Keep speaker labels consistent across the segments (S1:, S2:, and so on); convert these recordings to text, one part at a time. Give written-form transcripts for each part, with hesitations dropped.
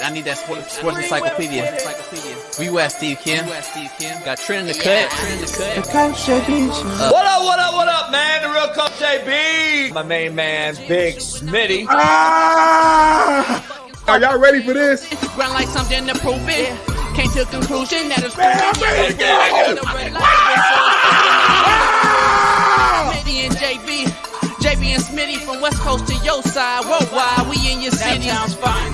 S1: I need that sports encyclopedia. Where you at, Steve Kim? Got Trent in the cut.
S2: What up, man? The real Coach JB. My main man, Big Smitty.
S3: Are y'all ready for this?
S1: Ground like something to prove it. Came to a conclusion that it's Smitty and JB and Smitty from West Coast to your side. Worldwide, we in your city.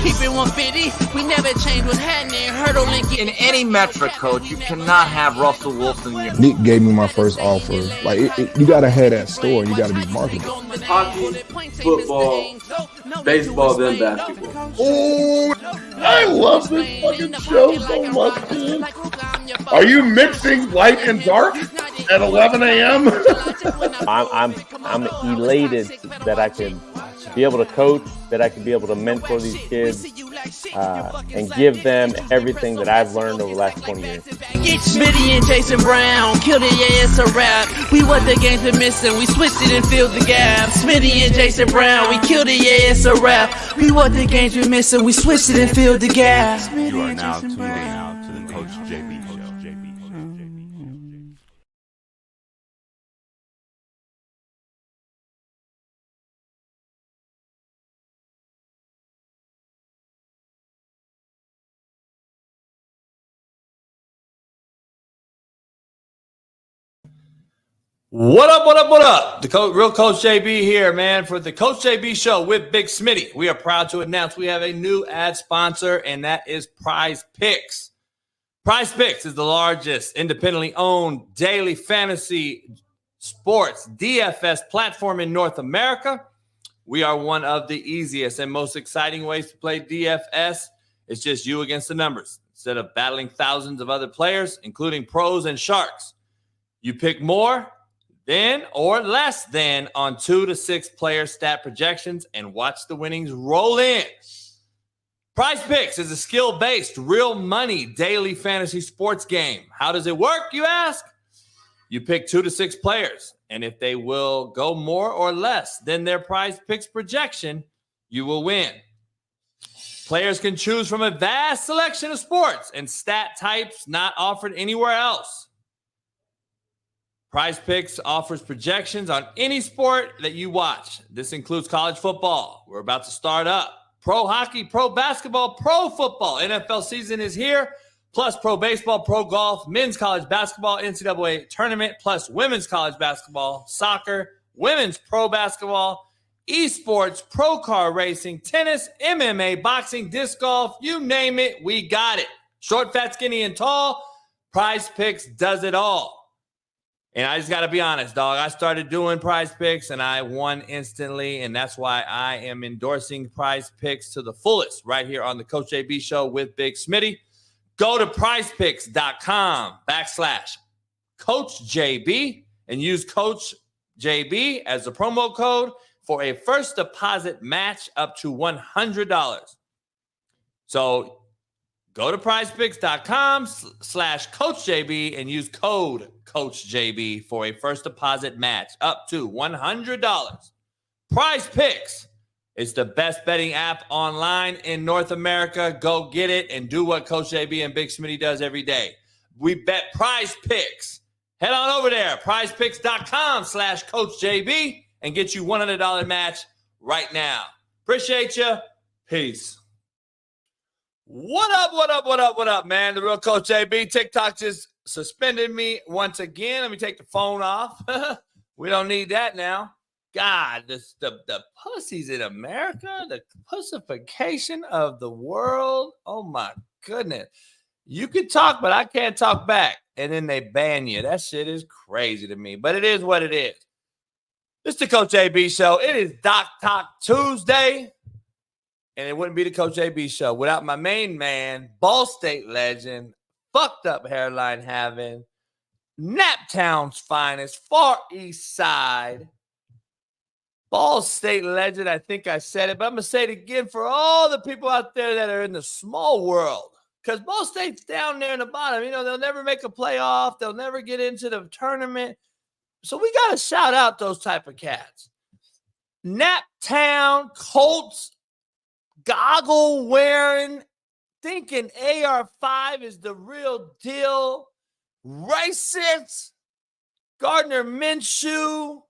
S1: Keep it 150. We never change what's happening. Hurdle and get
S2: In any metric, Coach, you cannot have Russell Wilson in your
S3: Nick gave me my first offer. Like, you got to have that store. You got to be marketable.
S4: Hockey, football, baseball, then basketball.
S3: Oh, I love this fucking show so much, man. Are you mixing light and dark at 11 a.m.?
S5: I'm elated that I can be able to coach, that I can be able to mentor these kids, and give them everything that I've learned over the last 20 years.
S1: Smitty and Jason Brown, killed it, yeah, it's a rap. We what the games been missing, we switched it and filled the gap. Smitty and Jason Brown, we killed it, yeah, it's a rap. We what the games been missing, we switched it and filled the gap.
S6: You are now tuned in to the Coach JB Show.
S2: What up? The real Coach JB here, man, for the Coach JB Show with Big Smitty. We are proud to announce we have a new ad sponsor, and that is Prize Picks. Prize Picks is the largest independently owned daily fantasy sports DFS platform in North America. We are one of the easiest and most exciting ways to play DFS. It's just you against the numbers. Instead of battling thousands of other players, including pros and sharks, you pick more than or less than on 2 to 6 player stat projections and watch the winnings roll in. Prize Picks is a skill-based, real money daily fantasy sports game. How does it work, you ask? You pick 2 to 6 players, and if they will go more or less than their Prize Picks projection, you will win. Players can choose from a vast selection of sports and stat types not offered anywhere else. Prize Picks offers projections on any sport that you watch. This includes college football. We're about to start up. Pro hockey, pro basketball, pro football. NFL season is here, plus pro baseball, pro golf, men's college basketball, NCAA tournament, plus women's college basketball, soccer, women's pro basketball, esports, pro car racing, tennis, MMA, boxing, disc golf, you name it, we got it. Short, fat, skinny, and tall, Prize Picks does it all. And I just got to be honest, dog. I started doing Prize Picks, and I won instantly, and that's why I am endorsing Prize Picks to the fullest right here on the Coach JB Show with Big Smitty. Go to prizepicks.com/CoachJB and use Coach JB as the promo code for a first deposit match up to $100. So go to prizepicks.com/CoachJB and use code CoachJB for a first deposit match up to $100. Prize Picks is the best betting app online in North America. Go get it and do what Coach JB and Big Smitty does every day. We bet Prize Picks. Head on over there, prizepicks.com/CoachJB and get you $100 match right now. Appreciate you. Peace. What up, man? The real Coach JB. TikTok just suspended me once again. Let me take the phone off. We don't need that now. God, the pussies in America, the pussification of the world. Oh, my goodness. You can talk, but I can't talk back. And then they ban you. That shit is crazy to me. But it is what it is. This is the Coach JB Show. It is Doc Talk Tuesday. And it wouldn't be the Coach JB Show without my main man, Ball State legend, fucked up hairline having, Naptown's finest, Far East Side, Ball State legend. I think I said it, but I'm going to say it again for all the people out there that are in the small world. Because Ball State's down there in the bottom. You know, they'll never make a playoff. They'll never get into the tournament. So we got to shout out those type of cats. Naptown, Colts, goggle wearing, thinking AR5 is the real deal? Racist? Gardner Minshew?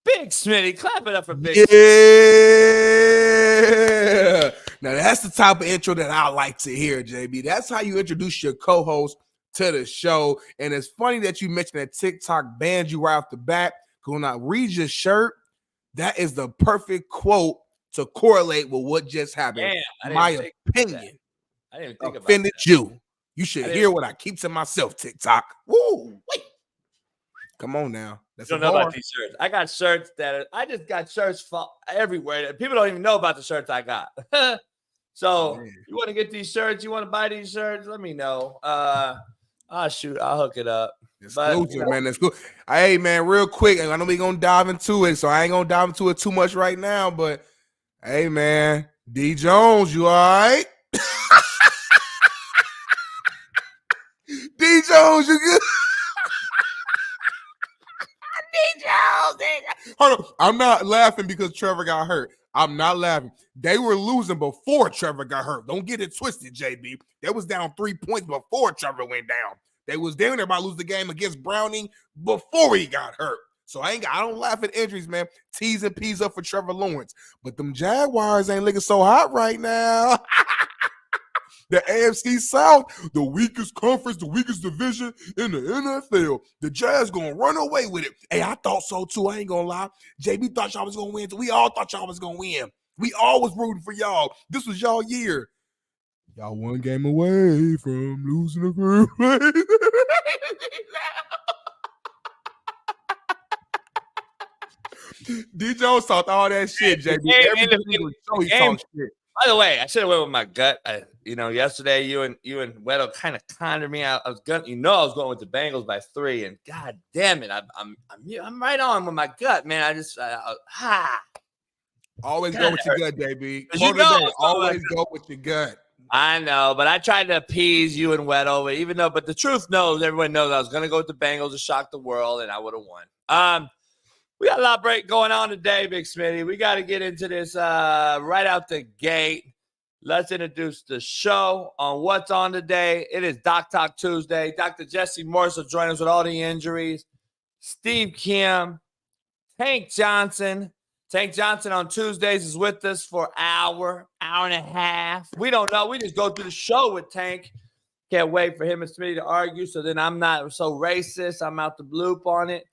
S2: Big Smitty. Clap it up for Big Smitty.
S7: Yeah. Now, that's the type of intro that I like to hear, JB. That's how you introduce your co-host to the show. And it's funny that you mentioned that TikTok banned you right off the bat. Because when I read your shirt, that is the perfect quote to correlate with what just happened.
S2: Damn,
S7: my opinion
S2: I didn't even think about
S7: offended
S2: that.
S7: you. You should hear what I keep to myself, TikTok. Woo! Wait. Come on now. That's
S2: You don't know about these shirts. I got shirts I just got shirts everywhere. People don't even know about the shirts I got. So you want to get these shirts? You want to buy these shirts? Let me know. I'll hook it up.
S7: Exclusive, man. That's cool. Hey, man, real quick, I know we're going to dive into it, so I ain't going to dive into it too much right now, but hey, man, D. Jones, you all right? D. Jones, you good? D. Jones. Hold on. I'm not laughing because Trevor got hurt. I'm not laughing. They were losing before Trevor got hurt. Don't get it twisted, JB. They was down 3 points before Trevor went down. They was down there about to lose the game against Browning before he got hurt. So I don't laugh at injuries, man. T's and P's up for Trevor Lawrence. But them Jaguars ain't looking so hot right now. The AFC South, the weakest conference, the weakest division in the NFL. The Jazz gonna run away with it. Hey, I thought so too. I ain't gonna lie. JB thought y'all was gonna win. We all thought y'all was gonna win. We all was rooting for y'all. This was y'all year. Y'all one game away from losing the group. D. Jones talked all that shit, JB. Every single show he talked shit.
S2: By the way, I should have went with my gut. Yesterday you and Weddle kind of conjured me out. I was going with the Bengals by 3, and God damn it, I'm right on with my gut, man.
S7: Always go with your gut, JB. Always go with your gut.
S2: I know, but I tried to appease you and Weddle, but the truth knows, everyone knows I was going to go with the Bengals to shock the world, and I would have won. We got a lot going on today, Big Smitty. We got to get into this right out the gate. Let's introduce the show on what's on today. It is Doc Talk Tuesday. Dr. Jesse Morse will join us with all the injuries. Steve Kim, Tank Johnson. Tank Johnson on Tuesdays is with us for an hour and a half. We don't know. We just go through the show with Tank. Can't wait for him and Smitty to argue, so then I'm not so racist. I'm out the bloop on it.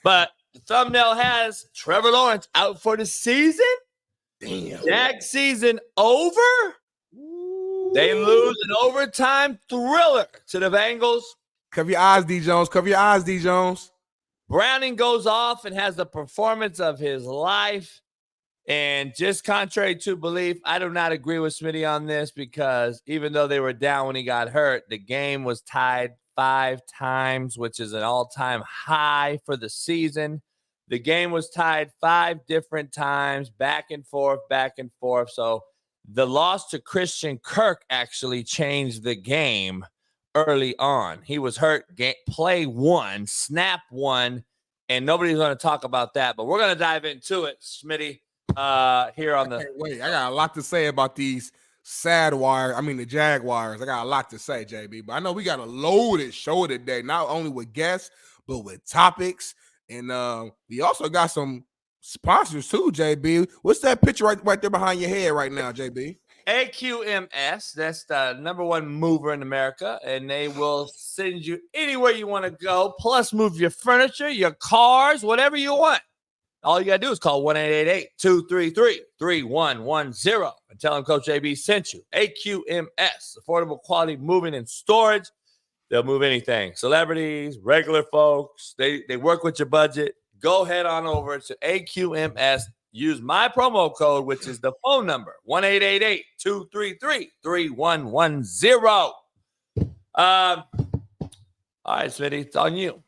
S2: But the thumbnail has Trevor Lawrence out for the season. Damn. Jag season over. They lose an overtime thriller to the Bengals.
S7: Cover your eyes, D. Jones. Cover your eyes, D. Jones.
S2: Browning goes off and has the performance of his life. And just contrary to belief, I do not agree with Smitty on this because even though they were down when he got hurt, the game was tied 5 times, which is an all-time high for the season. The game was tied 5 different times, back and forth. So the loss to Christian Kirk actually changed the game early on. He was hurt, play 1, snap 1, and nobody's going to talk about that. But we're going to dive into it, Smitty, here on the...
S7: Wait, I got a lot to say about these the Jaguars. I got a lot to say, JB. But I know we got a loaded show today, not only with guests, but with topics. And we also got some sponsors too, JB. What's that picture right there behind your head right now, JB?
S2: AQMS. That's the #1 mover in America, and they will send you anywhere you want to go, plus move your furniture, your cars, whatever you want. All you got to do is call 1-888-233-3110 and tell them Coach JB sent you. AQMS, affordable quality moving and storage. They'll move anything. Celebrities, regular folks, they work with your budget. Go head on over to AQMS. Use my promo code, which is the phone number, 1-888-233-3110. All right, Smitty, it's on you.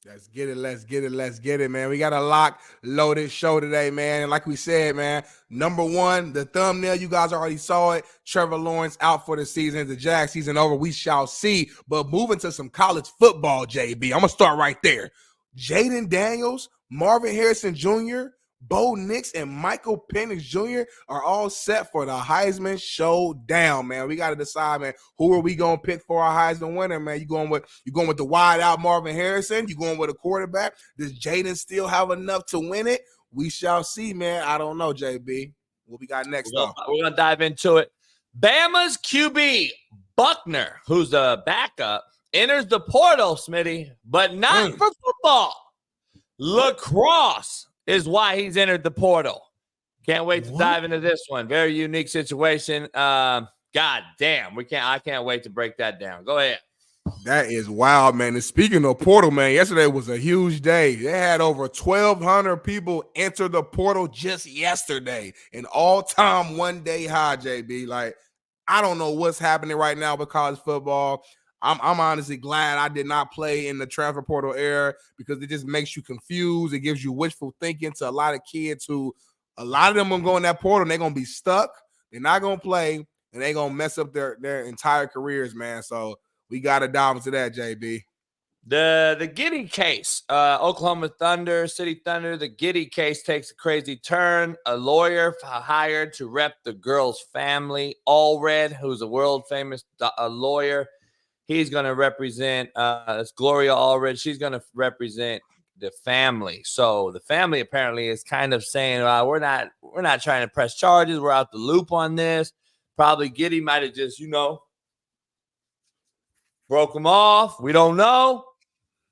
S7: Let's get it, man. We got a loaded show today, man. And like we said, man, #1, the thumbnail, you guys already saw it. Trevor Lawrence out for the season. The Jag season over. We shall see. But moving to some college football, JB. I'm going to start right there. Jaden Daniels, Marvin Harrison Jr., Bo Nix and Michael Penix Jr. are all set for the Heisman showdown, man. We got to decide, man, who are we going to pick for our Heisman winner, man? You going with the wide out Marvin Harrison? You going with a quarterback? Does Jaden still have enough to win it? We shall see, man. I don't know, JB. What we got next,
S2: We're going to dive into it. Bama's QB, Buckner, who's the backup, enters the portal, Smitty, but not for football. Lacrosse is why he's entered the portal. Can't wait to dive into this one. Very unique situation. God damn, I can't wait to break that down. Go ahead.
S7: That is wild, man. And speaking of portal, man, yesterday was a huge day. They had over 1,200 people enter the portal just yesterday. An all-time one-day high, JB. Like, I don't know what's happening right now with college football. I'm honestly glad I did not play in the transfer portal era because it just makes you confused. It gives you wishful thinking to a lot of kids who, a lot of them are going that portal and they're going to be stuck. They're not going to play and they're going to mess up their entire careers, man. So we got to dive into that, JB.
S2: The Giddey case, Oklahoma Thunder, City Thunder, the Giddey case takes a crazy turn. A lawyer hired to rep the girl's family, Allred, who's a world-famous lawyer. He's going to represent it's Gloria Allred. She's going to represent the family. So the family apparently is kind of saying, we're not trying to press charges. We're out the loop on this. Probably Giddey might have just, broke them off. We don't know.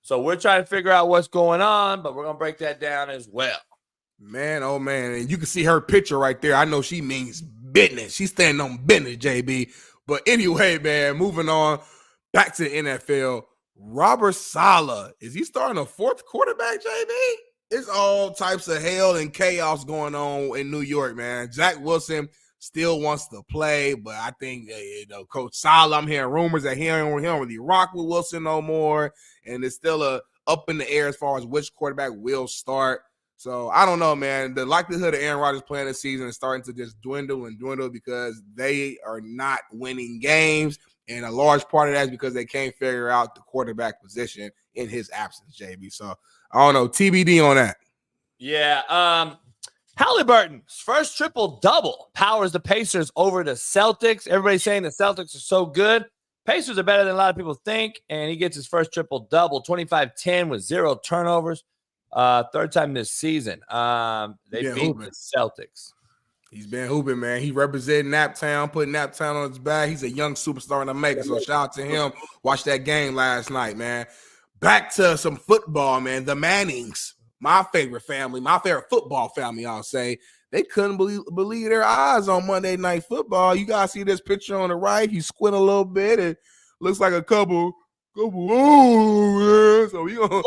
S2: So we're trying to figure out what's going on, but we're going to break that down as well.
S7: Man, oh, man. And you can see her picture right there. I know she means business. She's standing on business, JB. But anyway, man, moving on. Back to the NFL, Robert Saleh. Is he starting a fourth quarterback, JB? It's all types of hell and chaos going on in New York, man. Zach Wilson still wants to play, but I think Coach Saleh, I'm hearing rumors that he don't really rock with Wilson no more, and it's still up in the air as far as which quarterback will start. So I don't know, man. The likelihood of Aaron Rodgers playing this season is starting to just dwindle because they are not winning games. And a large part of that is because they can't figure out the quarterback position in his absence, JB. So, I don't know. TBD on that.
S2: Yeah. Halliburton's first triple-double powers the Pacers over the Celtics. Everybody's saying the Celtics are so good. Pacers are better than a lot of people think, and he gets his first triple-double, 25-10 with 0 turnovers. Third time this season. They beat the Celtics.
S7: He's been hooping, man. He represented Naptown, put Naptown on his back. He's a young superstar in the making, so shout out to him. Watched that game last night, man. Back to some football, man. The Mannings, my favorite family, my favorite football family, I'll say. They couldn't believe their eyes on Monday Night Football. You guys see this picture on the right? He squint a little bit. It looks like a couple. Oh, man. So we gonna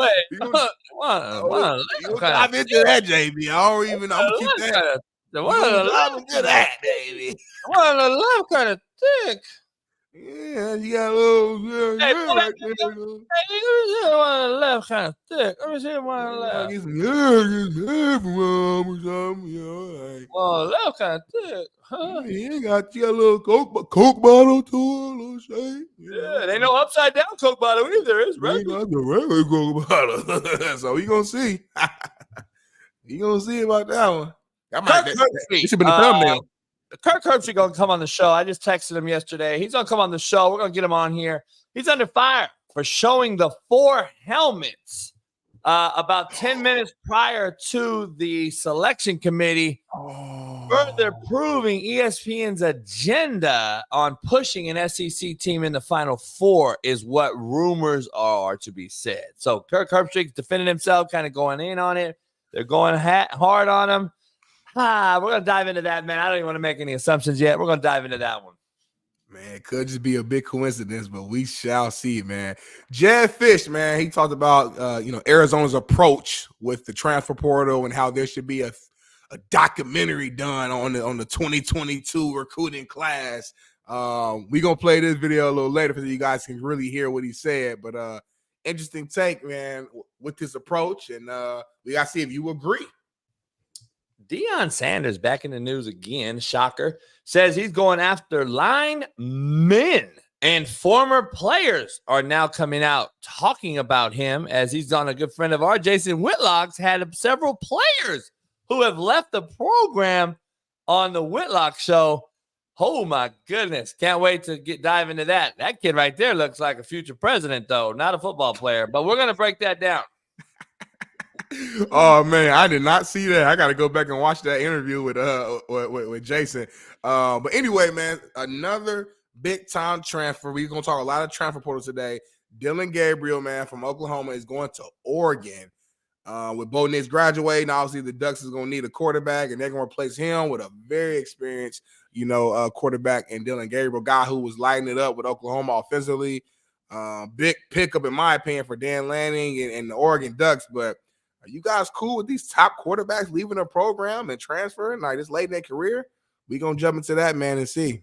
S7: dive into that, JB. I'm gonna keep that.
S2: I'm good at, baby. One on the left kind of thick.
S7: Yeah, you got a little.
S2: Hey, right there. Hey, let me see one on the left kind of thick. Let me see one on the left.
S7: Get some
S2: Well, left kind of thick. Huh?
S7: You got a little Coke bottle to a little shake.
S2: Yeah, they know upside down Coke bottle either. It's
S7: right. Got the regular Coke bottle. So we gonna see. You gonna see about that one. It should be the thumbnail.
S2: Kirk Herbstreit going to come on the show. I just texted him yesterday. He's going to come on the show. We're going to get him on here. He's under fire for showing the 4 helmets about 10 minutes prior to the selection committee, further proving ESPN's agenda on pushing an SEC team in the Final Four is what rumors are to be said. So Kirk Herbstreit's defending himself, kind of going in on it. They're going hard on him. We're going to dive into that, man. I don't even want to make any assumptions yet. We're going to dive into that one.
S7: Man, it could just be a big coincidence, but we shall see, man. Jed Fish, man, he talked about, Arizona's approach with the transfer portal and how there should be a documentary done on the 2022 recruiting class. We're going to play this video a little later so you guys can really hear what he said. But interesting take, man, with this approach. And we got to see if you agree.
S2: Deion Sanders back in the news again, shocker, says he's going after linemen, and former players are now coming out talking about him as he's on a good friend of ours, Jason Whitlock's had several players who have left the program on the Whitlock show. Oh, my goodness. Can't wait to dive into that. That kid right there looks like a future president, though, not a football player. But we're going to break that down.
S7: Oh man, I did not see that. I got to go back and watch that interview with Jason. But anyway, man, another big time transfer. We're gonna talk a lot of transfer portals today. Dylan Gabriel, man, from Oklahoma is going to Oregon. With Bo Nix graduating, obviously the Ducks is gonna need a quarterback, and they're gonna replace him with a very experienced, quarterback and Dylan Gabriel, guy who was lighting it up with Oklahoma offensively. Big pickup in my opinion for Dan Lanning and the Oregon Ducks, but. Are you guys cool with these top quarterbacks leaving the program and transferring like this late in their career? We're going to jump into that, man, and see.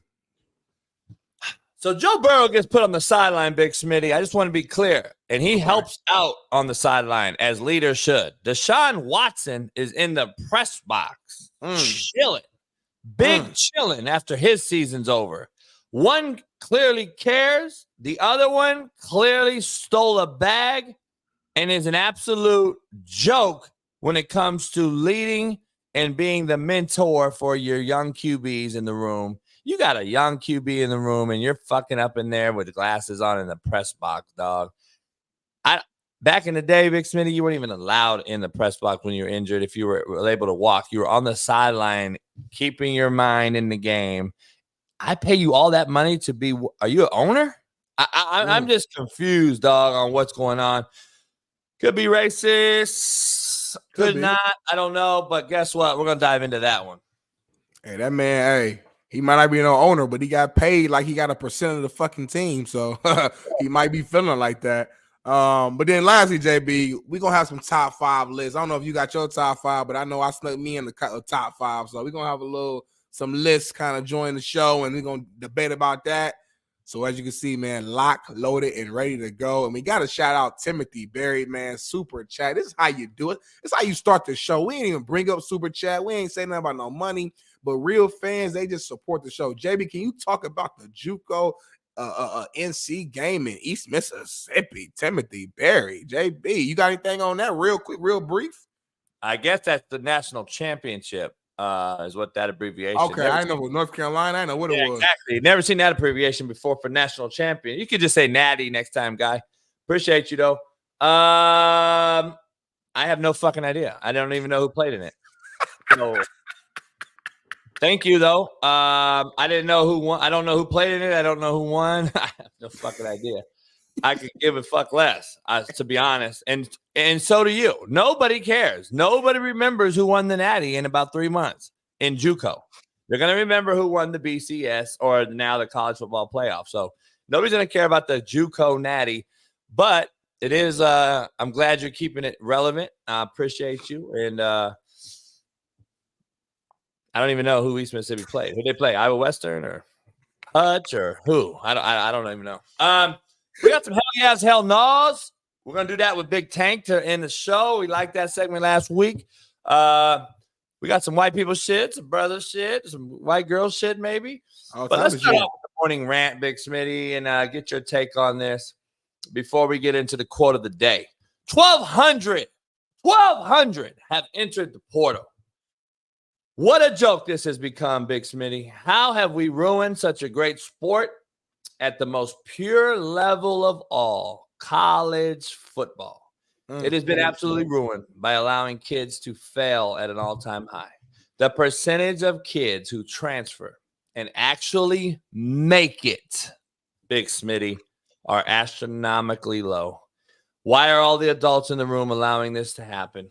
S2: So Joe Burrow gets put on the sideline, Big Smitty. I just want to be clear. And he helps out on the sideline as leaders should. Deshaun Watson is in the press box, chilling. Chilling after his season's over. One clearly cares. The other one clearly stole a bag. And is an absolute joke when it comes to leading and being the mentor for your young QBs in the room. You got a young QB in the room, and you're fucking up in there with glasses on in the press box, dog. Back in the day, Big Smitty, you weren't even allowed in the press box when you were injured. If you were able to walk, you were on the sideline, keeping your mind in the game. I pay you all that money to be – are you an owner? I'm just confused, dog, on what's going on. Could be racist, could not. I don't know, but guess what? We're going to dive into that one.
S7: Hey, that man, he might not be no owner, but he got paid like he got a percent of the fucking team, so he might be feeling like that. But then lastly, JB, we're going to have some top 5 lists. I don't know if you got your top 5, but I know I snuck me in the top 5, so we're going to have some lists kind of join the show, and we're going to debate about that. So as you can see, man, locked, loaded, and ready to go. And we got to shout out Timothy Berry, man, Super Chat. This is how you do it. This is how you start the show. We ain't even bring up Super Chat. We ain't saying nothing about no money. But real fans, they just support the show. JB, can you talk about the JUCO NC game in East Mississippi? Timothy Berry, JB, you got anything on that real quick, real brief?
S2: I guess that's the national championship. Is what that abbreviation.
S7: Okay, I know North Carolina. I know what it was.
S2: Exactly. Never seen that abbreviation before for national champion. You could just say Natty next time, guy. Appreciate you though. I have no fucking idea. I don't even know who played in it. So, thank you though. I didn't know who won. I don't know who played in it. I don't know who won. I have no fucking idea. I could give a fuck less, to be honest. And so do you. Nobody cares. Nobody remembers who won the Natty in about 3 months in JUCO. They're going to remember who won the BCS or now the college football playoff. So nobody's going to care about the JUCO Natty. But it is, I'm glad you're keeping it relevant. I appreciate you. And I don't even know who East Mississippi played. Who they play? Iowa Western or Hutch or who? I don't even know. We got some hell yes, hell no's. We're going to do that with Big Tank to end the show. We liked that segment last week. We got some white people shit, some brother shit, some white girl shit maybe. But let's start off with the morning rant, Big Smitty, and get your take on this before we get into the quote of the day. 1,200 have entered the portal. What a joke this has become, Big Smitty. How have we ruined such a great sport at the most pure level of all, college football? It has been absolutely ruined by allowing kids to fail at an all-time high. The percentage of kids who transfer and actually make it, Big Smitty, are astronomically low. Why are all the adults in the room allowing this to happen?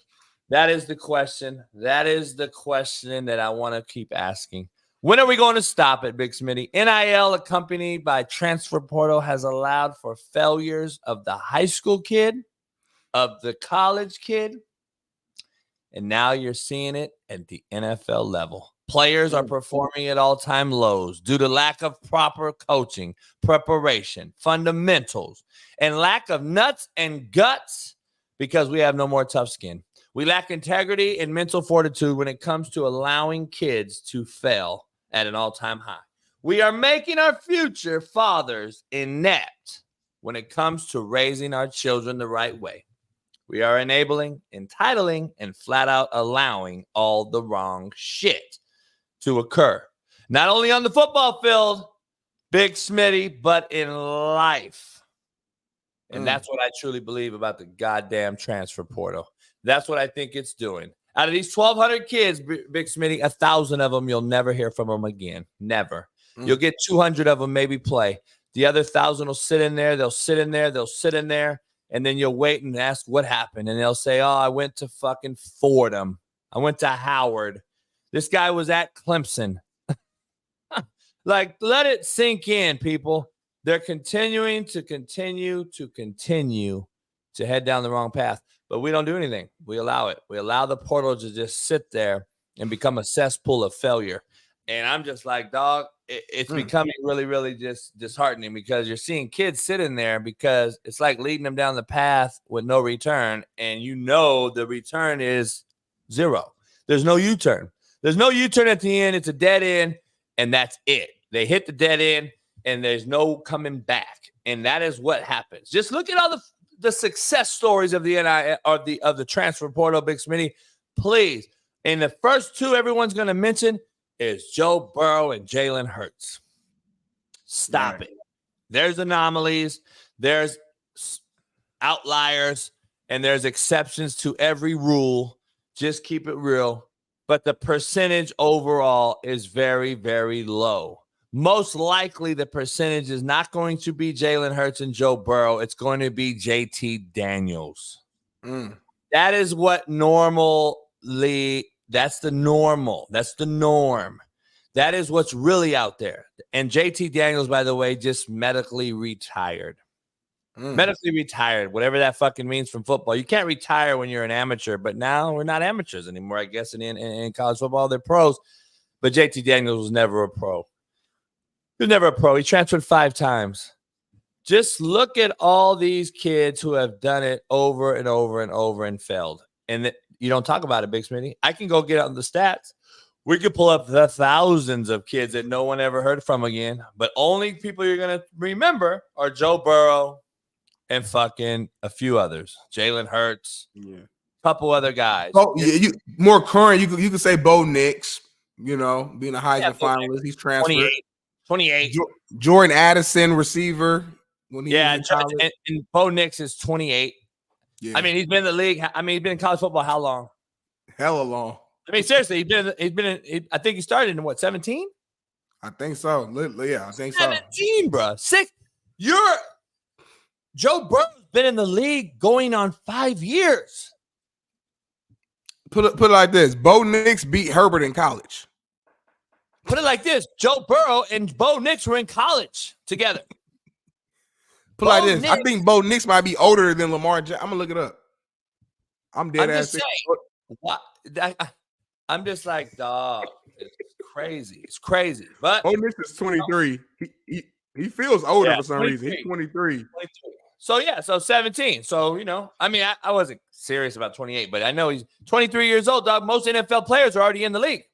S2: That is the question. That is the question that I want to keep asking. When are we going to stop it, Big Smitty? NIL, accompanied by transfer portal, has allowed for failures of the high school kid, of the college kid, and now you're seeing it at the NFL level. Players are performing at all-time lows due to lack of proper coaching, preparation, fundamentals, and lack of nuts and guts because we have no more tough skin. We lack integrity and mental fortitude when it comes to allowing kids to fail at an all-time high. We are making our future fathers inept when it comes to raising our children the right way. We are enabling, entitling, and flat out allowing all the wrong shit to occur. Not only on the football field, Big Smitty, but in life. And that's what I truly believe about the goddamn transfer portal. That's what I think it's doing. Out of these 1,200 kids, Big Smitty, 1,000 of them, you'll never hear from them again. Never. You'll get 200 of them maybe play. The other 1,000 will sit in there. They'll sit in there. They'll sit in there. And then you'll wait and ask what happened. And they'll say, oh, I went to fucking Fordham. I went to Howard. This guy was at Clemson. Like, let it sink in, people. They're continuing to head down the wrong path. But we don't do anything. We allow it. We allow the portal to just sit there and become a cesspool of failure. And I'm just like, dog, it's becoming really, really just disheartening because you're seeing kids sit in there because it's like leading them down the path with no return. And you know the return is zero. There's no U-turn. There's no U-turn at the end. It's a dead end, and that's it. They hit the dead end, and there's no coming back. And that is what happens. Just look at all the success stories of the NIL or of the transfer portal, Big Smitty. Please. And the first two everyone's going to mention is Joe Burrow and Jalen Hurts. Stop it. There's anomalies, there's outliers, and there's exceptions to every rule. Just keep it real. But the percentage overall is very, very low. Most likely the percentage is not going to be Jalen Hurts and Joe Burrow. It's going to be JT Daniels. That is what that's the normal. That's the norm. That is what's really out there. And JT Daniels, by the way, just medically retired. Medically retired, whatever that fucking means from football. You can't retire when you're an amateur, but now we're not amateurs anymore, I guess, in college football. They're pros. But JT Daniels was never a pro. He was never a pro. He transferred 5 times. Just look at all these kids who have done it over and over and over and failed. And you don't talk about it, Big Smitty. I can go get on the stats. We could pull up the thousands of kids that no one ever heard from again. But only people you're going to remember are Joe Burrow and fucking a few others. Jalen Hurts. Yeah. A couple other guys.
S7: Oh, yeah, you more current. You could say Bo Nix, being a Heisman finalist. He's transferred.
S2: 28.
S7: Jordan Addison, receiver.
S2: And Bo Nix is 28. Yeah. I mean, he's been in the league. He's been in college football how long?
S7: Hella long.
S2: I mean, seriously, I think he started in what, 17?
S7: I think so. Yeah, I think
S2: 17, bro. 6. Joe Burrow's been in the league going on 5 years.
S7: Put it like this. Bo Nix beat Herbert in college.
S2: Put it like this. Joe Burrow and Bo Nix were in college together.
S7: Put it like this. I think Bo Nix might be older than Lamar Jackson. I'm going to look it up. I'm dead ass.
S2: What? I'm just like, dog, it's crazy. It's crazy. But
S7: Bo Nix is 23. He feels older for some reason. He's 23.
S2: So 17. So, I wasn't serious about 28, but I know he's 23 years old, dog. Most NFL players are already in the league.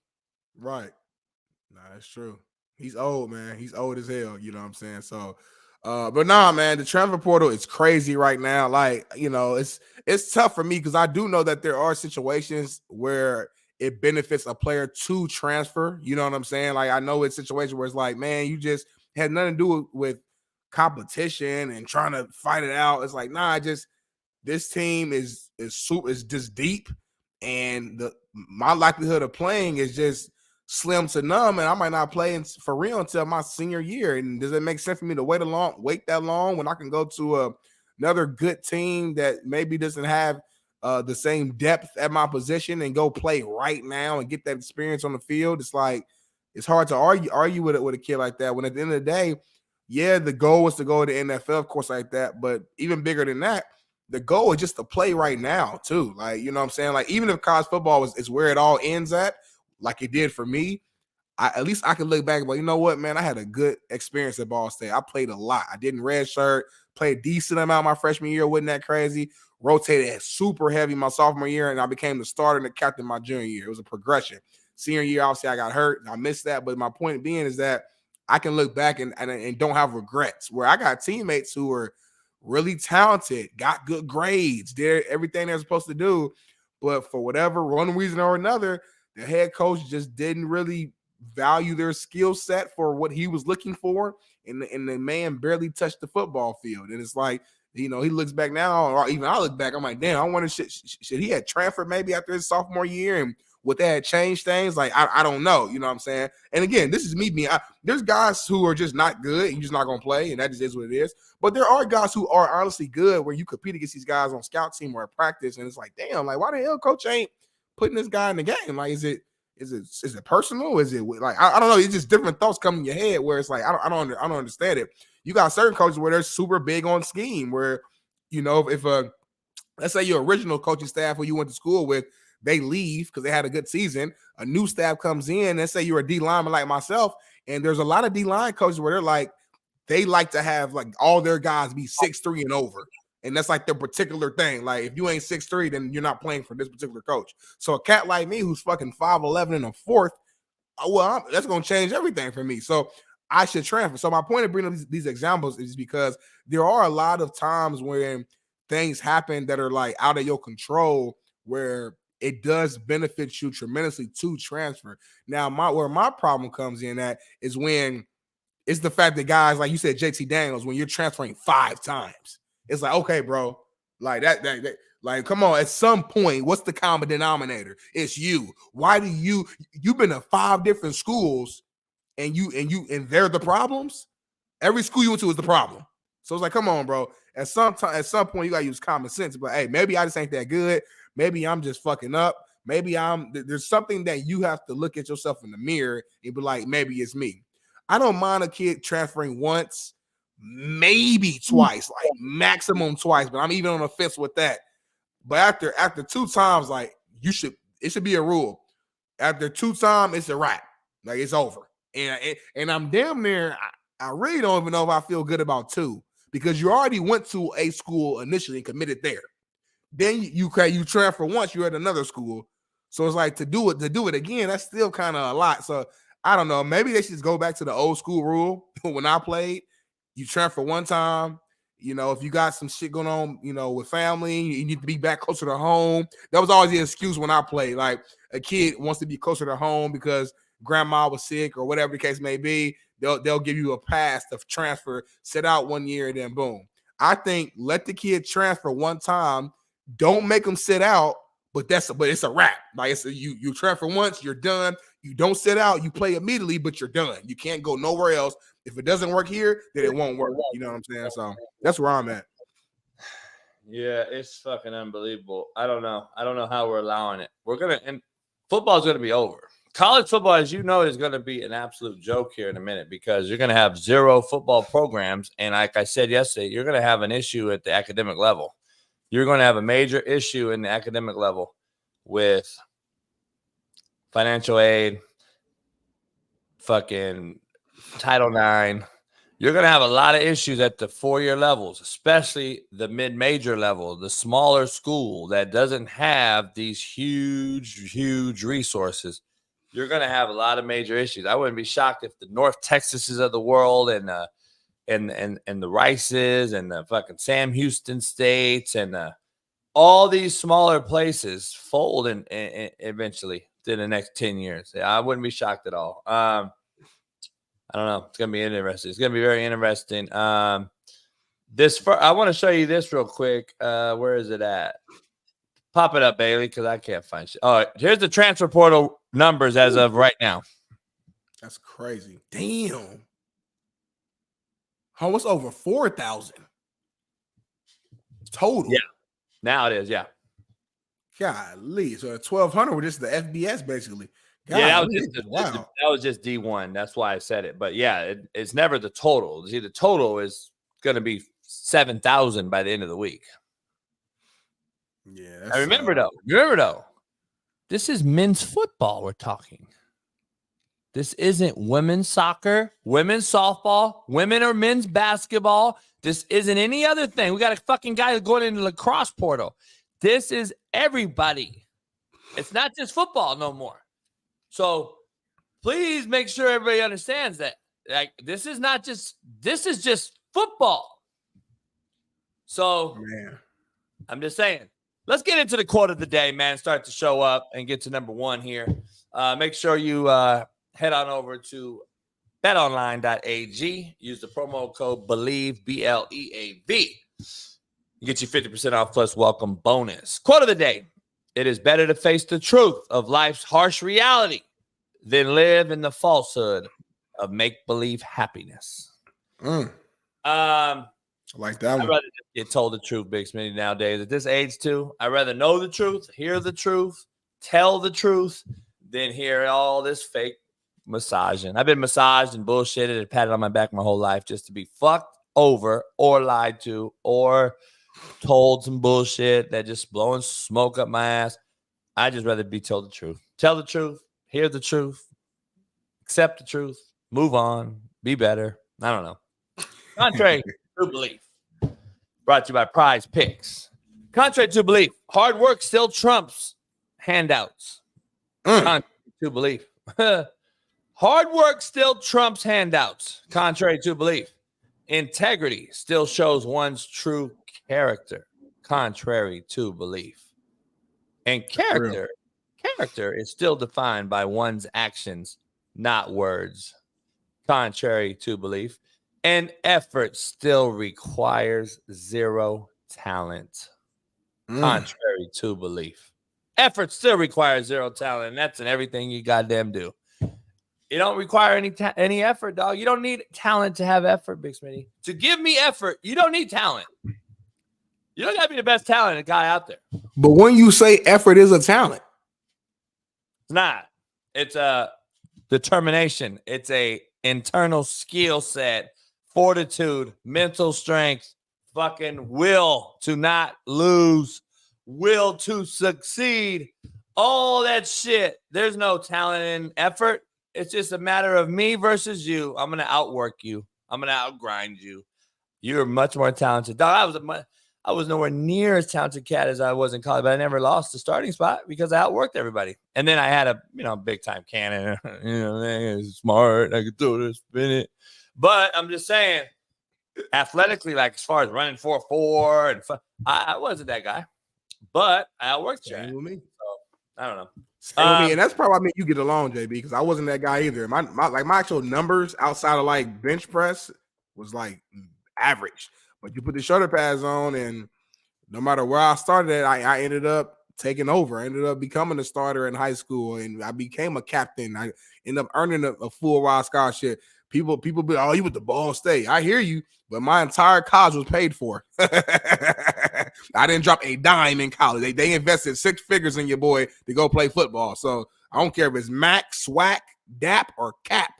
S7: Right. Nah, that's true. He's old, man. He's old as hell. You know what I'm saying? So, but nah, man, the transfer portal is crazy right now. Like, it's tough for me because I do know that there are situations where it benefits a player to transfer. You know what I'm saying? Like, I know it's a situation where it's like, man, you just had nothing to do with competition and trying to fight it out. It's like, nah, this team is just deep, and my likelihood of playing is just slim to none, and I might not play for real until my senior year. And does it make sense for me to wait that long when I can go to another good team that maybe doesn't have the same depth at my position and go play right now and get that experience on the field? It's like, it's hard to argue with a kid like that, when at the end of the day, yeah, the goal was to go to the NFL, of course, like that. But even bigger than that, the goal is just to play right now, too. Like, you know what I'm saying? Like, even if college football is where it all ends at, like it did for me, at least I can look back and go, you know what, man, I had a good experience at Ball State. I played a lot. I didn't redshirt, played a decent amount my freshman year. Wasn't that crazy? Rotated super heavy my sophomore year, and I became the starter and the captain my junior year. It was a progression. Senior year, obviously, I got hurt. I missed that. But my point being is that I can look back and don't have regrets, where I got teammates who were really talented, got good grades, did everything they're supposed to do. But for whatever one reason or another, the head coach just didn't really value their skill set for what he was looking for. And the man barely touched the football field. And it's like, he looks back now, or even I look back, I'm like, damn, I wonder, should he had transferred maybe after his sophomore year, and would that have changed things? Like, I don't know. You know what I'm saying? And again, this is me being, there's guys who are just not good and you're just not going to play, and that just is what it is. But there are guys who are honestly good where you compete against these guys on scout team or at practice, and it's like, damn, like, why the hell coach ain't putting this guy in the game? Like, is it personal? Is it like, I don't know. It's just different thoughts come in your head where it's like, I don't understand it. You got certain coaches where they're super big on scheme, where, if let's say your original coaching staff who you went to school with, they leave because they had a good season, a new staff comes in. Let's say you're a D lineman like myself, and there's a lot of D line coaches where they like to have like all their guys be 6'3" and over. And that's like their particular thing. Like, if you ain't 6'3", then you're not playing for this particular coach. So a cat like me who's fucking 5'11" and a fourth, well, that's going to change everything for me. So I should transfer. So my point of bringing up these examples is because there are a lot of times when things happen that are like out of your control, where it does benefit you tremendously to transfer. Now, where my problem comes in at is when it's the fact that guys, like you said, JT Daniels, when you're transferring 5 times, it's like, okay, bro, like that, like, come on, at some point, what's the common denominator? It's you. Why do you've been to 5 different schools and they're the problems? Every school you went to is the problem. So it's like, come on, bro. At some point, you gotta use common sense. But hey, maybe I just ain't that good. Maybe I'm just fucking up. Maybe there's something that you have to look at yourself in the mirror and be like, maybe it's me. I don't mind a kid transferring once, maybe twice, like maximum twice, but I'm even on the fence with that. But after 2 times, like, it should be a rule. After 2 times, it's a wrap. Like, it's over. And I'm damn near, I really don't even know if I feel good about 2, because you already went to a school initially and committed there. Then you transfer once, you're at another school. So it's like to do it again, that's still kind of a lot. So I don't know. Maybe they should just go back to the old school rule. When I played, you transfer one time. If you got some shit going on, with family, you need to be back closer to home. That was always the excuse when I played. Like, a kid wants to be closer to home because grandma was sick or whatever the case may be. They'll give you a pass to transfer, sit out 1 year, and then boom. I think let the kid transfer one time. Don't make them sit out, but it's a wrap. Like, you transfer once, you're done. You don't sit out, you play immediately, but you're done. You can't go nowhere else. If it doesn't work here, then it won't work. You know what I'm saying? So that's where I'm at.
S2: Yeah, it's fucking unbelievable. I don't know how we're allowing it. And football's gonna be over. College football, as you know, is gonna be an absolute joke here in a minute, because you're gonna have 0 football programs, and like I said yesterday, you're gonna have an issue at the academic level. You're going to have a major issue in the academic level with financial aid, fucking Title IX. You're going to have a lot of issues at the 4-year levels, especially the mid-major level, the smaller school that doesn't have these huge resources. You're going to have a lot of major issues. I wouldn't be shocked if the North Texases of the world and the Rices and the fucking Sam Houston States and all these smaller places fold and eventually in the next 10 years. I wouldn't be shocked at all. I don't know. It's going to be interesting. It's going to be very interesting. I want to show you this real quick. Where is it at? Pop it up, Bailey, because I can't find shit. All right, here's the transfer portal numbers as of right now.
S7: That's crazy. Damn. Almost over 4,000 total.
S2: Yeah, now it is. Yeah.
S7: Golly, so 1,200 were just the FBS basically.
S2: Golly, yeah, that was just D1. That's why I said it. But yeah, it's never the total. See, the total is going to be 7,000 by the end of the week.
S7: Yeah.
S2: I remember though, this is men's football we're talking. This isn't women's soccer, women's softball, women or men's basketball. This isn't any other thing. We got a fucking guy going into the lacrosse portal. This is everybody. It's not just football no more. So please make sure everybody understands that. Like, this is just football. So,
S7: Man.
S2: I'm just saying. Let's get into the quote of the day, man. Start to show up and get to number one here. Make sure you head on over to betonline.ag. Use the promo code BELIEVE, BLEAV. You get you 50% off plus welcome bonus. Quote of the day. It is better to face the truth of life's harsh reality than live in the falsehood of make-believe happiness.
S7: Like that one.
S2: I'd rather just get told the truth, Big Smitty, nowadays. At this age, too, I'd rather know the truth, hear the truth, tell the truth, than hear all this fake massaging. I've been massaged and bullshitted and patted on my back my whole life just to be fucked over or lied to or told some bullshit that just blowing smoke up my ass. I'd just rather be told the truth. Tell the truth, hear the truth, accept the truth, move on, be better. I don't know. Contrary to belief. Brought to you by Prize Picks. Contrary to belief, hard work still trumps handouts. Contrary to belief. Hard work still trumps handouts. Contrary to belief. Integrity still shows one's true character. Contrary to belief. And character is still defined by one's actions, not words. Contrary to belief. And effort still requires zero talent. Contrary to belief. Effort still requires zero talent, and that's in everything you goddamn do. You don't require any effort, dog. You don't need talent to have effort, Big Smitty. To give me effort, you don't need talent. You don't got to be the best talented guy out there.
S7: But when you say effort is a talent.
S2: It's not. It's a determination. It's a internal skill set. Fortitude, mental strength, fucking will to not lose, will to succeed, all that shit. There's no talent in effort. It's just a matter of me versus you. I'm going to outwork you. I'm going to outgrind you. You're much more talented. Dog, I was nowhere near as talented cat as I was in college, but I never lost the starting spot because I outworked everybody. And then I had a, big time cannon. Man, smart. I could throw this, spin it. But I'm just saying, athletically, like as far as running 4.4 and I wasn't that guy, but I outworked you.
S7: Same with me.
S2: So I don't know.
S7: Same with me, and that's probably why you get along, JB, because I wasn't that guy either. My actual numbers outside of like bench press was like average. But you put the shoulder pads on, and no matter where I started at, I ended up taking over. I ended up becoming a starter in high school, and I became a captain. I ended up earning a full ride scholarship. People be, oh, you with the Ball State. I hear you, but my entire college was paid for. I didn't drop a dime in college. They invested 6 figures in your boy to go play football. So I don't care if it's MAC, SWAC, DAP, or CAP.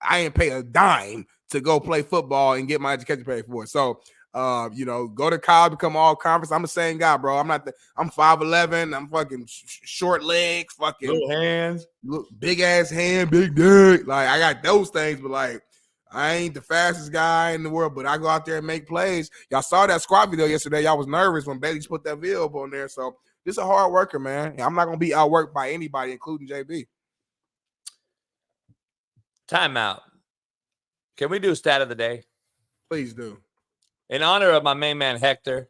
S7: I ain't pay a dime to go play football and get my education paid for it. So, go to college, become all conference. I'm the same guy, bro. I'm 5'11". I'm fucking short legs, fucking
S2: little hands,
S7: big ass hand, big dick. Like I got those things, but like I ain't the fastest guy in the world, but I go out there and make plays. Y'all saw that squat video yesterday. Y'all was nervous when Bailey put that video up on there. So this is a hard worker, man. I'm not gonna be outworked by anybody, including JB.
S2: Timeout. Can we do stat of the day?
S7: Please do.
S2: In honor of my main man, Hector,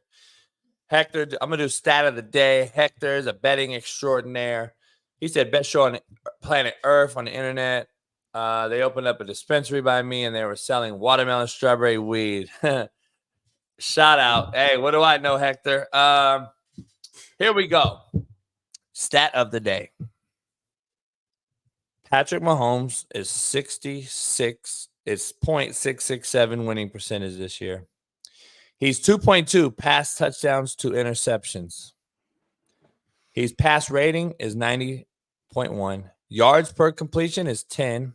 S2: I'm going to do stat of the day. Hector is a betting extraordinaire. He said best show on Planet ERF on the internet. They opened up a dispensary by me, and they were selling watermelon strawberry weed. Shout out. Hey, what do I know, Hector? Here we go. Stat of the day. Patrick Mahomes is 66. It's .667 winning percentage this year. He's 2.2 pass touchdowns to interceptions. His pass rating is 90.1. Yards per completion is 10.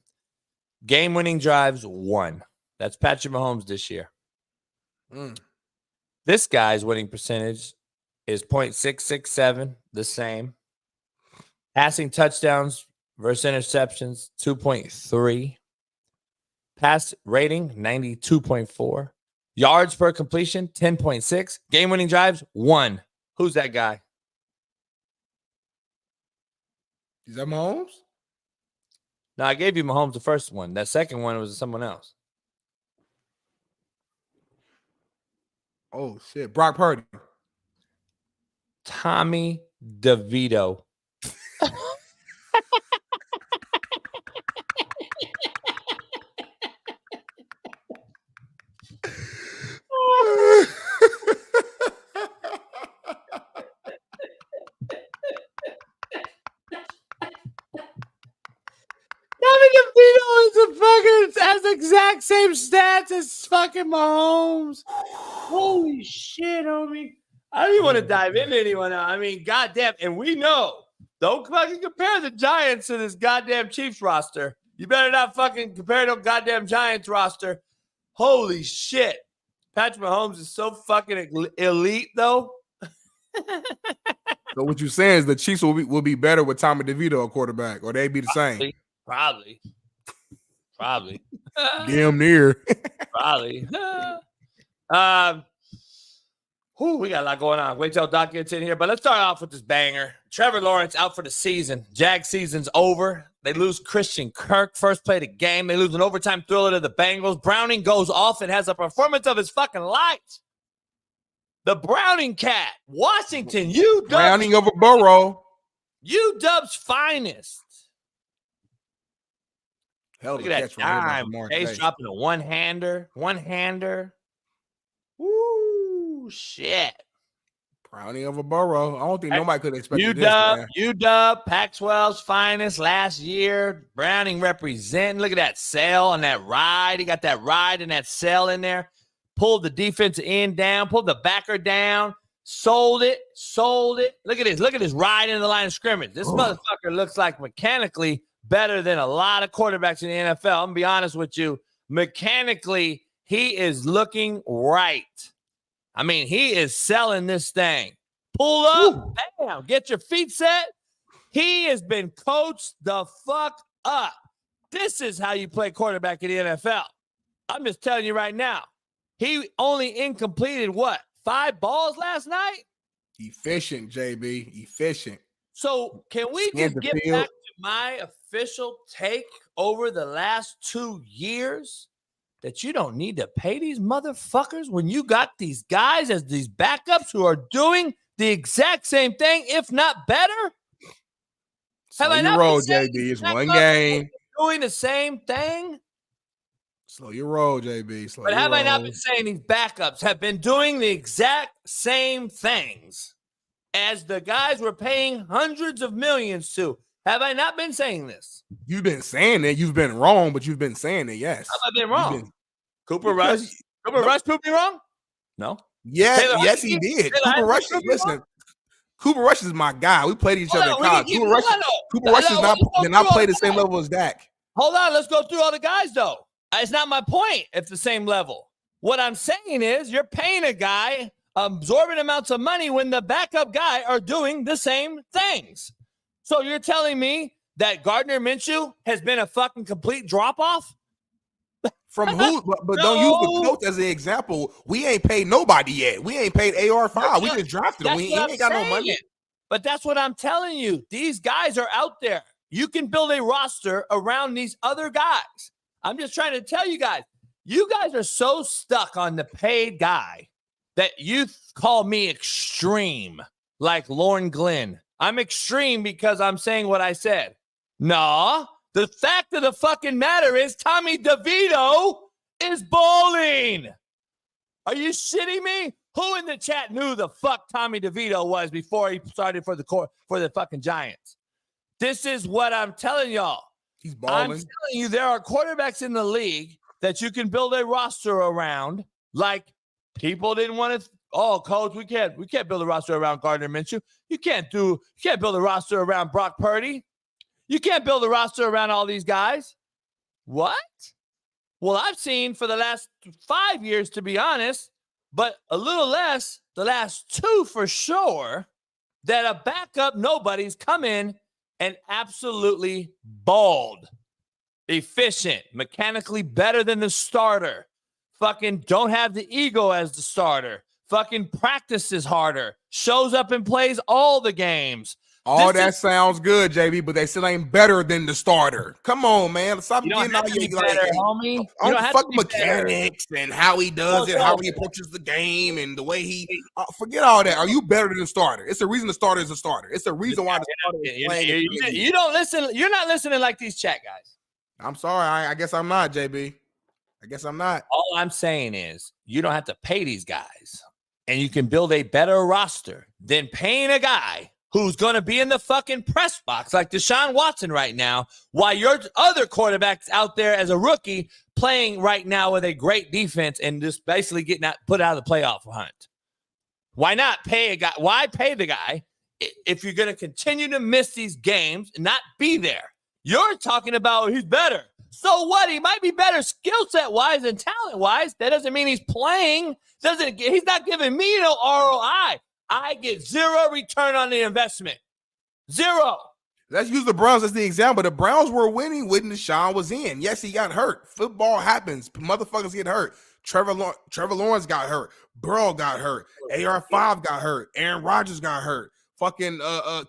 S2: Game-winning drives, 1. That's Patrick Mahomes this year. This guy's winning percentage is .667, the same. Passing touchdowns versus interceptions, 2.3. Pass rating, 92.4. Yards per completion, 10.6. Game-winning drives, 1. Who's that guy?
S7: Is that Mahomes?
S2: No, I gave you Mahomes the first one. That second one was someone else.
S7: Oh shit, Brock Purdy.
S2: Tommy DeVito. Tommy DeVito is a fucking has the exact same stats as fucking Mahomes. Holy shit, homie. I don't even want to dive into anyone now. I mean, goddamn, and we know. Don't fucking compare the Giants to this goddamn Chiefs roster. You better not fucking compare no goddamn Giants roster. Holy shit. Patrick Mahomes is so fucking elite, though.
S7: So what you're saying is the Chiefs will be better with Tommy DeVito at quarterback, or they'd be the same.
S2: Probably.
S7: Damn near.
S2: Probably. We got a lot going on. Wait till Doc gets in here. But let's start off with this banger. Trevor Lawrence out for the season. Jag season's over. They lose Christian Kirk. First play of the game. They lose an overtime thriller to the Bengals. Browning goes off and has a performance of his fucking life. The Browning cat. Washington, UW.
S7: Browning over Burrow.
S2: UW's finest.
S7: Hell,
S2: look at that dime. Chase dropping a one-hander. Woo, shit.
S7: Browning over Burrow. I don't think nobody could expect this.
S2: UW, Pac-12's finest last year. Browning representing. Look at that sail on that ride. He got that ride and that sail in there. Pulled the defensive end down. Pulled the backer down. Sold it. Look at this. Look at this ride in the line of scrimmage. This motherfucker looks like mechanically better than a lot of quarterbacks in the NFL. I'm going to be honest with you. Mechanically, he is looking right. I mean, he is selling this thing. Pull up, bam, get your feet set. He has been coached the fuck up. This is how you play quarterback in the NFL. I'm just telling you right now. He only incompleted, 5 balls last night?
S7: Efficient, JB. Efficient.
S2: So can we just get back to my official take over the last 2 years? That you don't need to pay these motherfuckers when you got these guys as these backups who are doing the exact same thing, if not better?
S7: Slow your roll, JB. It's one game.
S2: Doing the same thing?
S7: Slow your roll, JB.
S2: But have I not been saying these backups have been doing the exact same things as the guys we're paying hundreds of millions to? Have I not been saying this?
S7: You've been saying it. You've been wrong, but you've been saying it, yes.
S2: Have I been wrong? Cooper Rush proved me wrong? No.
S7: Yeah, yes, he did. Cooper Rush, listen, Cooper Rush is my guy. We played each other in college. Cooper Rush did not play the same level as Dak.
S2: Hold on, let's go through all the guys, though. It's not my point if the same level. What I'm saying is you're paying a guy absorbent amounts of money when the backup guy are doing the same things. So you're telling me that Gardner Minshew has been a fucking complete drop-off?
S7: From who? But don't use the coach as an example. We ain't paid nobody yet. We ain't paid AR5. We just drafted him. He ain't got no money.
S2: But that's what I'm telling you. These guys are out there. You can build a roster around these other guys. I'm just trying to tell you guys are so stuck on the paid guy that you call me extreme, like Lauren Glenn. I'm extreme because I'm saying what I said. Nah, the fact of the fucking matter is Tommy DeVito is balling. Are you shitting me? Who in the chat knew the fuck Tommy DeVito was before he started for the fucking Giants? This is what I'm telling y'all.
S7: He's balling.
S2: I'm telling you, there are quarterbacks in the league that you can build a roster around. Like people didn't want to. Oh, coach, we can't build a roster around Gardner Minshew. You can't build a roster around Brock Purdy. You can't build a roster around all these guys. What? Well, I've seen for the last 5 years, to be honest, but a little less, the last 2 for sure, that a backup nobody's come in and absolutely balled. Efficient, mechanically better than the starter. Fucking don't have the ego as the starter. Fucking practices harder. Shows up and plays all the games.
S7: All that sounds good, JB, but they still ain't better than the starter. Come on, man. Stop getting all your
S2: better, homie. You
S7: on
S2: don't have
S7: fuck
S2: to be
S7: mechanics and how he does it, how he approaches the game, and the way he forget all that. Are you better than the starter? It's the reason the starter is a starter. It's the reason why the starter is playing.
S2: You don't listen. You're not listening like these chat guys.
S7: I'm sorry. I guess I'm not, JB. I guess I'm not.
S2: All I'm saying is you don't have to pay these guys, and you can build a better roster than paying a guy who's going to be in the fucking press box like Deshaun Watson right now, while your other quarterback's out there as a rookie playing right now with a great defense and just basically getting put out of the playoff hunt. Why not pay a guy? Why pay the guy if you're going to continue to miss these games and not be there? You're talking about he's better. So what? He might be better skill set wise and talent wise. That doesn't mean he's playing. He's not giving me no ROI. I get zero return on the investment. Zero.
S7: Let's use the Browns as the example. The Browns were winning when Deshaun was in. Yes, he got hurt. Football happens. Motherfuckers get hurt. Trevor Lawrence got hurt. Burrow got hurt. AR5 got hurt. Aaron Rodgers got hurt. Fucking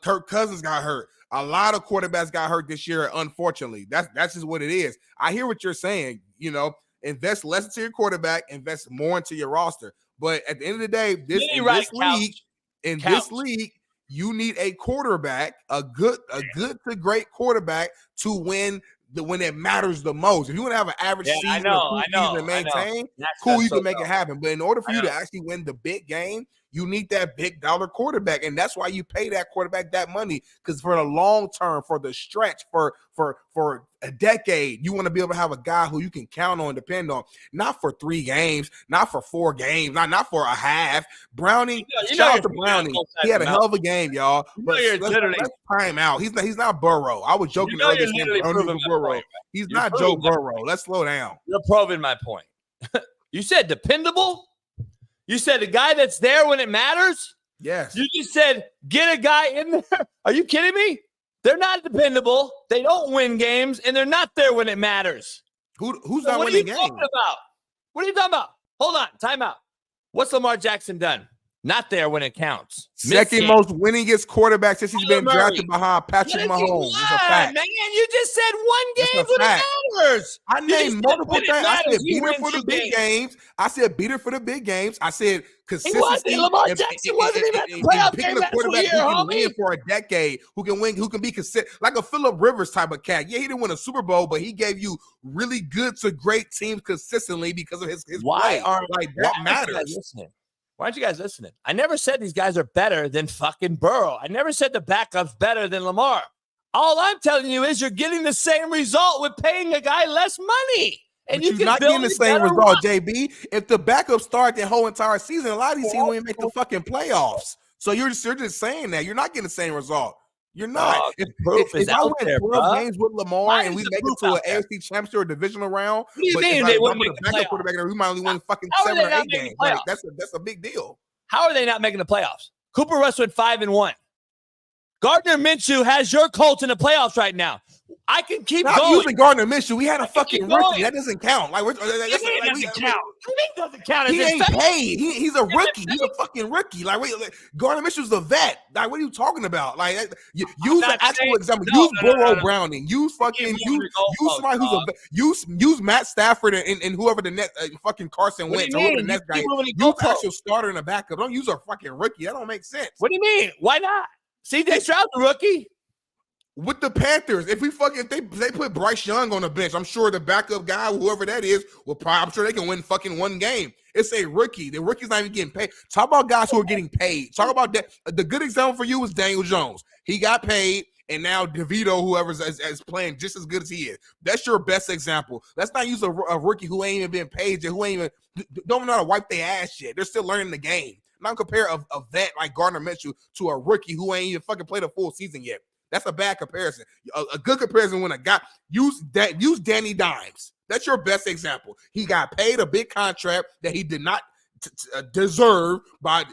S7: Kirk Cousins got hurt. A lot of quarterbacks got hurt this year, unfortunately. That's just what it is. I hear what you're saying. You know, invest less into your quarterback, invest more into your roster. But at the end of the day, this league, you need a quarterback, a good to great quarterback to win when it matters the most. If you want to have an average season and maintain, cool, you can make it happen. But in order for you to actually win the big game, you need that big dollar quarterback, and that's why you pay that quarterback that money. Because for the long term, for the stretch, for a decade, you want to be able to have a guy who you can count on and depend on. Not for 3 games, not for 4 games, not for a half. Browning, shout out to Browning. He had a hell of a game, y'all. But let's time out. He's not Burrow. I was joking earlier. Burrow. He's not Joe Burrow. Let's slow down.
S2: You're proving my point. You said dependable. You said the guy that's there when it matters?
S7: Yes.
S2: You just said get a guy in there. Are you kidding me? They're not dependable. They don't win games, and they're not there when it matters.
S7: Who's not winning games?
S2: What are you talking about? Hold on. Time out. What's Lamar Jackson done? Not there when it counts.
S7: Second most winningest quarterback since he's been drafted behind Patrick Mahomes. It's a fact.
S2: Man, you just said one game when it matters.
S7: I named multiple things. I said beat her for the big games. I said beat her for the big games. I said consistency.
S2: Lamar Jackson wasn't even at the playoff game last year,
S7: who can win for a decade, who can be consistent, like a Phillip Rivers type of cat. Yeah, he didn't win a Super Bowl, but he gave you really good to great teams consistently because of his play. What matters?
S2: Why aren't you guys listening? I never said these guys are better than fucking Burrow. I never said the backup's better than Lamar. All I'm telling you is you're getting the same result with paying a guy less money. And you're
S7: not getting the same result, JB. If the backup start the whole entire season, a lot of these teams won't make the fucking playoffs. So you're just saying that. You're not getting the same result. You're not. If I win 12 games with Lamar and we make it to an AFC Championship or divisional round,
S2: what do you mean they wouldn't make the
S7: backup quarterback, we might only win fucking 7 or 8 games. Like, that's a big deal.
S2: How are they not making the playoffs? Cooper Rush went 5-1. Gardner Minshew has your Colts in the playoffs right now. I can keep going.
S7: Using Gardner Minshew. We had a fucking rookie. That doesn't count. Like,
S2: doesn't count. It doesn't count.
S7: He ain't paid. He's a rookie. He's a fucking rookie. Like, Gardner Minshew's a vet. Like, what are you talking about? Like, use an actual example. Use Burrow Browning. Use somebody who's a vet. Use Matt Stafford and whoever the next fucking Carson Wentz or whoever the next guy is. Use actual starter and a backup. Don't use a fucking rookie. That don't make sense.
S2: What do you mean? Why not? CJ Stroud's a rookie.
S7: With the Panthers, if they put Bryce Young on the bench, I'm sure the backup guy, whoever that is, I'm sure they can win fucking 1 game. It's a rookie. The rookie's not even getting paid. Talk about guys who are getting paid. Talk about that. The good example for you is Daniel Jones. He got paid, and now DeVito, whoever's is playing just as good as he is. That's your best example. Let's not use a rookie who ain't even been paid, who ain't even don't know how to wipe their ass yet. They're still learning the game. Not compare a vet like Gardner Minshew to a rookie who ain't even fucking played a full season yet. That's a bad comparison. A good comparison when a guy use Danny Dimes. That's your best example. He got paid a big contract that he did not deserve by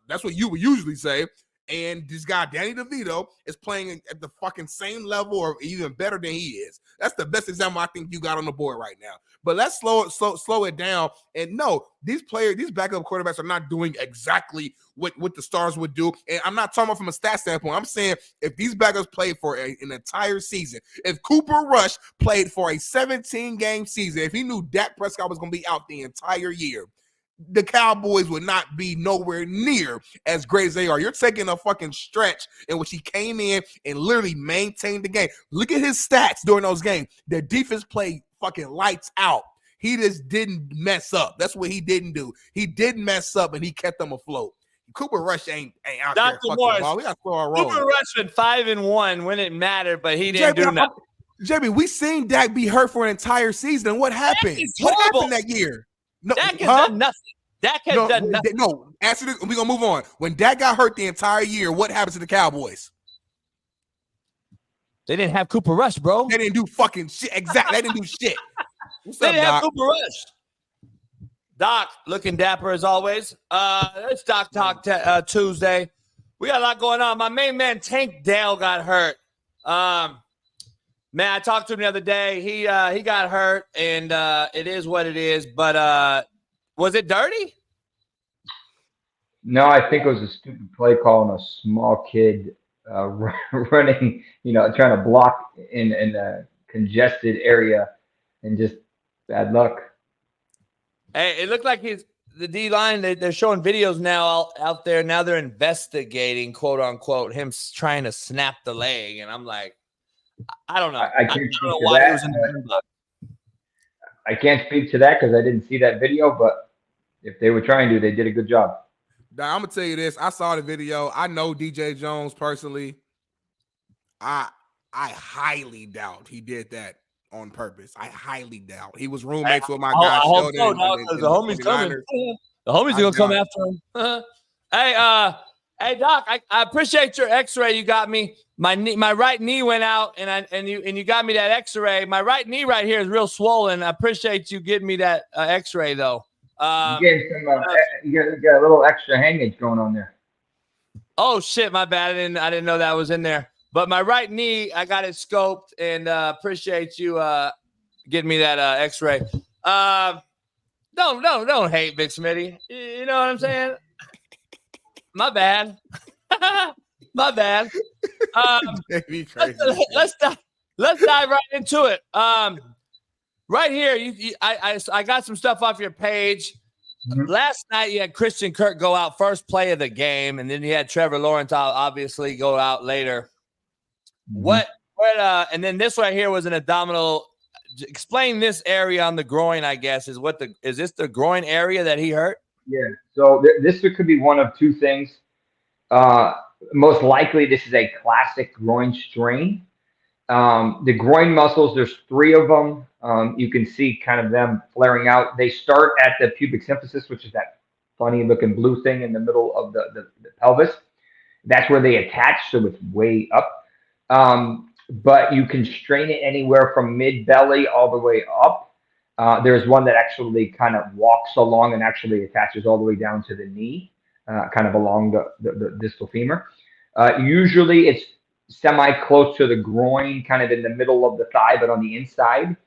S7: that's what you would usually say. And this guy, Danny DeVito, is playing at the fucking same level or even better than he is. That's the best example I think you got on the board right now. But let's slow it down. And no, these backup quarterbacks are not doing exactly what the stars would do. And I'm not talking about from a stat standpoint. I'm saying if these backups played for an entire season, if Cooper Rush played for a 17-game season, if he knew Dak Prescott was going to be out the entire year, the Cowboys would not be nowhere near as great as they are. You're taking a fucking stretch in which he came in and literally maintained the game. Look at his stats during those games. Their defense played fucking lights out. He just didn't mess up. That's what he didn't do. He didn't mess up, and he kept them afloat. Cooper Rush ain't out
S2: Dr.
S7: there
S2: Morris,
S7: fucking ball. We got to throw our roll.
S2: Cooper Rush went 5-1 when it mattered, but he didn't do nothing.
S7: JB, we seen Dak be hurt for an entire season. What happened? What happened that year? No,
S2: Dak has done nothing. Dak has done nothing.
S7: No, answer this. We're going to move on. When Dak got hurt the entire year, what happened to the Cowboys?
S2: They didn't have Cooper Rush, bro.
S7: They didn't do fucking shit. Exactly. They didn't do shit. What's
S2: they
S7: up,
S2: didn't
S7: Doc?
S2: have Cooper Rush. Doc, looking dapper as always. It's Doc Talk Tuesday. We got a lot going on. My main man, Tank Dale, got hurt. Man, I talked to him the other day. He got hurt, and it is what it is. But was it dirty?
S8: No, I think it was a stupid play call on a small kid running, trying to block in a congested area, and just bad luck.
S2: Hey, it looked like the D-line, they're showing videos now out there. Now they're investigating, quote unquote, him trying to snap the leg. And I'm like, I don't know. I don't know why he was in the block.
S8: I can't speak to that because I didn't see that video, but if they were trying to, they did a good job.
S7: Now, I'm going to tell you this. I saw the video. I know DJ Jones personally. I highly doubt he did that on purpose. I highly doubt. He was roommates with my guy Sheldon.
S2: So, because the homie's coming. The homies are going to come after him. Hey, Doc, I appreciate your x-ray you got me. My right knee went out, and you got me that x-ray. My right knee right here is real swollen. I appreciate you getting me that x-ray, though.
S8: You got a little extra hangage going on there.
S2: Oh, shit, my bad. I didn't know that was in there. But my right knee, I got it scoped, and appreciate you getting me that x-ray. Don't hate Big Smitty. You know what I'm saying? My bad. My bad. Let's dive right into it. Right here, I got some stuff off your page. Mm-hmm. Last night, you had Christian Kirk go out first play of the game, and then you had Trevor Lawrence obviously go out later. Mm-hmm. And then this right here was an abdominal. Explain this area on the groin, I guess, is this the groin area that he hurt?
S8: Yeah. So this could be one of two things. Most likely, this is a classic groin strain. The groin muscles, there's 3 of them. You can see kind of them flaring out. They start at the pubic symphysis, which is that funny looking blue thing in the middle of the pelvis. That's where they attach, so it's way up. But you can strain it anywhere from mid-belly all the way up. There's one that actually kind of walks along and actually attaches all the way down to the knee, kind of along the distal femur. Usually it's semi-close to the groin, kind of in the middle of the thigh, but on the inside.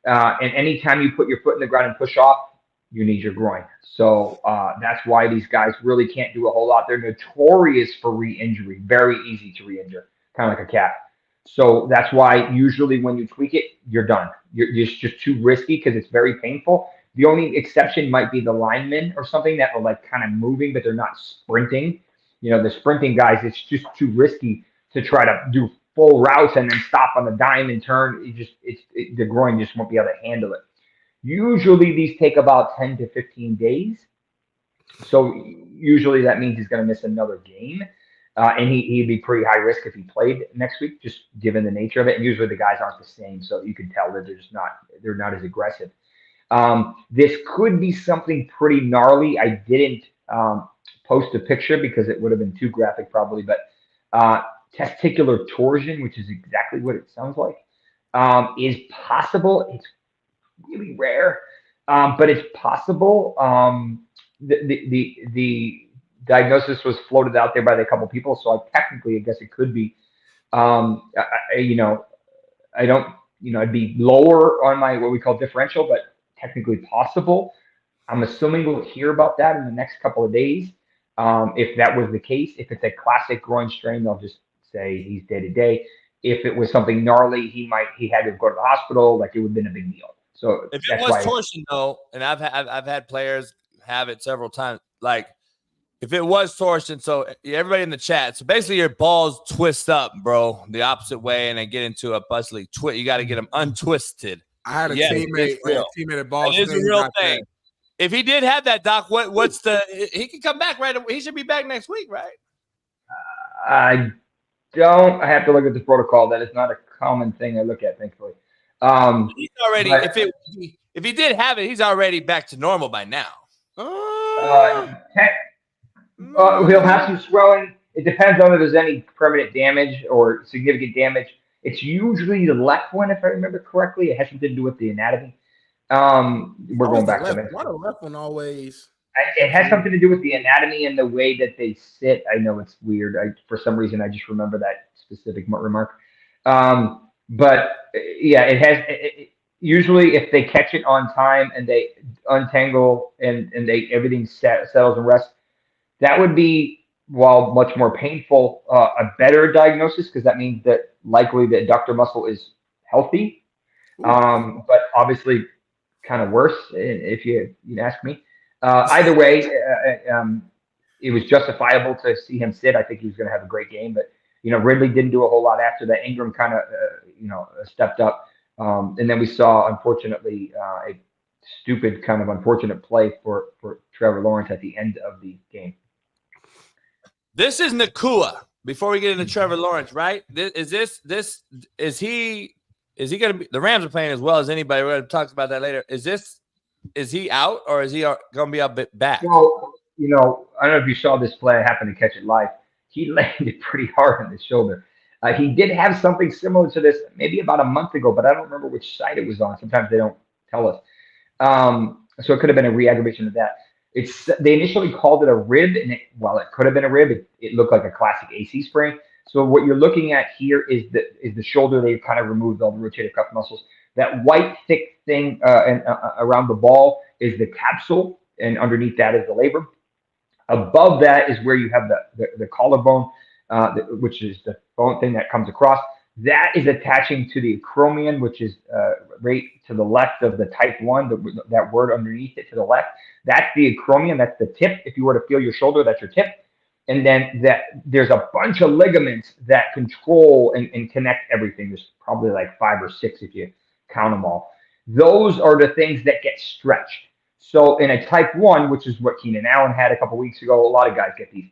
S8: And anytime you put your foot in the ground and push off, you need your groin. So that's why these guys really can't do a whole lot. They're notorious for re-injury, very easy to re-injure, kind of like a cat. So that's why usually when you tweak it, you're done. It's just too risky because it's very painful. The only exception might be the linemen or something that are like kind of moving, but they're not sprinting. The sprinting guys, it's just too risky to try to do full routes and then stop on the dime and turn. The groin just won't be able to handle it. Usually these take about 10 to 15 days. So usually that means he's going to miss another game. And he'd be pretty high risk if he played next week, just given the nature of it. And usually the guys aren't the same, so you can tell that they're not as aggressive. This could be something pretty gnarly. I didn't post a picture because it would have been too graphic probably, but testicular torsion, which is exactly what it sounds like, is possible. It's really rare, but it's possible. diagnosis was floated out there by a couple people, so I guess it could be. You know, I don't, you know, I'd be lower on my what we call differential, but technically possible. I'm assuming we'll hear about that in the next couple of days. If that was the case, if it's a classic groin strain, they'll just say he's day to day. If it was something gnarly, he had to go to the hospital. Like, it would have been a big deal. So
S2: if it was torsion, though, and I've had players have it several times. Like, if it was torsion, so everybody in the chat, so basically your balls twist up, bro, the opposite way, and they get into a bustly twist. You got to get them untwisted.
S7: I had a teammate at Ball
S2: State. It is a real thing. If he did have that, Doc, what's the? He can come back right away. He should be back next week, right?
S8: I don't. I have to look at the protocol. That is not a common thing I look at, thankfully.
S2: He's already. If he did have it, he's already back to normal by now.
S8: He'll have some swelling. It depends on if there's any permanent damage or significant damage. It's usually the left one, if I remember correctly. It has something to do with the anatomy. We're going back to that.
S7: Why the left one always?
S8: It has something to do with the anatomy and the way that they sit. I know it's weird. For some reason, I just remember that specific remark. But yeah, it has. Usually, if they catch it on time and they untangle and everything settles and rests, that would be, while much more painful, a better diagnosis, because that means that likely the adductor muscle is healthy. But obviously, kind of worse if you ask me. Either way, it was justifiable to see him sit. I think he was going to have a great game, but Ridley didn't do a whole lot after that. Ingram kind of stepped up, and then we saw, unfortunately, a stupid kind of unfortunate play for Trevor Lawrence at the end of the game.
S2: This is Nakua. Before we get into Trevor Lawrence, right? Is he going to be? The Rams are playing as well as anybody. We're going to talk about that later. Is he out, or is he going to be a bit back?
S8: Well, I don't know if you saw this play. I happened to catch it live. He landed pretty hard on his shoulder. He did have something similar to this maybe about a month ago, but I don't remember which side it was on. Sometimes they don't tell us. So it could have been a re-aggravation of that. They initially called it a rib, and while it could have been a rib, it looked like a classic AC sprain. So what you're looking at here is the shoulder. They've kind of removed all the rotator cuff muscles. That white thick thing around the ball is the capsule, and underneath that is the labrum. Above that is where you have the collarbone, which is the bone thing that comes across. That is attaching to the acromion, which is right to the left of the type 1, that word underneath it to the left. That's the acromion. That's the tip. If you were to feel your shoulder, that's your tip. And then there's a bunch of ligaments that control and connect everything. There's probably like 5 or 6 if you count them all. Those are the things that get stretched. So in a type 1, which is what Keenan Allen had a couple weeks ago, a lot of guys get these.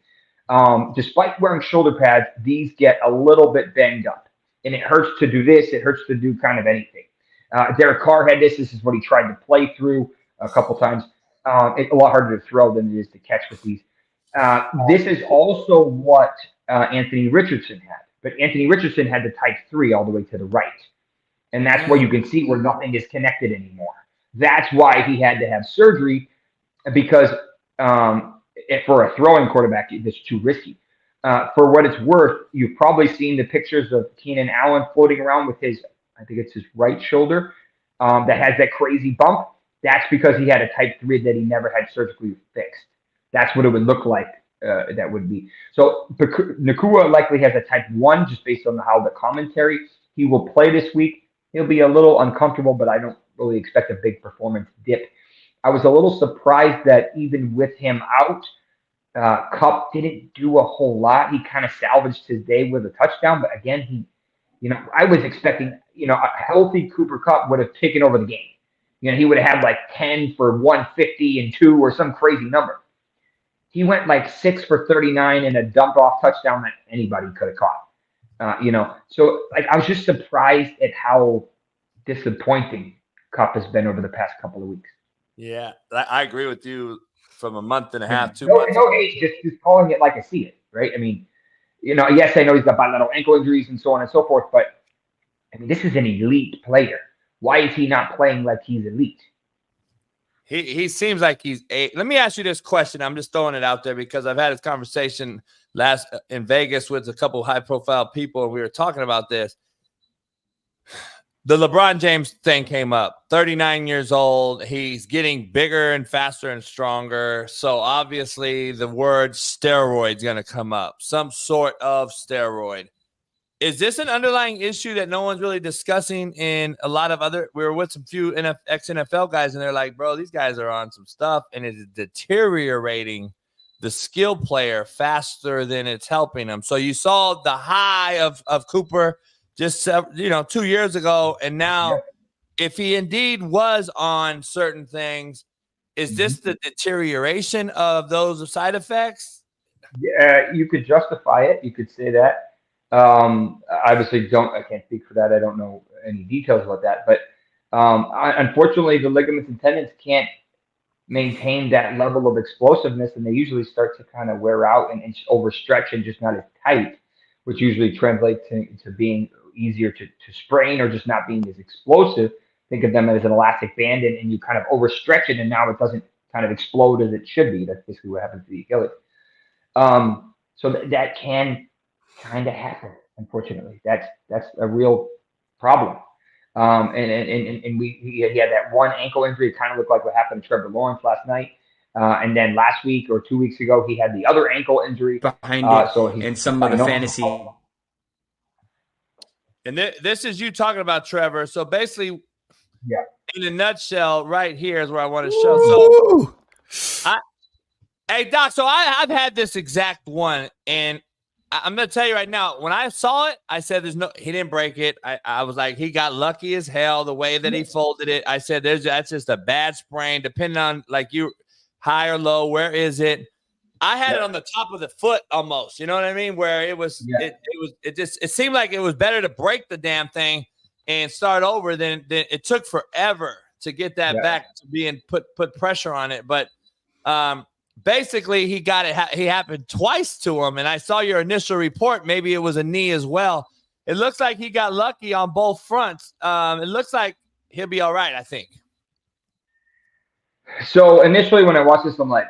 S8: Despite wearing shoulder pads, these get a little bit banged up. And it hurts to do this. It hurts to do kind of anything. Derek Carr had this. This is what he tried to play through a couple times. It's a lot harder to throw than it is to catch with these. This is also what Anthony Richardson had. But Anthony Richardson had the type 3 all the way to the right. And that's where you can see where nothing is connected anymore. That's why he had to have surgery, because for a throwing quarterback, it's too risky. For what it's worth, you've probably seen the pictures of Keenan Allen floating around with I think it's his right shoulder, that has that crazy bump. That's because he had a type 3 that he never had surgically fixed. That's what it would look like. That would be. So Nakua likely has a type 1 just based on how the commentary. He will play this week. He'll be a little uncomfortable, but I don't really expect a big performance dip. I was a little surprised that even with him out, Kupp didn't do a whole lot. He kind of salvaged his day with a touchdown, but again, I was expecting, a healthy Cooper Kupp would have taken over the game. He would have had like 10 for 150 and 2 or some crazy number. He went like 6 for 39 and a dump off touchdown that anybody could have caught. So like I was just surprised at how disappointing Kupp has been over the past couple of weeks.
S2: Yeah, I agree with you. From a month and a half, 2 months.
S8: No, just calling it like I see it, right? I mean, yes, I know he's got bilateral ankle injuries and so on and so forth, but I mean, this is an elite player. Why is he not playing like he's elite?
S2: He seems like he's let me ask you this question. I'm just throwing it out there because I've had this conversation last in Vegas with a couple high profile people, and we were talking about this. The LeBron James thing came up. 39 years old. He's getting bigger and faster and stronger. So obviously the word steroid is going to come up. Some sort of steroid. Is this an underlying issue that no one's really discussing in a lot of other? We were with some few ex-NFL guys, and they're like, bro, these guys are on some stuff, and it's deteriorating the skill player faster than it's helping them. So you saw the high of Cooper just 2 years ago, and now if he indeed was on certain things, is this the deterioration of those side effects?
S8: Yeah, you could justify it. You could say that. Obviously, I can't speak for that. I don't know any details about that. But unfortunately, the ligaments and tendons can't maintain that level of explosiveness, and they usually start to kind of wear out and overstretch and just not as tight, which usually translates to being easier to sprain or just not being as explosive. Think of them as an elastic band, and you kind of overstretch it, and now it doesn't kind of explode as it should be. That's basically what happens to the Achilles. So that can kind of happen. Unfortunately, that's a real problem. And he had that one ankle injury. It kind of looked like what happened to Trevor Lawrence last night. And then last week or 2 weeks ago, he had the other ankle injury
S9: behind it,
S8: so
S9: and some of the fantasy.
S2: And this is you talking about Trevor. So basically,
S8: yeah.
S2: In a nutshell, right here is where I want to show. So, hey Doc, so I've had this exact one, and I'm going to tell you right now, when I saw it, I said he didn't break it. I was like, he got lucky as hell the way that he folded it. I said, that's just a bad sprain, depending on like you high or low, where is it? I had it on the top of the foot almost, you know what I mean? Where it was, it seemed like it was better to break the damn thing and start over than it took forever to get that back to being put pressure on it. But, basically, he got it. He happened twice to him, and I saw your initial report. Maybe it was a knee as well. It looks like he got lucky on both fronts. It looks like he'll be all right, I think.
S8: So initially, when I watched this, I'm like,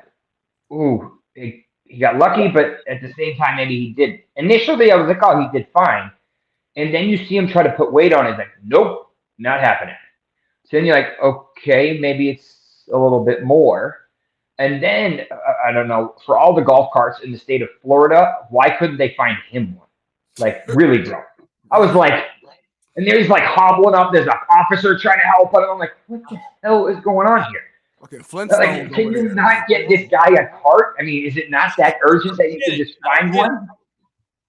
S8: "Ooh, he got lucky," but at the same time, maybe he did. Initially, I was like, "Oh, he did fine," and then you see him try to put weight on it. It's like, "Nope, not happening." So then you're like, "Okay, maybe it's a little bit more." And then, I don't know, for all the golf carts in the state of Florida, why couldn't they find him one? Like, really, bro? I was like, and there he's like hobbling up. There's an officer trying to help him. I'm like, what the hell is going on here?
S7: Okay, Flintstone.
S8: Like, can you not get this guy a cart? I mean, is it not that urgent that you can just find one?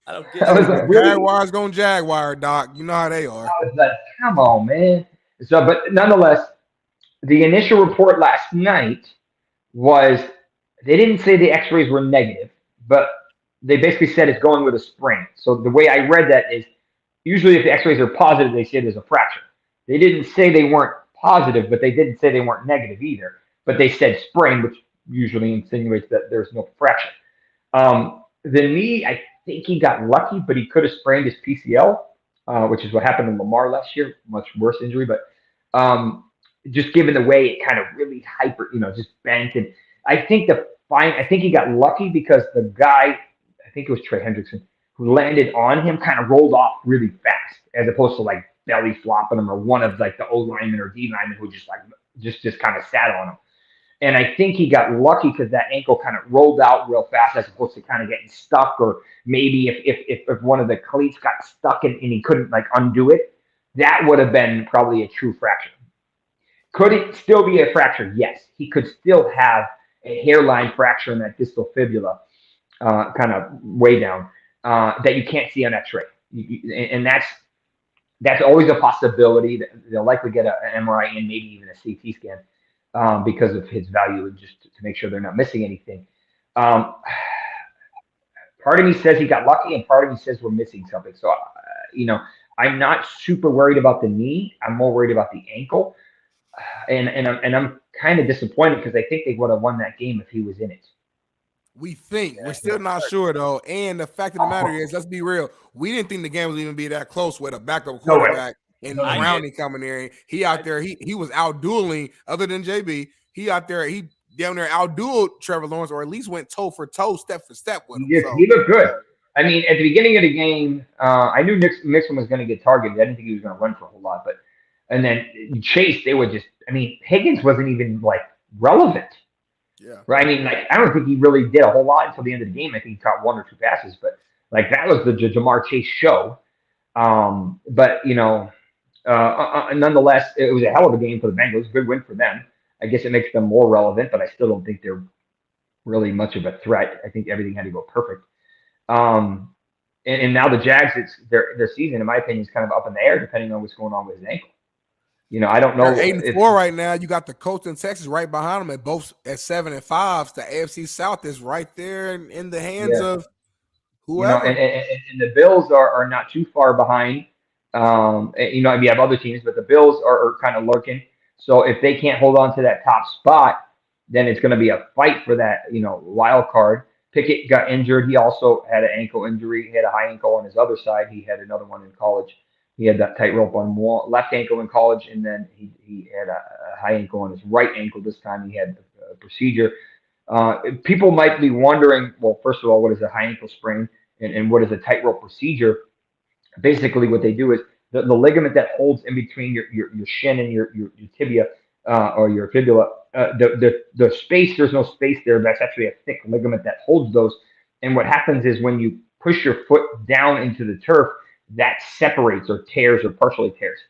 S2: I don't get
S8: it. Like, really?
S7: Jaguars going Jaguar, Doc. You know how they are.
S8: I was like, come on, man. So, but nonetheless, the initial report last night was they didn't say the x-rays were negative, but they basically said it's going with a sprain. So the way I read that is usually if the x-rays are positive, they say there's a fracture. They didn't say they weren't positive, but they didn't say they weren't negative either. But they said sprain, which usually insinuates that there's no fracture. The knee, I think he got lucky, but he could have sprained his PCL, which is what happened to Lamar last year. Much worse injury, but just given the way it kind of really just bent. And I think he got lucky because the guy, I think it was Trey Hendrickson, who landed on him kind of rolled off really fast, as opposed to like belly flopping him, or one of like the O linemen or D linemen who just kind of sat on him. And I think he got lucky because that ankle kind of rolled out real fast, as opposed to kind of getting stuck, or maybe if one of the cleats got stuck and he couldn't like undo it, that would have been probably a true fracture. Could it still be a fracture? Yes. He could still have a hairline fracture in that distal fibula, kind of way down, that you can't see on X-ray. And that's always a possibility. They'll likely get an MRI and maybe even a CT scan because of his value, and just to make sure they're not missing anything. Part of me says he got lucky, and part of me says we're missing something. So, I'm not super worried about the knee. I'm more worried about the ankle. And I'm kind of disappointed because I think they would have won that game if he was in it.
S7: We think. We're still not sure, though. And the fact of the matter is, let's be real, we didn't think the game was even be that close with a backup quarterback and Brownie coming in. He out there, he was out dueling, other than JB, he he out there, he down there outdueled Trevor Lawrence, or at least went toe for toe, step for step with him.
S8: He looked good. I mean, at the beginning of the game, I knew Mixon was going to get targeted. I didn't think he was going to run for a whole lot, and then Chase, they would just. I mean, Higgins wasn't even like relevant.
S7: Yeah.
S8: Right. I mean, like, I don't think he really did a whole lot until the end of the game. I think he caught 1 or 2 passes, but like that was the Jamar Chase show. But nonetheless, it was a hell of a game for the Bengals. Good win for them. I guess it makes them more relevant, but I still don't think they're really much of a threat. I think everything had to go perfect. And now the Jags, their season, in my opinion, is kind of up in the air depending on what's going on with his ankle. I don't know.
S7: They're 8-4 right now. You got the Colts and Texas right behind them at both at 7-5. The AFC South is right there in the hands of whoever.
S8: And the Bills are not too far behind. You have other teams, but the Bills are kind of lurking. So if they can't hold on to that top spot, then it's going to be a fight for that, wild card. Pickett got injured. He also had an ankle injury. He had a high ankle on his other side. He had another one in college. He had that tightrope on one left ankle in college, and then he had a high ankle on his right ankle. This time he had a procedure. People might be wondering, well, first of all, what is a high ankle sprain and what is a tightrope procedure? Basically, what they do is the ligament that holds in between your shin and your tibia or your fibula, the space, there's no space there. That's actually a thick ligament that holds those. And what happens is when you push your foot down into the turf, that separates or tears or partially tears.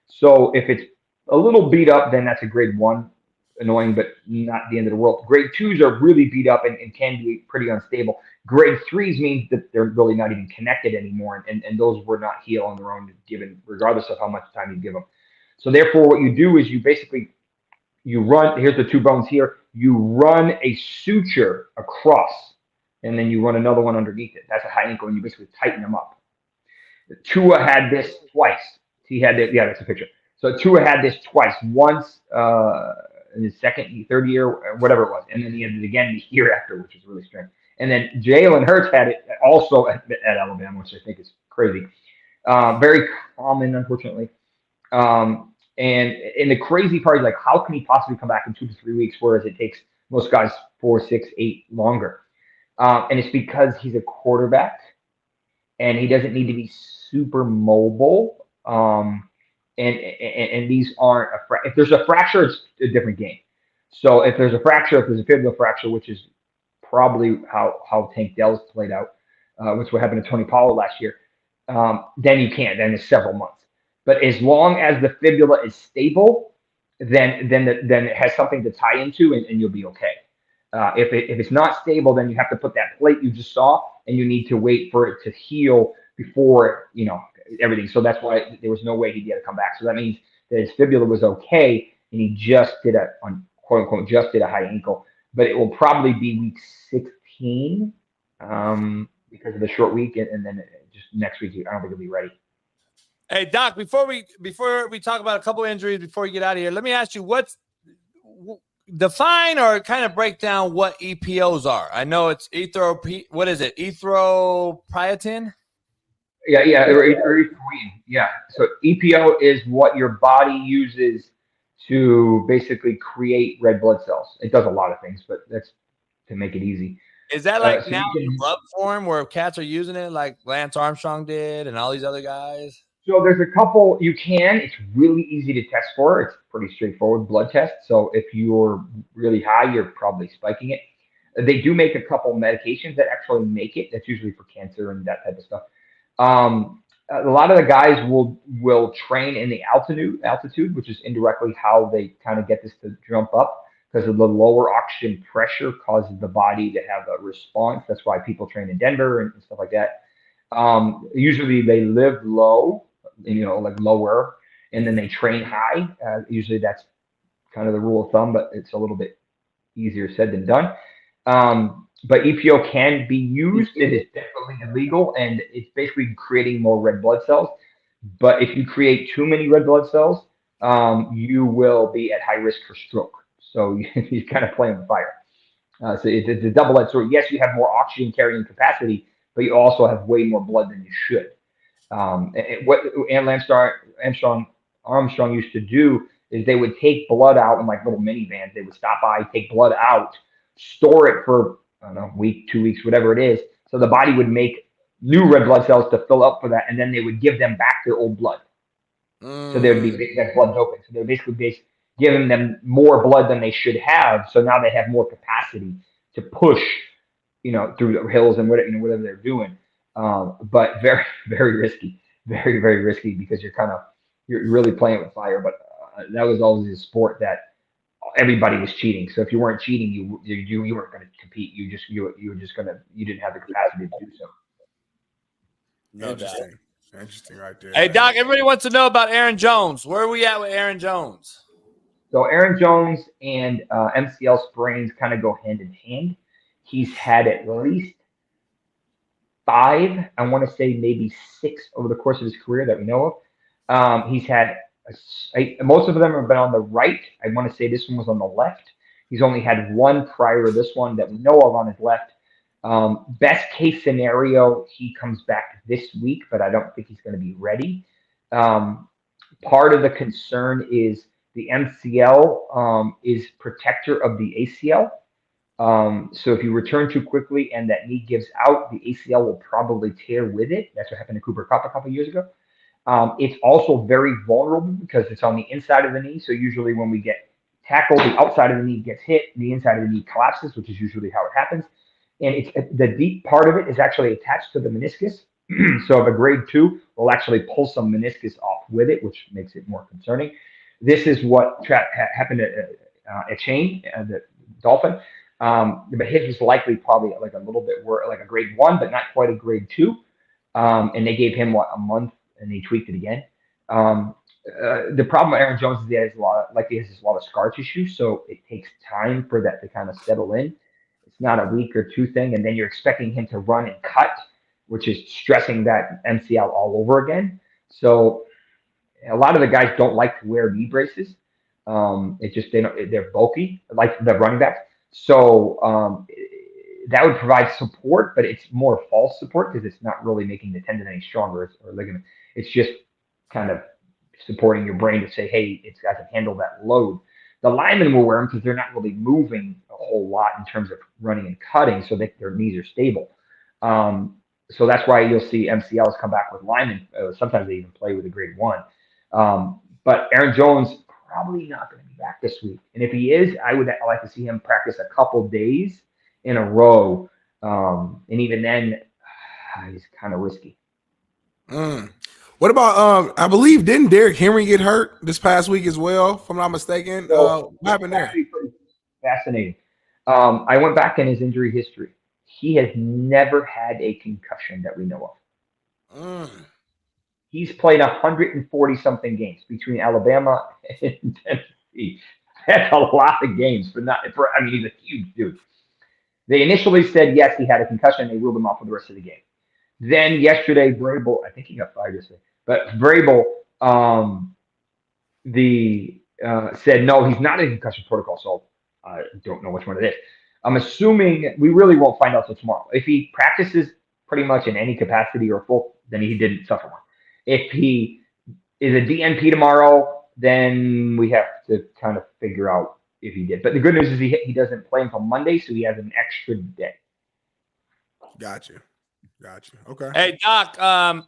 S8: So if it's a little beat up, then that's a grade 1, annoying, but not the end of the world. Grade 2s are really beat up and can be pretty unstable. Grade 3s means that they're really not even connected anymore, and those would not heal on their own, given regardless of how much time you give them. So therefore, what you do is you run. Here's the 2 bones here. You run a suture across, and then you run another one underneath it. That's a high ankle, and you basically tighten them up. Tua had this twice. He had it. Yeah, that's a picture. So Tua had this twice. Once in his third year, or whatever it was, and then he had it again the year after, which was really strange. And then Jalen Hurts had it also at Alabama, which I think is crazy. Very common, unfortunately. And the crazy part is, like, how can he possibly come back in 2 to 3 weeks, whereas it takes most guys 4, 6, 8 longer? And it's because he's a quarterback, and he doesn't need to be super mobile. And these aren't if there's a fracture, it's a different game. So if there's a fibular fracture, which is probably how Tank Dell's played out, which what happened to Tony Pollard last year, then you can't. Then it's several months. But as long as the fibula is stable, then it has something to tie into, and you'll be okay. If it's not stable, then you have to put that plate you just saw, and you need to wait for it to heal before everything. So that's why there was no way he'd be able to come back. So that means that his fibula was okay, and he just did quote unquote just did a high ankle. But it will probably be week 16 because of the short week, and then just next week I don't think he'll be ready.
S2: Hey Doc, before we talk about a couple injuries before we get out of here, let me ask you define or kind of break down what EPOs are. I know it's erythropoietin.
S8: Yeah, erythropoietin. Yeah. So EPO is what your body uses to basically create red blood cells. It does a lot of things, but that's to make it easy.
S2: Is that like now in rub form where cats are using it, like Lance Armstrong did and all these other guys?
S8: So there's a couple you can. It's really easy to test for. It's pretty straightforward blood test. So if you're really high, you're probably spiking it. They do make a couple medications that actually make it. That's usually for cancer and that type of stuff. A lot of the guys will train in the altitude, which is indirectly how they kind of get this to jump up, because of the lower oxygen pressure causes the body to have a response. That's why people train in Denver and stuff like that. Usually they live low, like lower, and then they train high. Usually that's kind of the rule of thumb, but it's a little bit easier said than done. But EPO can be used. It is definitely illegal, and it's basically creating more red blood cells. But if you create too many red blood cells, you will be at high risk for stroke. So you kind of play on fire. So it's a double-edged sword. Yes, you have more oxygen carrying capacity, but you also have way more blood than you should. And what Lance Armstrong used to do is they would take blood out in like little minivans. They would stop by, take blood out, store it for, I don't know, a week, 2 weeks, whatever it is. So the body would make new red blood cells to fill up for that, and then they would give them back their old blood. So they would be that blood doping. So they're basically giving them more blood than they should have. So now they have more capacity to push, through the hills and whatever they're doing. But very, very risky, very, very risky, because you're really playing with fire. But that was always a sport that everybody was cheating. So if you weren't cheating, you weren't going to compete. You didn't have the capacity to do so.
S2: No
S7: Interesting.
S2: doubt.
S7: Interesting right there.
S2: Hey, Doc, everybody wants to know about Aaron Jones. Where are we at with Aaron Jones?
S8: So Aaron Jones and MCL sprains kind of go hand in hand. He's had at least 5, I want to say maybe 6 over the course of his career that we know of. He's had most of them have been on the right. I want to say this one was on the left. He's only had 1 prior to this one that we know of on his left. Best case scenario, he comes back this week, but I don't think he's going to be ready. Part of the concern is the MCL is protector of the ACL. So if you return too quickly and that knee gives out, the ACL will probably tear with it. That's what happened to Cooper Kupp a couple of years ago. It's also very vulnerable because it's on the inside of the knee. So usually when we get tackled, the outside of the knee gets hit, the inside of the knee collapses, which is usually how it happens. And the deep part of it is actually attached to the meniscus. So if a grade 2 will actually pull some meniscus off with it, which makes it more concerning. This is what happened at Shane, the Dolphin. But his was likely probably like a little bit worse, like a grade 1, but not quite a grade 2. And they gave him a month, and he tweaked it again. The problem with Aaron Jones is he has a lot of scar tissue, so it takes time for that to kind of settle in. It's not a week or 2 thing, and then you're expecting him to run and cut, which is stressing that MCL all over again. So a lot of the guys don't like to wear knee braces. They're bulky, like the running backs. So that would provide support, but it's more false support because it's not really making the tendon any stronger or ligament. It's just kind of supporting your brain to say, hey, it's got to handle that load. The linemen will wear them because they're not really moving a whole lot in terms of running and cutting, so that their knees are stable. So that's why you'll see MCLs come back with linemen. Sometimes they even play with a grade 1. But Aaron Jones probably not going to be back this week. And if he is, I would like to see him practice a couple days in a row. And even then, he's kind of risky.
S7: What about I believe didn't Derrick Henry get hurt this past week as well, if I'm not mistaken? What happened there?
S8: Fascinating. I went back in his injury history. He has never had a concussion that we know of. He's played 140 something games between Alabama and Tennessee. That's a lot of games, but he's a huge dude. They initially said yes, he had a concussion. They ruled him off for the rest of the game. Then yesterday, Vrabel, I think he got fired yesterday, but Vrabel said no, he's not in concussion protocol, so I don't know which one it is. I'm assuming we really won't find out till tomorrow. If he practices pretty much in any capacity or full, then he didn't suffer one. If he is a DNP tomorrow, then we have to kind of figure out if he did. But the good news is he doesn't play until Monday, so he has an extra day.
S7: Gotcha. Okay.
S2: Hey, Doc, a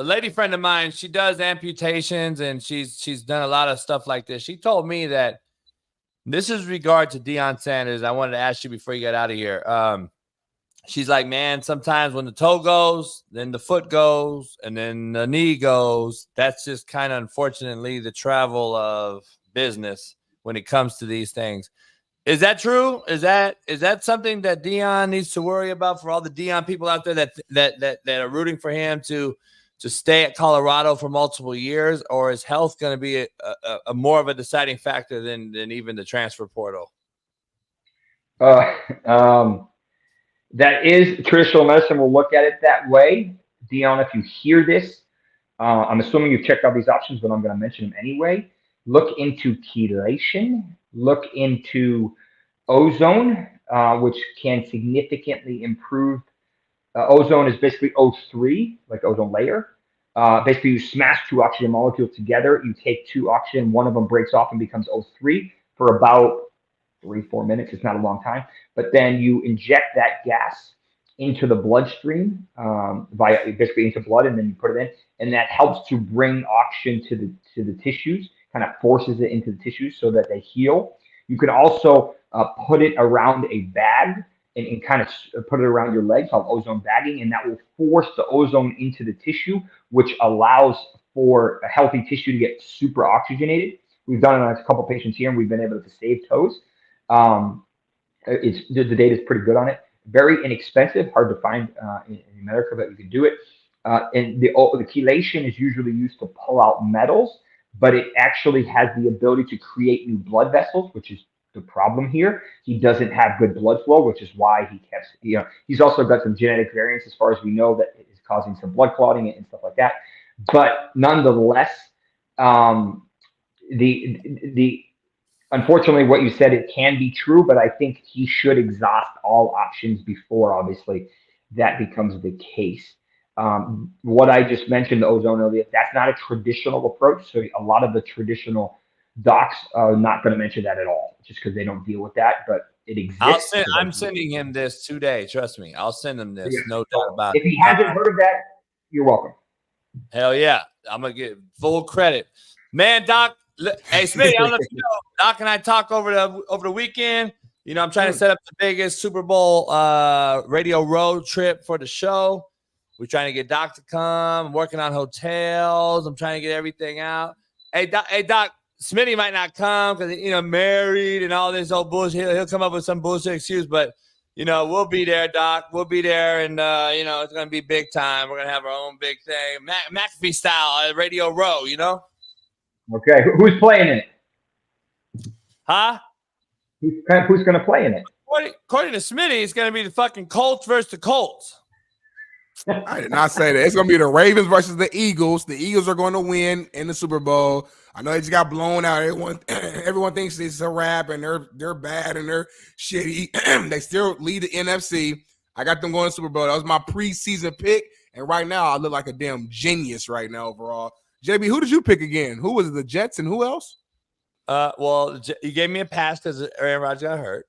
S2: lady friend of mine, she does amputations, and she's done a lot of stuff like this. She told me that this is regard to Deion Sanders. I wanted to ask you before you get out of here. She's like, man, sometimes when the toe goes, then the foot goes, and then the knee goes. That's just kind of, unfortunately, the travel of business when it comes to these things. Is that true? Is that something that Deion needs to worry about for all the Deion people out there that are rooting for him to stay at Colorado for multiple years, or is health going to be a more of a deciding factor than even the transfer portal?
S8: That is traditional medicine. We'll look at it that way. Deion, if you hear this, I'm assuming you've checked out these options, but I'm going to mention them anyway. Look into chelation. Look into ozone, which can significantly improve. Ozone is basically O3, like ozone layer. Basically, you smash two oxygen molecules together. You take two oxygen, one of them breaks off and becomes O3 for about 3-4 minutes. It's not a long time. But then you inject that gas into the bloodstream, basically into blood, and then you put it in, and that helps to bring oxygen to the tissues, kind of forces it into the tissues so that they heal. You can also put it around a bag and kind of put it around your leg, called ozone bagging, and that will force the ozone into the tissue, which allows for a healthy tissue to get super oxygenated. We've done it on a couple patients here, and we've been able to save toes. The data is pretty good on it. Very inexpensive, hard to find in America, but you can do it. And the chelation is usually used to pull out metals, but it actually has the ability to create new blood vessels, which is the problem here. He doesn't have good blood flow, which is why he kept, he's also got some genetic variants as far as we know that is causing some blood clotting and stuff like that. But nonetheless, unfortunately, what you said, it can be true, but I think he should exhaust all options before, obviously, that becomes the case. What I just mentioned, the ozone LDS, that's not a traditional approach. So a lot of the traditional docs are not going to mention that at all, just because they don't deal with that, but it exists.
S2: I'm sending him this today. Trust me. I'll send him this. Yeah. No doubt about it.
S8: If he hasn't heard of that, you're welcome.
S2: Hell yeah. I'm going to get full credit. Man, Doc, hey, Smitty, I'll let you know. Doc and I talk over the weekend. I'm trying to set up the biggest Super Bowl radio road trip for the show. We're trying to get Doc to come. I'm working on hotels. I'm trying to get everything out. Hey, Doc, Smitty might not come because, married and all this old bullshit. He'll come up with some bullshit excuse, but, we'll be there, Doc. We'll be there, and, it's going to be big time. We're going to have our own big thing. McAfee style, Radio Row,
S8: Okay, who's playing in it?
S2: Huh?
S8: Who's going to play in it?
S2: According to Smitty, it's going to be the fucking Colts versus the Colts.
S7: I did not say that. It's going to be the Ravens versus the Eagles. The Eagles are going to win in the Super Bowl. I know they just got blown out. Everyone thinks it's a wrap, and they're bad and they're shitty. They still lead the NFC. I got them going to the Super Bowl. That was my preseason pick, and right now I look like a damn genius right now overall. JB, who did you pick again? Who was it, the Jets and who else?
S2: Well, you gave me a pass because Aaron Rodgers got hurt.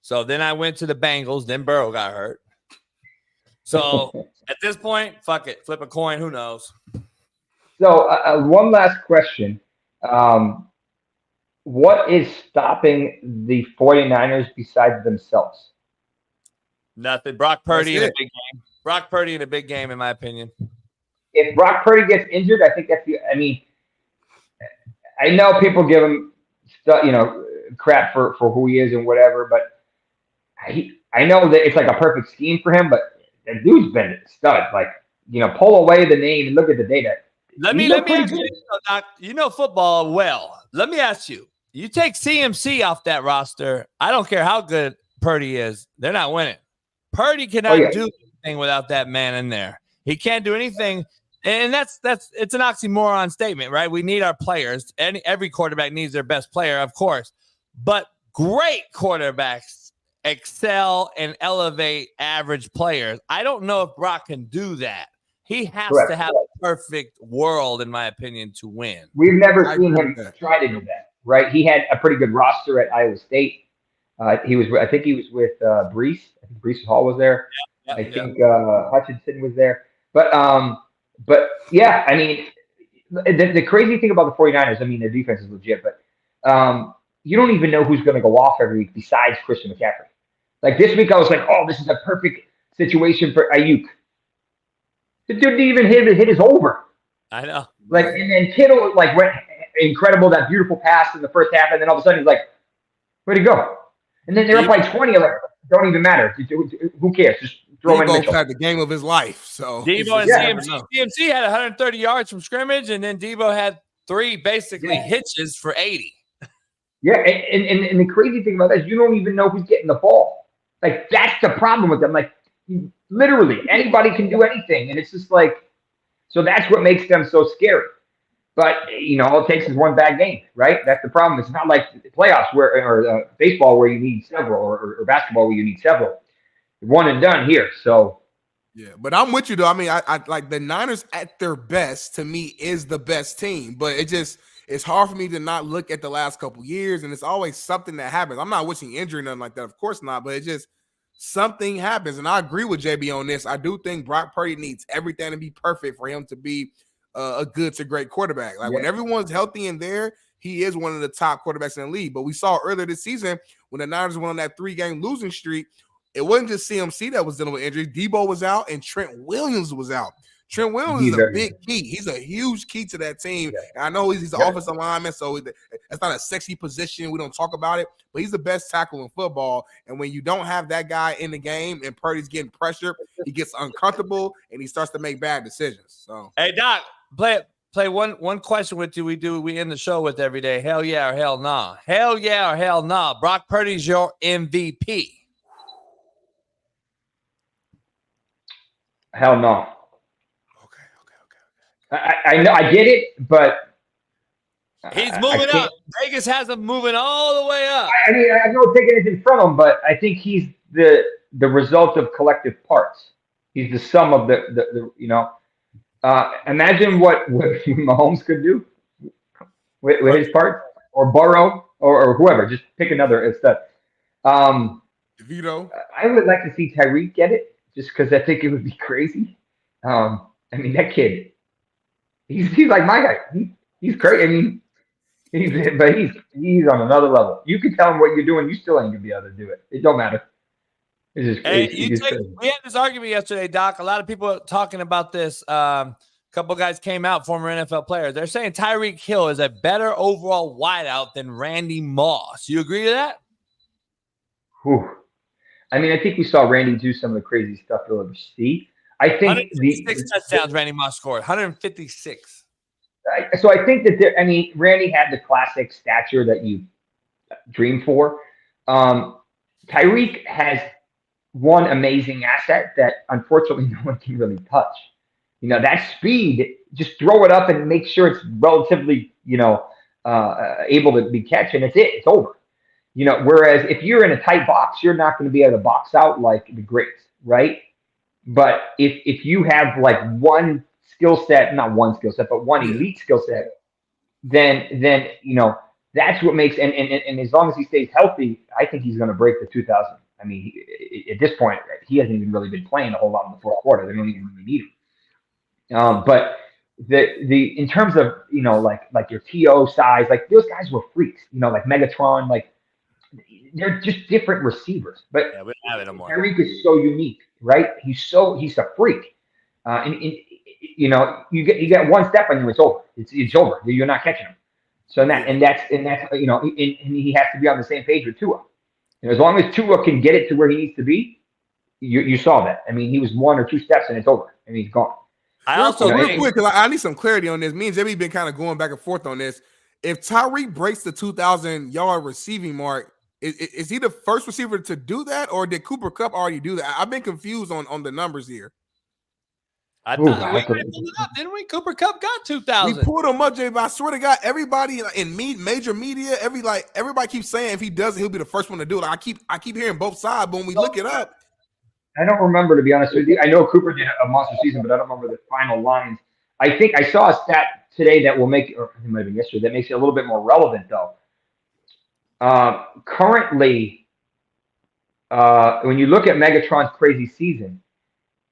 S2: So then I went to the Bengals. Then Burrow got hurt. So at this point, fuck it. Flip a coin. Who knows?
S8: So one last question. What is stopping the 49ers besides themselves?
S2: Nothing. Brock Purdy in a big game. Brock Purdy in a big game, in my opinion.
S8: If Brock Purdy gets injured, I think I know people give him crap for who he is and whatever, but I know that it's like a perfect scheme for him, but that dude's been a stud. Like, pull away the name and look at the data.
S2: Let me ask you, Doc, football well. Let me ask you. You take CMC off that roster, I don't care how good Purdy is, they're not winning. Purdy cannot do anything without that man in there. He can't do anything. And it's an oxymoron statement, right? We need our players. Every quarterback needs their best player, of course. But great quarterbacks excel and elevate average players. I don't know if Brock can do that. He has to have a perfect world, in my opinion, to win.
S8: We've never seen him try to do that, right? He had a pretty good roster at Iowa State. I think he was with Brees. I think Brees Hall was there. I think Hutchinson was there. But yeah, the crazy thing about the 49ers, their defense is legit, but you don't even know who's going to go off every week besides Christian McCaffrey. Like this week, I was like, oh, this is a perfect situation for Ayuk. The dude didn't even hit his over.
S2: I know.
S8: Like, and then Kittle went incredible, that beautiful pass in the first half, and then all of a sudden he's like, where'd he go? And then they're up by 20. Like, don't even matter. Who cares? Just throw in Mitchell.
S7: Had the game of his life. So
S2: Debo and CMC had 130 yards from scrimmage, and then Debo had 3 basically hitches for 80.
S8: Yeah, and the crazy thing about that is you don't even know who's getting the ball. Like, that's the problem with them. Like, literally, anybody can do anything. And it's just like, so that's what makes them so scary. But, all it takes is one bad game, right? That's the problem. It's not like playoffs or baseball where you need several or basketball where you need several. One and done here. So
S7: Yeah, but I'm with you though. I mean, I like the Niners at their best to me is the best team, but it's hard for me to not look at the last couple years, and it's always something that happens. I'm not wishing injury, nothing like that, of course not, but it just something happens. And I agree with JB on this. I do think Brock Purdy needs everything to be perfect for him to be a good to great quarterback. Like when everyone's healthy in there, he is one of the top quarterbacks in the league. But we saw earlier this season when the Niners went on that 3-game losing streak, it wasn't just CMC that was dealing with injuries. Debo was out and Trent Williams was out. Trent Williams is a big key. He's a huge key to that team. And I know he's an offensive lineman, so it's not a sexy position. We don't talk about it, but he's the best tackle in football. And when you don't have that guy in the game and Purdy's getting pressure, he gets uncomfortable and he starts to make bad decisions. So,
S2: hey, Doc, play one question with you. We end the show with every day. Hell yeah or hell nah. Hell yeah or hell nah. Brock Purdy's your MVP.
S8: Hell no. I know, I get it, but
S2: he's moving up. Vegas has him moving all the way up.
S8: I mean, I don't take anything from him, but I think he's the result of collective parts. He's the sum of the you know. Imagine what Mahomes could do with his part, or Burrow, or whoever. Just pick another stud.
S7: Vito.
S8: I would like to see Tyreek get it, just because I think it would be crazy. I mean, that kid. He's like my guy. He's crazy. I mean, he's on another level. You can tell him what you're doing, you still ain't gonna be able to do it. It don't matter. It's just crazy.
S2: We had this argument yesterday, Doc. A lot of people are talking about this. A couple guys came out, former NFL players. They're saying Tyreek Hill is a better overall wideout than Randy Moss. You agree to that?
S8: Whew. I mean, I think we saw Randy do some of the crazy stuff you'll ever see. I think
S2: 156 touchdowns Randy Moss scored. 156.
S8: So I think that Randy had the classic stature that you dream for. Tyreek has one amazing asset that unfortunately no one can really touch. You know, that speed, just throw it up and make sure it's relatively, able to be catched, and it's over. You know, whereas if you're in a tight box, you're not going to be able to box out like the greats, right? But if you have like one skill set, not one skill set, but one elite skill set, then that's what makes and as long as he stays healthy, I think he's going to break the 2,000. I mean, at this point, he hasn't even really been playing a whole lot in the fourth quarter. They don't even really need him. But the in terms of like your TO size, like those guys were freaks. Like Megatron, like they're just different receivers. But
S2: yeah, we don't have it anymore.
S8: Tyreek is so unique, right? He's a freak. And you get one step on you, it's over. It's over. You're not catching him. So that's and he has to be on the same page with Tua. As long as Tua can get it to where he needs to be, you saw that. I mean, he was 1 or 2 steps and it's over. I mean, he's gone.
S7: Real quick, because I need some clarity on this. Me and JB been kind of going back and forth on this. If Tyreek breaks the 2,000-yard receiving mark, is he the first receiver to do that, or did Cooper Kupp already do that? I've been confused on the numbers here.
S2: I thought we pulled it up, didn't we? Cooper Kupp got 2,000.
S7: We pulled him up, JB. I swear to God, everybody in major media, everybody keeps saying if he does it, he'll be the first one to do it. I keep hearing both sides, but when we look it up,
S8: I don't remember, to be honest with you. I know Cooper did a monster season, but I don't remember the final lines. I think I saw a stat today that will make, or it might have been yesterday, that makes it a little bit more relevant, though. Currently, when you look at Megatron's crazy season,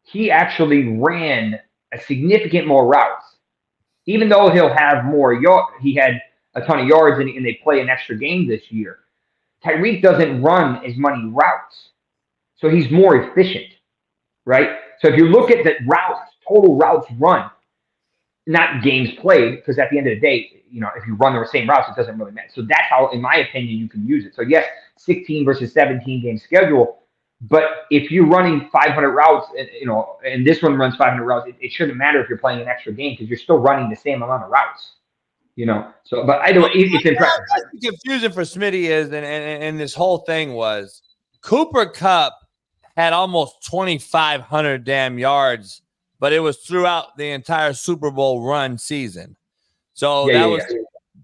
S8: he actually ran a significant more routes. Even though he'll have more yards, he had a ton of yards and they play an extra game this year. Tyreek doesn't run as many routes. So he's more efficient, right? So if you look at the routes, total routes run, not games played, because at the end of the day, if you run the same routes, it doesn't really matter. So that's how, in my opinion, you can use it. So yes, 16 versus 17 game schedule, but if you're running 500 routes, and this one runs 500 routes, it shouldn't matter if you're playing an extra game because you're still running the same amount of routes. So but I don't. It's impressive.
S2: The confusion for Smitty is, and this whole thing was Cooper Kupp had almost 2,500 damn yards, but it was throughout the entire Super Bowl run season. So that was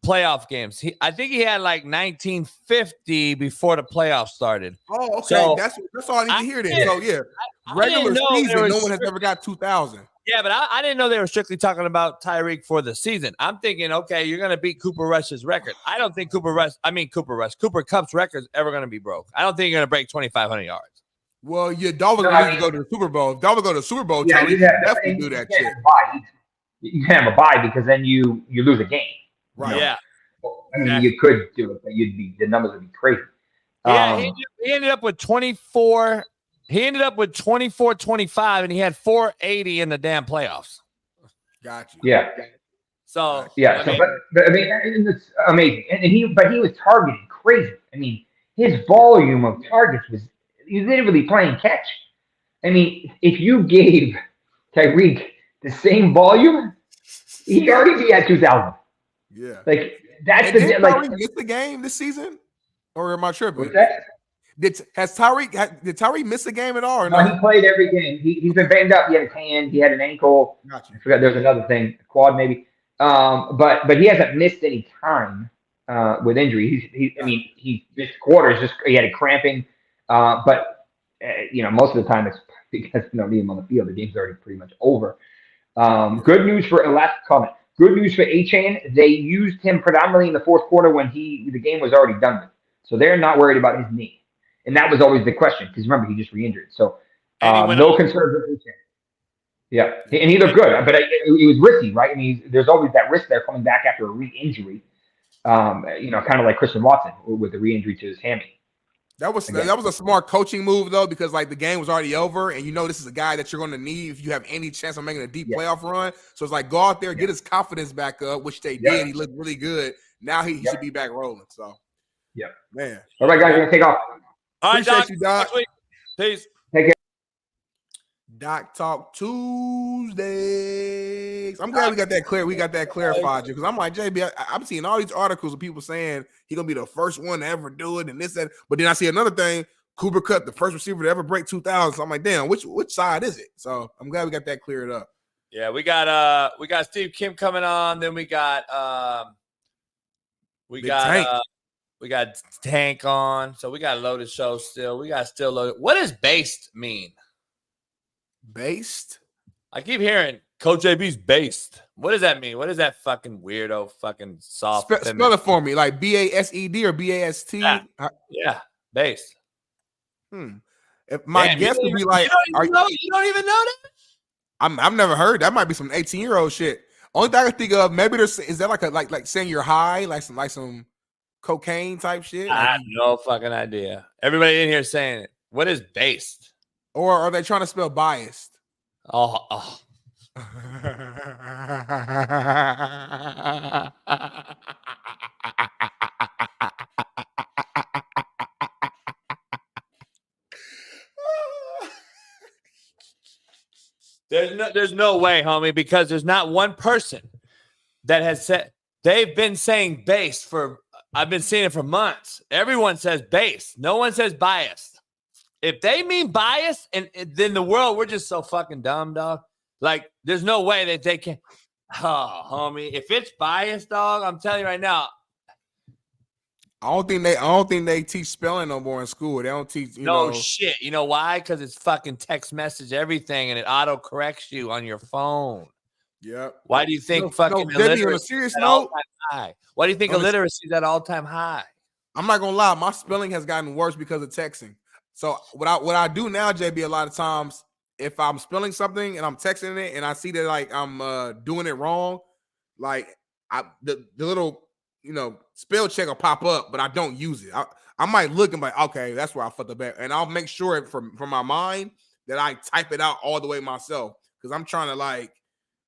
S2: playoff games. I think he had like 1,950 before the playoffs started.
S7: Oh, okay.
S2: So
S7: that's all I need to hear then. So yeah. regular
S2: know they
S7: season,
S2: were
S7: no one has ever got 2,000.
S2: Yeah, but I didn't know they were strictly talking about Tyreek for the season. I'm thinking, okay, you're going to beat Cooper Rush's record. I don't think Cooper Kupp's record is ever going to be broke. I don't think you're going to break 2,500 yards.
S7: Well, your Dolphins need to go to the Super Bowl. If Dolphins go to the Super Bowl, Charlie, you definitely do that shit.
S8: You can't have a bye because then you lose a game.
S2: Right. Yeah.
S8: I mean, you could do it, but the numbers would be crazy.
S2: Yeah, he ended up with 24. He ended up with 24-25, and he had 480 in the damn playoffs.
S7: Gotcha.
S8: Yeah.
S2: So
S8: yeah. But I mean, it's amazing, and he was targeting crazy. I mean, his volume of targets was literally playing catch. I mean, if you gave Tyreek the same volume, he'd already be at 2,000.
S7: Yeah.
S8: Like that's
S7: did Tyreek miss the game this season, or am I tripping?
S8: What's that?
S7: Did Tyreek miss a game at all? Or
S8: no, he played every game. He's been banged up. He had a hand. He had an ankle.
S7: Gotcha.
S8: I forgot there was another thing, a quad maybe. But he hasn't missed any time with injury. He missed quarters. He had a cramping. But most of the time it's because they don't need him on the field. The game's already pretty much over. Good news for last comment. Good news for A-Chain. They used him predominantly in the fourth quarter when the game was already done with. So they're not worried about his knee. And that was always the question because remember he just re-injured. So no concerns with A-Chain. Yeah, and he looked good, but it was risky, right? I mean, there's always that risk there coming back after a re-injury. Kind of like Christian Watson with the re-injury to his hammy.
S7: That was a smart coaching move though, because like the game was already over, and this is a guy that you're going to need if you have any chance of making a deep playoff run. So it's like go out there, get his confidence back up, which they did. He looked really good. Now he should be back rolling. So man.
S8: All right, guys, we're gonna take off.
S2: All right,
S7: Appreciate you, Doc.
S2: Peace.
S8: Take care.
S7: Doc Talk Tuesdays. I'm glad we got that clear. We got that clarified because I'm like, JB, I'm seeing all these articles of people saying he's gonna be the first one to ever do it and this, that. But then I see another thing, Cooper Kupp, the first receiver to ever break 2,000. So I'm like, damn, which side is it? So I'm glad we got that cleared up.
S2: Yeah, we got Steve Kim coming on. Then we got Tank on. So we got a loaded show still. We got still loaded. What does based mean?
S7: Based?
S2: I keep hearing Coach JB's based. What does that mean? What is that fucking weirdo fucking soft?
S7: Spell it for me, like BASED or BAST?
S2: Yeah, based.
S7: If my guess would be like,
S2: you don't even know that?
S7: I've never heard. That might be some 18-year-old shit. Only thing I can think of, maybe is that like saying you're high, like some cocaine type shit?
S2: I have no fucking idea. Everybody in here saying it. What is based?
S7: Or are they trying to spell biased?
S2: Oh. There's no way, homie, because there's not one person that has said they've been saying based for. I've been seeing it for months. Everyone says based. No one says biased. If they mean bias, and then the world, we're just so fucking dumb, dog. Like, there's no way that they can. Oh, homie, if it's biased, dog, I'm telling you right now.
S7: I don't think they teach spelling no more in school. They don't teach.
S2: Shit. You know why? Because it's fucking text message everything, and it auto corrects you on your phone.
S7: Yep.
S2: Why do you think fucking illiteracy
S7: on a serious note?
S2: High? Why do you think illiteracy is at all-time high?
S7: I'm not gonna lie, my spelling has gotten worse because of texting. So what I do now, JB, a lot of times, if I'm spelling something and I'm texting it and I see that like I'm doing it wrong, like the little spell check will pop up, but I don't use it. I might look and be like, okay, that's where I fucked up at, and I'll make sure from my mind that I type it out all the way myself because I'm trying to like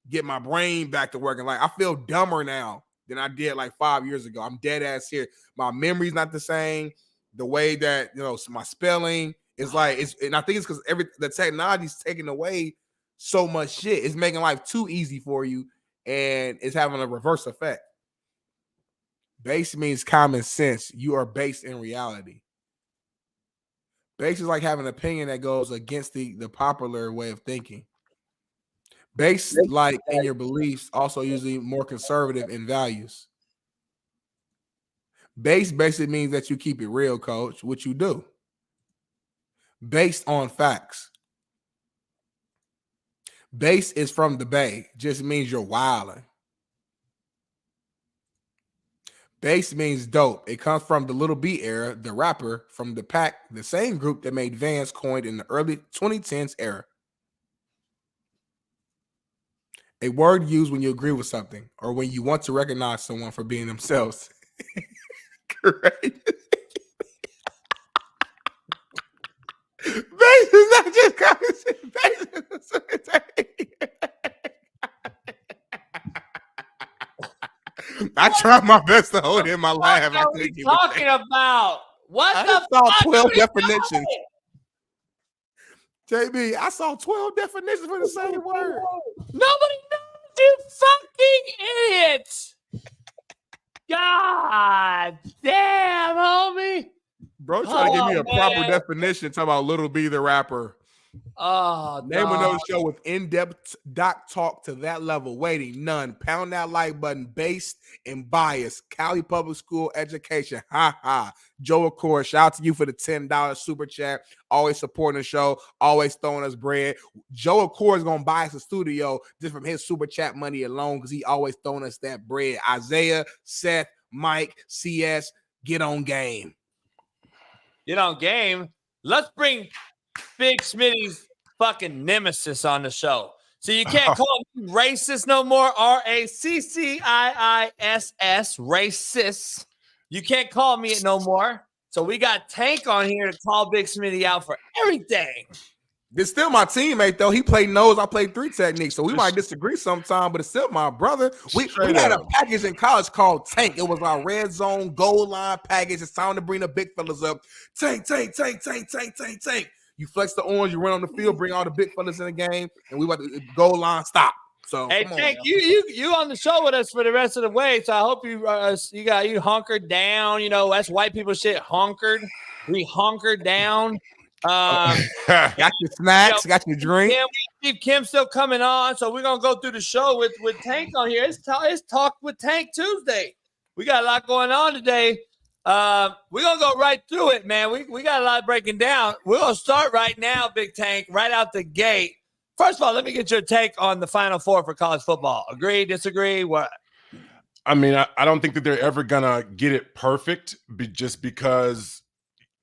S7: get my brain back to working. Like I feel dumber now than I did like 5 years ago. I'm dead ass here. My memory's not the same. The way that my spelling is like and I think it's because the technology's taking away so much shit. It's making life too easy for you, and it's having a reverse effect. Base means common sense. You are based in reality. Base is like having an opinion that goes against the popular way of thinking. Base, like in your beliefs, also usually more conservative in values. Base basically means that you keep it real, coach, which you do. Based on facts. Base is from the Bay. Just means you're wilding. Bass means dope. It comes from the Little B era, the rapper from the Pack, the same group that made Vans coined in the early 2010s era. A word used when you agree with something or when you want to recognize someone for being themselves. Correct. Bass is not just conversation. Bass is I tried my best to hold in my laugh.
S2: What are we talking about? What
S7: I
S2: the
S7: saw
S2: fuck
S7: 12
S2: are we
S7: definitions.
S2: talking?
S7: JB, I saw 12 definitions for the same word.
S2: Nobody knows, you fucking idiots. God damn, homie.
S7: Bro, trying to give me a proper
S2: man.
S7: definition. Talking about Little B, the rapper.
S2: Oh,
S7: Name
S2: dog.
S7: another show with in-depth doc talk to that level. Waiting, none. Pound that like button. Based and biased. Cali Public School education. Ha ha. Joe Accord, shout out to you for the $10 super chat. Always supporting the show. Always throwing us bread. Joe Accord is gonna buy us a studio just from his super chat money alone because he always throwing us that bread. Isaiah, Seth, Mike, CS, get on game.
S2: Get on game. Let's bring Big Smitty's fucking nemesis on the show. So you can't call me racist no more. RACCIISS, racist. You can't call me it no more. So we got Tank on here to call Big Smitty out for everything.
S7: It's still my teammate, though. He played nose, I played three techniques. So we might disagree sometime, but it's still my brother. We had a package in college called Tank. It was our red zone goal line package. It's time to bring the big fellas up. Tank, tank, tank, tank, tank, tank, tank. You flex the orange, you run on the field, bring all the big fellas in the game, and we want the goal line stop. So
S2: hey, Tank, you on the show with us for the rest of the way. So I hope you hunkered down. You know, that's white people shit. Hunkered. We hunkered down.
S7: Got your snacks, got your drink.
S2: Kim's still coming on, so we're gonna go through the show with Tank on here. It's talk with Tank Tuesday. We got a lot going on today. We're gonna go right through it, man. We got a lot breaking down. We're gonna start right now, Big Tank, right out the gate. First of all, let me get your take on the Final Four for college football. Agree, disagree, what?
S9: I mean, I don't think that they're ever gonna get it perfect, just because,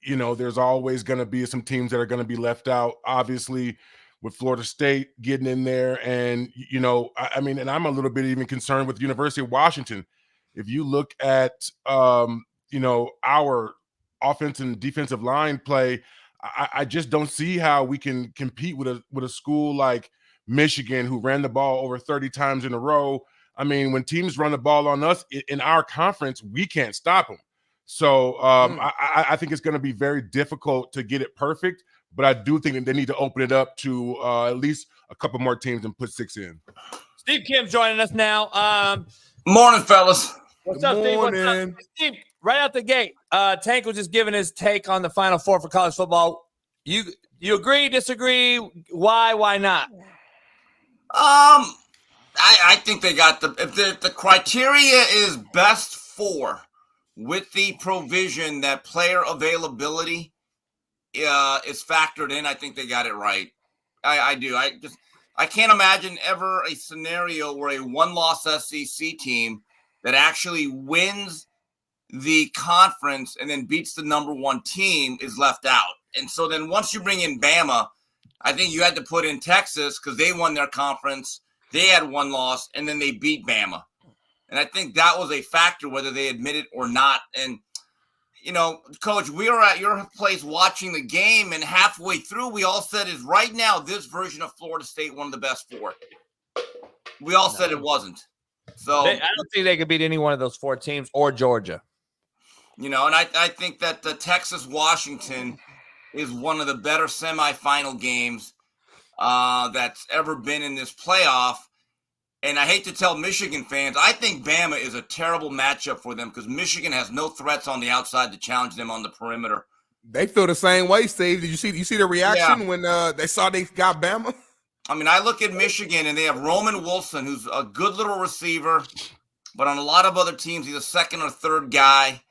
S9: you know, there's always going to be some teams that are going to be left out, obviously, with Florida State getting in there. And, you know, I mean, and I'm a little bit even concerned with the University of Washington. If you look at, you know, our offensive and defensive line play, I just don't see how we can compete with a school like Michigan, who ran the ball over 30 times in a row. I mean, when teams run the ball on us in our conference, we can't stop them. So I think it's going to be very difficult to get it perfect, but I do think that they need to open it up to at least a couple more teams and put 6 in.
S2: Steve Kim's joining us now.
S10: Morning, fellas.
S2: What's up, Steve? What's up? Steve, right out the gate, Tank was just giving his take on the Final Four for college football. You agree, disagree? Why not?
S10: I think they got if the criteria is best 4. With the provision that player availability is factored in, I think they got it right. I do. I can't imagine ever a scenario where a one-loss SEC team that actually wins the conference and then beats the number 1 team is left out. And so then once you bring in Bama, I think you had to put in Texas because they won their conference. They had 1 loss, and then they beat Bama. And I think that was a factor, whether they admit it or not. And, you know, Coach, we were at your place watching the game, and halfway through, we all said, is right now this version of Florida State one of the best 4? We all said it wasn't. So
S2: I don't think they could beat any one of those 4 teams or Georgia.
S10: You know, and I think that the Texas-Washington is one of the better semifinal games that's ever been in this playoff. And I hate to tell Michigan fans, I think Bama is a terrible matchup for them because Michigan has no threats on the outside to challenge them on the perimeter.
S7: They feel the same way, Steve. Did you see the reaction when they saw they got Bama?
S10: I mean, I look at Michigan and they have Roman Wilson, who's a good little receiver, but on a lot of other teams, he's a second or third guy.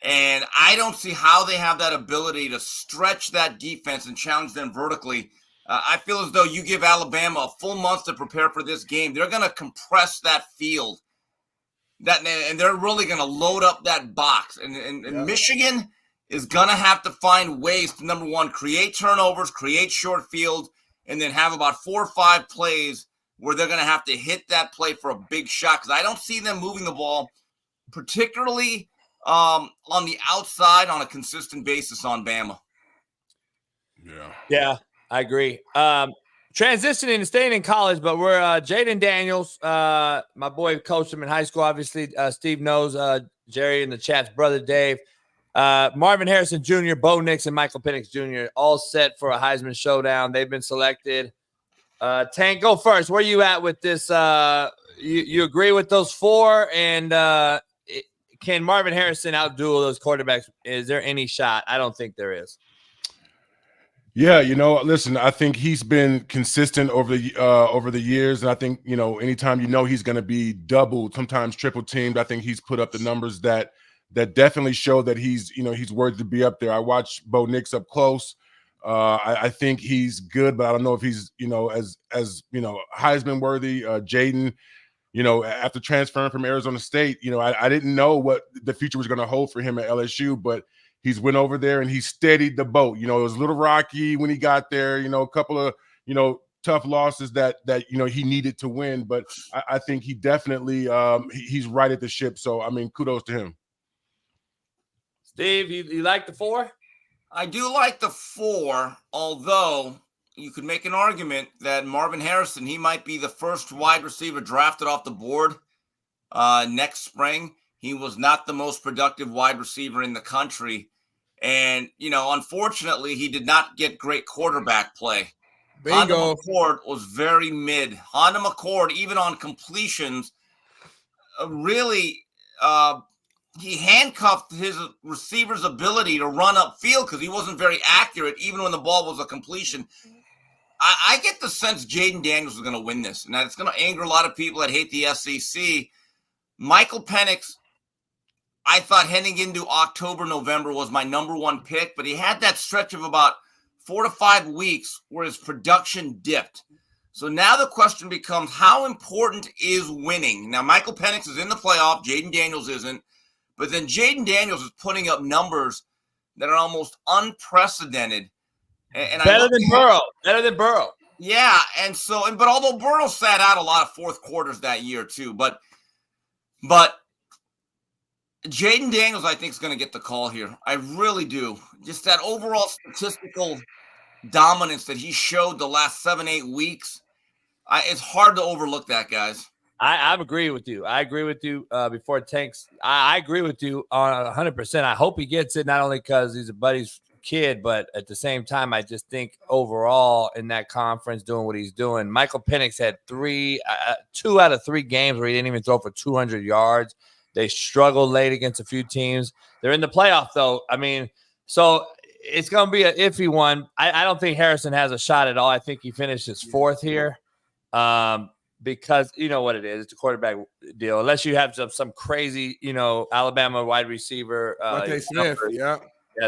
S10: And I don't see how they have that ability to stretch that defense and challenge them vertically I feel as though you give Alabama a full month to prepare for this game, they're going to compress that field. And they're really going to load up that box. And Michigan is going to have to find ways to, number one, create turnovers, create short field, and then have about 4 or 5 plays where they're going to have to hit that play for a big shot. Because I don't see them moving the ball, particularly on the outside on a consistent basis on Bama.
S2: Yeah, I agree. Transitioning and staying in college, but we're Jaden Daniels. My boy coached him in high school. Obviously, Steve knows Jerry in the chat's brother Dave. Marvin Harrison Jr., Bo Nix, and Michael Penix Jr. all set for a Heisman showdown. They've been selected. Tank, go first. Where you at with this? You agree with those 4? And can Marvin Harrison outduel those quarterbacks? Is there any shot? I don't think there is.
S9: Yeah, listen, I think he's been consistent over the years, and I think anytime he's going to be doubled, sometimes triple teamed, I think he's put up the numbers that definitely show that he's worthy to be up there. I watched Bo Nix up close. I think he's good, but I don't know if he's as Heisman worthy. Jaden, after transferring from Arizona State, I didn't know what the future was going to hold for him at LSU, but he's went over there and he steadied the boat. It was a little rocky when he got there, a couple of, tough losses that he needed to win. But I think he definitely he's right at the ship. So, I mean, kudos to him.
S2: Steve, you like the 4?
S10: I do like the 4, although you could make an argument that Marvin Harrison, he might be the first wide receiver drafted off the board next spring. He was not the most productive wide receiver in the country. And, unfortunately, he did not get great quarterback play.
S7: Bingo.
S10: Honda McCord was very mid. Honda McCord, even on completions, really he handcuffed his receiver's ability to run upfield because he wasn't very accurate, even when the ball was a completion. I get the sense Jaden Daniels is going to win this, and that's going to anger a lot of people that hate the SEC. Michael Penix, I thought heading into October, November was my number 1 pick, but he had that stretch of about 4 to 5 weeks where his production dipped. So now the question becomes, how important is winning? Now, Michael Penix is in the playoff. Jaden Daniels isn't. But then Jaden Daniels is putting up numbers that are almost unprecedented. And
S2: better than Burrow.
S10: Yeah, but although Burrow sat out a lot of fourth quarters that year too, but Jaden Daniels, I think, is going to get the call here. I really do. Just that overall statistical dominance that he showed the last 7-8 weeks. It's hard to overlook that, guys.
S2: I agree with you. I agree with you before Tanks. I agree with you on 100%. I hope he gets it, not only because he's a buddy's kid, but at the same time, I just think overall in that conference doing what he's doing. Michael Penix had 2 out of 3 games where he didn't even throw for 200 yards. They struggled late against a few teams. They're in the playoff, though. I mean, so it's going to be an iffy one. I don't think Harrison has a shot at all. I think he finishes 4th here because you know what it is. It's a quarterback deal. Unless you have some crazy, Alabama wide receiver.
S7: Smith,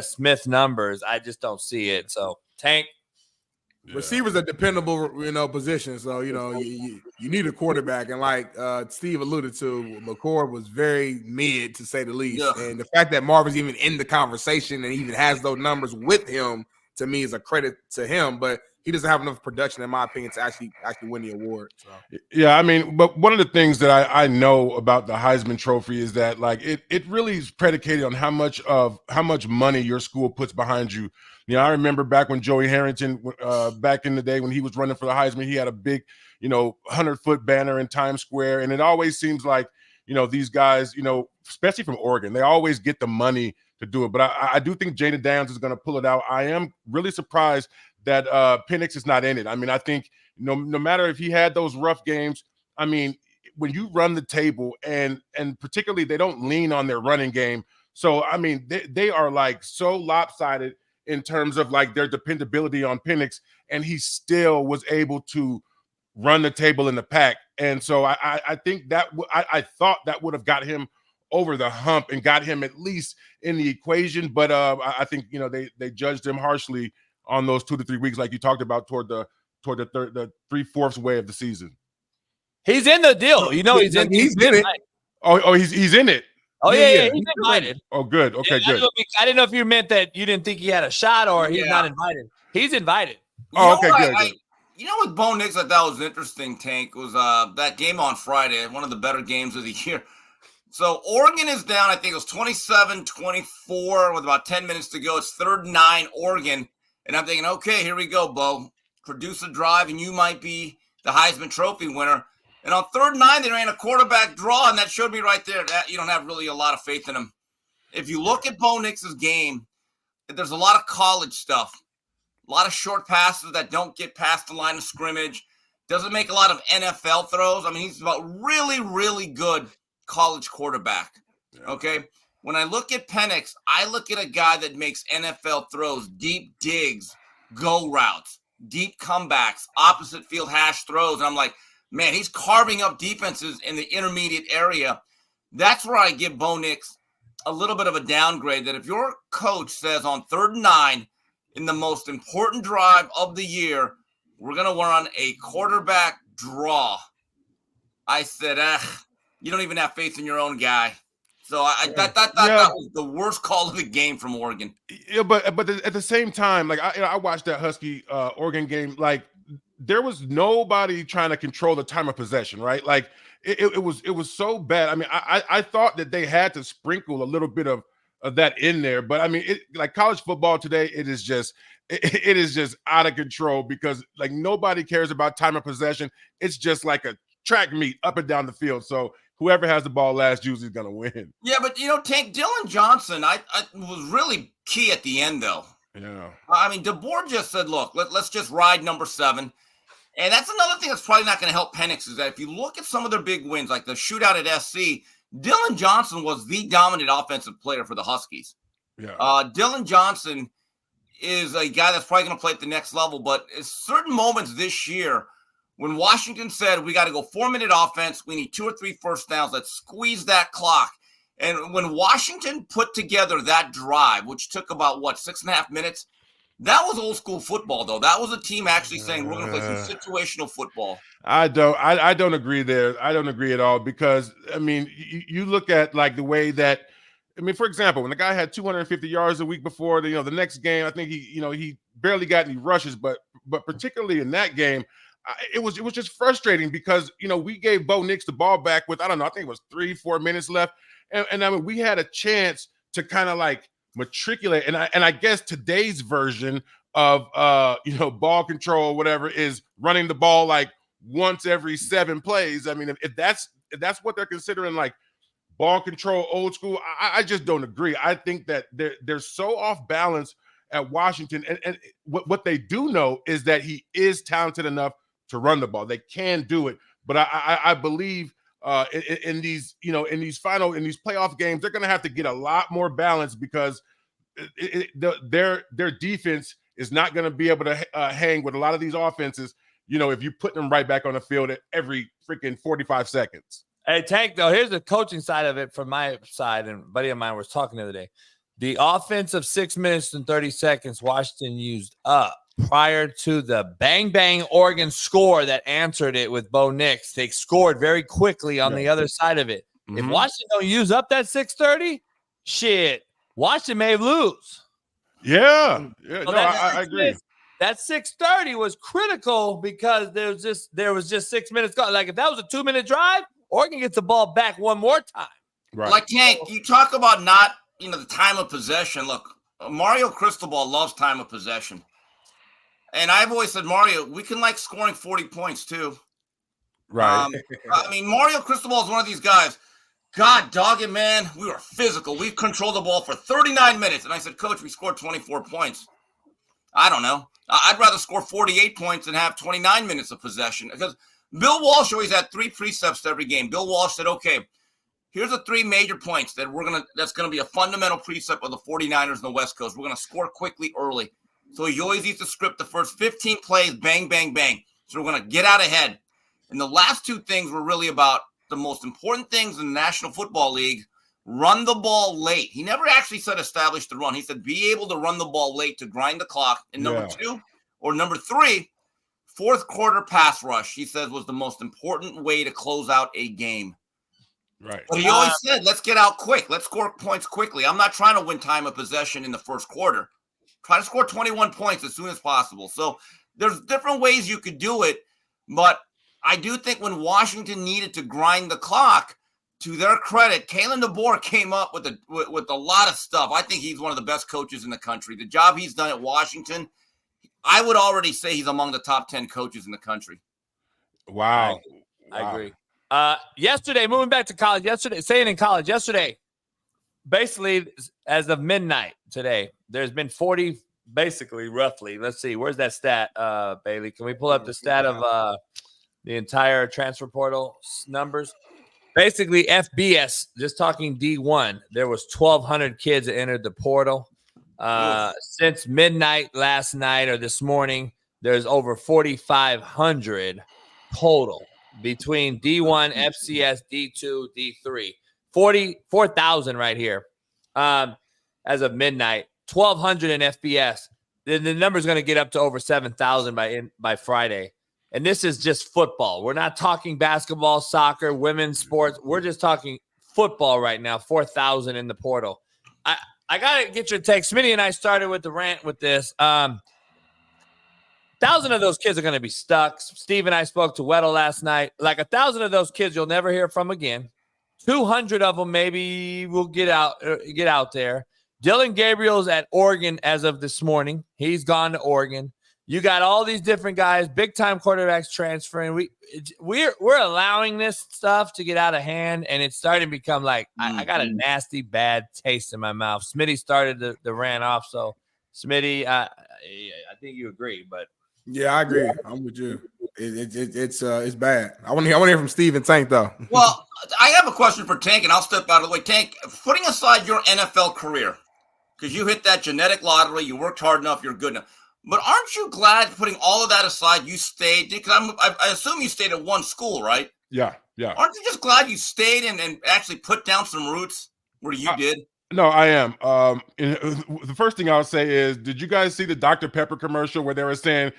S2: Smith numbers. I just don't see it. So, Tank.
S7: Yeah. Receivers are dependable, position. So, you need a quarterback. And like Steve alluded to, McCord was very mid, to say the least. Yeah. And the fact that Marvin's even in the conversation and even has those numbers with him, to me, is a credit to him. But he doesn't have enough production, in my opinion, to actually win the award. So.
S9: Yeah, I mean, but one of the things that I know about the Heisman Trophy is that, like, it really is predicated on how much money your school puts behind you. I remember back when Joey Harrington, back in the day when he was running for the Heisman, he had a big, 100-foot banner in Times Square. And it always seems like, these guys, especially from Oregon, they always get the money to do it. But I do think Jaden Daniels is going to pull it out. I am really surprised that Penix is not in it. I mean, I think no matter if he had those rough games, I mean, when you run the table and particularly they don't lean on their running game. So, I mean, they are like so lopsided in terms of like their dependability on Penix, and he still was able to run the table in the pack. And so I think that I thought that would have got him over the hump and got him at least in the equation. But I think, they judged him harshly on those 2 to 3 weeks, like you talked about, toward the 3/4 way of the season.
S2: He's in the deal. You know, he's in
S7: it.
S9: Oh, he's in it.
S2: Oh, yeah, he's invited.
S9: Oh, good. Okay, good.
S2: I didn't know if you meant that you didn't think he had a shot or he's not invited. He's invited.
S9: Oh, okay, good.
S10: You know what Bo Nix I thought was interesting, Tank, was that game on Friday, one of the better games of the year. So Oregon is down, I think it was 27-24 with about 10 minutes to go. It's 3rd and 9, Oregon. And I'm thinking, okay, here we go, Bo. Produce a drive, and you might be the Heisman Trophy winner. And on 3rd and 9, they ran a quarterback draw, and that showed me right there that you don't have really a lot of faith in him. If you look at Bo Nix's game, there's a lot of college stuff, a lot of short passes that don't get past the line of scrimmage, doesn't make a lot of NFL throws. I mean, he's about really, really good college quarterback. Okay? When I look at Penix, I look at a guy that makes NFL throws, deep digs, go routes, deep comebacks, opposite field hash throws. And I'm like, man, he's carving up defenses in the intermediate area. That's where I give Bo Nix a little bit of a downgrade, that if your coach says on 3rd and 9 in the most important drive of the year, we're going to run a quarterback draw, I said, you don't even have faith in your own guy. So that was the worst call of the game from Oregon.
S9: Yeah, but at the same time, like I watched that Husky Oregon game, like there was nobody trying to control the time of possession, right? Like it was so bad. I mean, I thought that they had to sprinkle a little bit of that in there, but I mean, like college football today, it is just out of control because like nobody cares about time of possession. It's just like a track meet up and down the field. So whoever has the ball last usually is going to win.
S10: Yeah, but Tank, Dylan Johnson, I was really key at the end though.
S9: Yeah.
S10: I mean, DeBoer just said, look, let's just ride number 7. And that's another thing that's probably not going to help Penix, is that if you look at some of their big wins, like the shootout at SC, Dylan Johnson was the dominant offensive player for the Huskies.
S9: Yeah.
S10: Dylan Johnson is a guy that's probably going to play at the next level, but at certain moments this year, when Washington said, we got to go 4-minute offense, we need 2 or 3 first downs, let's squeeze that clock. And when Washington put together that drive, which took about, 6.5 minutes, that was old school football, though. That was a team actually saying, we're going to play some situational football.
S9: I don't agree there. I don't agree at all because, I mean, you look at like the way that, I mean, for example, when the guy had 250 yards a week before, the next game, I think he barely got any rushes, but particularly in that game, it was just frustrating because, we gave Bo Nix the ball back with, I don't know, I think it was 3-4 minutes left. And I mean, we had a chance to kind of like matriculate. And I guess today's version of, ball control, whatever, is running the ball like once every 7 plays. I mean, if that's what they're considering like ball control, old school, I just don't agree. I think that they're so off balance at Washington. And what they do know is that he is talented enough to run the ball. They can do it. But I believe in these playoff games, they're going to have to get a lot more balance because their defense is not going to be able to hang with a lot of these offenses, if you put them right back on the field at every freaking 45 seconds.
S2: Hey, Tank, though, here's the coaching side of it from my side, and a buddy of mine was talking the other day. The offensive 6 minutes and 30 seconds Washington used up prior to the bang Oregon score that answered it with Bo Nix. They scored very quickly on the other side of it. Mm-hmm. If Washington don't use up that 6:30, shit, Washington may lose.
S9: Yeah.
S2: So
S9: no, I agree.
S2: That 6:30 was critical because there was just 6 minutes gone. Like if that was a 2-minute drive, Oregon gets the ball back one more time.
S10: Right. Like Tank, you talk about not, the time of possession. Look, Mario Cristobal loves time of possession. And I've always said, Mario, we can like scoring 40 points too.
S9: Right.
S10: I mean, Mario Cristobal is one of these guys. God, dog it, man. We were physical. We controlled the ball for 39 minutes. And I said, Coach, we scored 24 points. I don't know. I'd rather score 48 points than have 29 minutes of possession. Because Bill Walsh always had 3 precepts to every game. Bill Walsh said, okay, here's the 3 major points that's going to be a fundamental precept of the 49ers in the West Coast. We're going to score quickly early. So he always used to script the first 15 plays, bang, bang, bang. So we're going to get out ahead. And the last 2 things were really about the most important things in the National Football League run the ball late. He never actually said establish the run. He said be able to run the ball late to grind the clock. And number 2 or number 3, fourth quarter pass rush, he says, was the most important way to close out a game.
S9: Right.
S10: But he always said, let's get out quick. Let's score points quickly. I'm not trying to win time of possession in the first quarter. Try to score 21 points as soon as possible. So there's different ways you could do it. But I do think when Washington needed to grind the clock, to their credit, Kalen DeBoer came up with a lot of stuff. I think he's one of the best coaches in the country. The job he's done at Washington, I would already say he's among the top 10 coaches in the country.
S9: Wow.
S2: I agree. Yesterday, moving back to college, yesterday, basically as of midnight today, there's been 40, basically, roughly. Let's see. Where's that stat, Bailey? Can we pull up the stat of the entire transfer portal numbers? Basically, FBS, just talking D1, there was 1,200 kids that entered the portal. Since midnight last night or this morning, there's over 4,500 total between D1, FCS, D2, D3. 44,000 right here as of midnight. 1,200 in FBS. The number's going to get up to over 7,000 by Friday. And this is just football. We're not talking basketball, soccer, women's sports. We're just talking football right now. 4,000 in the portal. I got to get your take. Smitty and I started with the rant with this. 1,000 of those kids are going to be stuck. Steve and I spoke to Weddle last night. Like 1,000 of those kids you'll never hear from again. 200 of them maybe will get out there. Dylan Gabriel's at Oregon as of this morning. He's gone to Oregon. You got all these different guys, big-time quarterbacks transferring. We're allowing this stuff to get out of hand, and it's starting to become like I got a nasty, bad taste in my mouth. Smitty started the rant off, so Smitty, I think you agree, but
S7: yeah, I agree. I'm with you. It's bad. I want to hear from Steve and Tank though.
S10: Well, I have a question for Tank, and I'll step out of the way. Tank, putting aside your NFL career, because you hit that genetic lottery, you worked hard enough, you're good enough. But aren't you glad, putting all of that aside, you stayed? Because I assume you stayed at one school, right?
S9: Yeah.
S10: Aren't you just glad you stayed and actually put down some roots where you did?
S9: No, I am. The first thing I'll say is, did you guys see the Dr. Pepper commercial where they were saying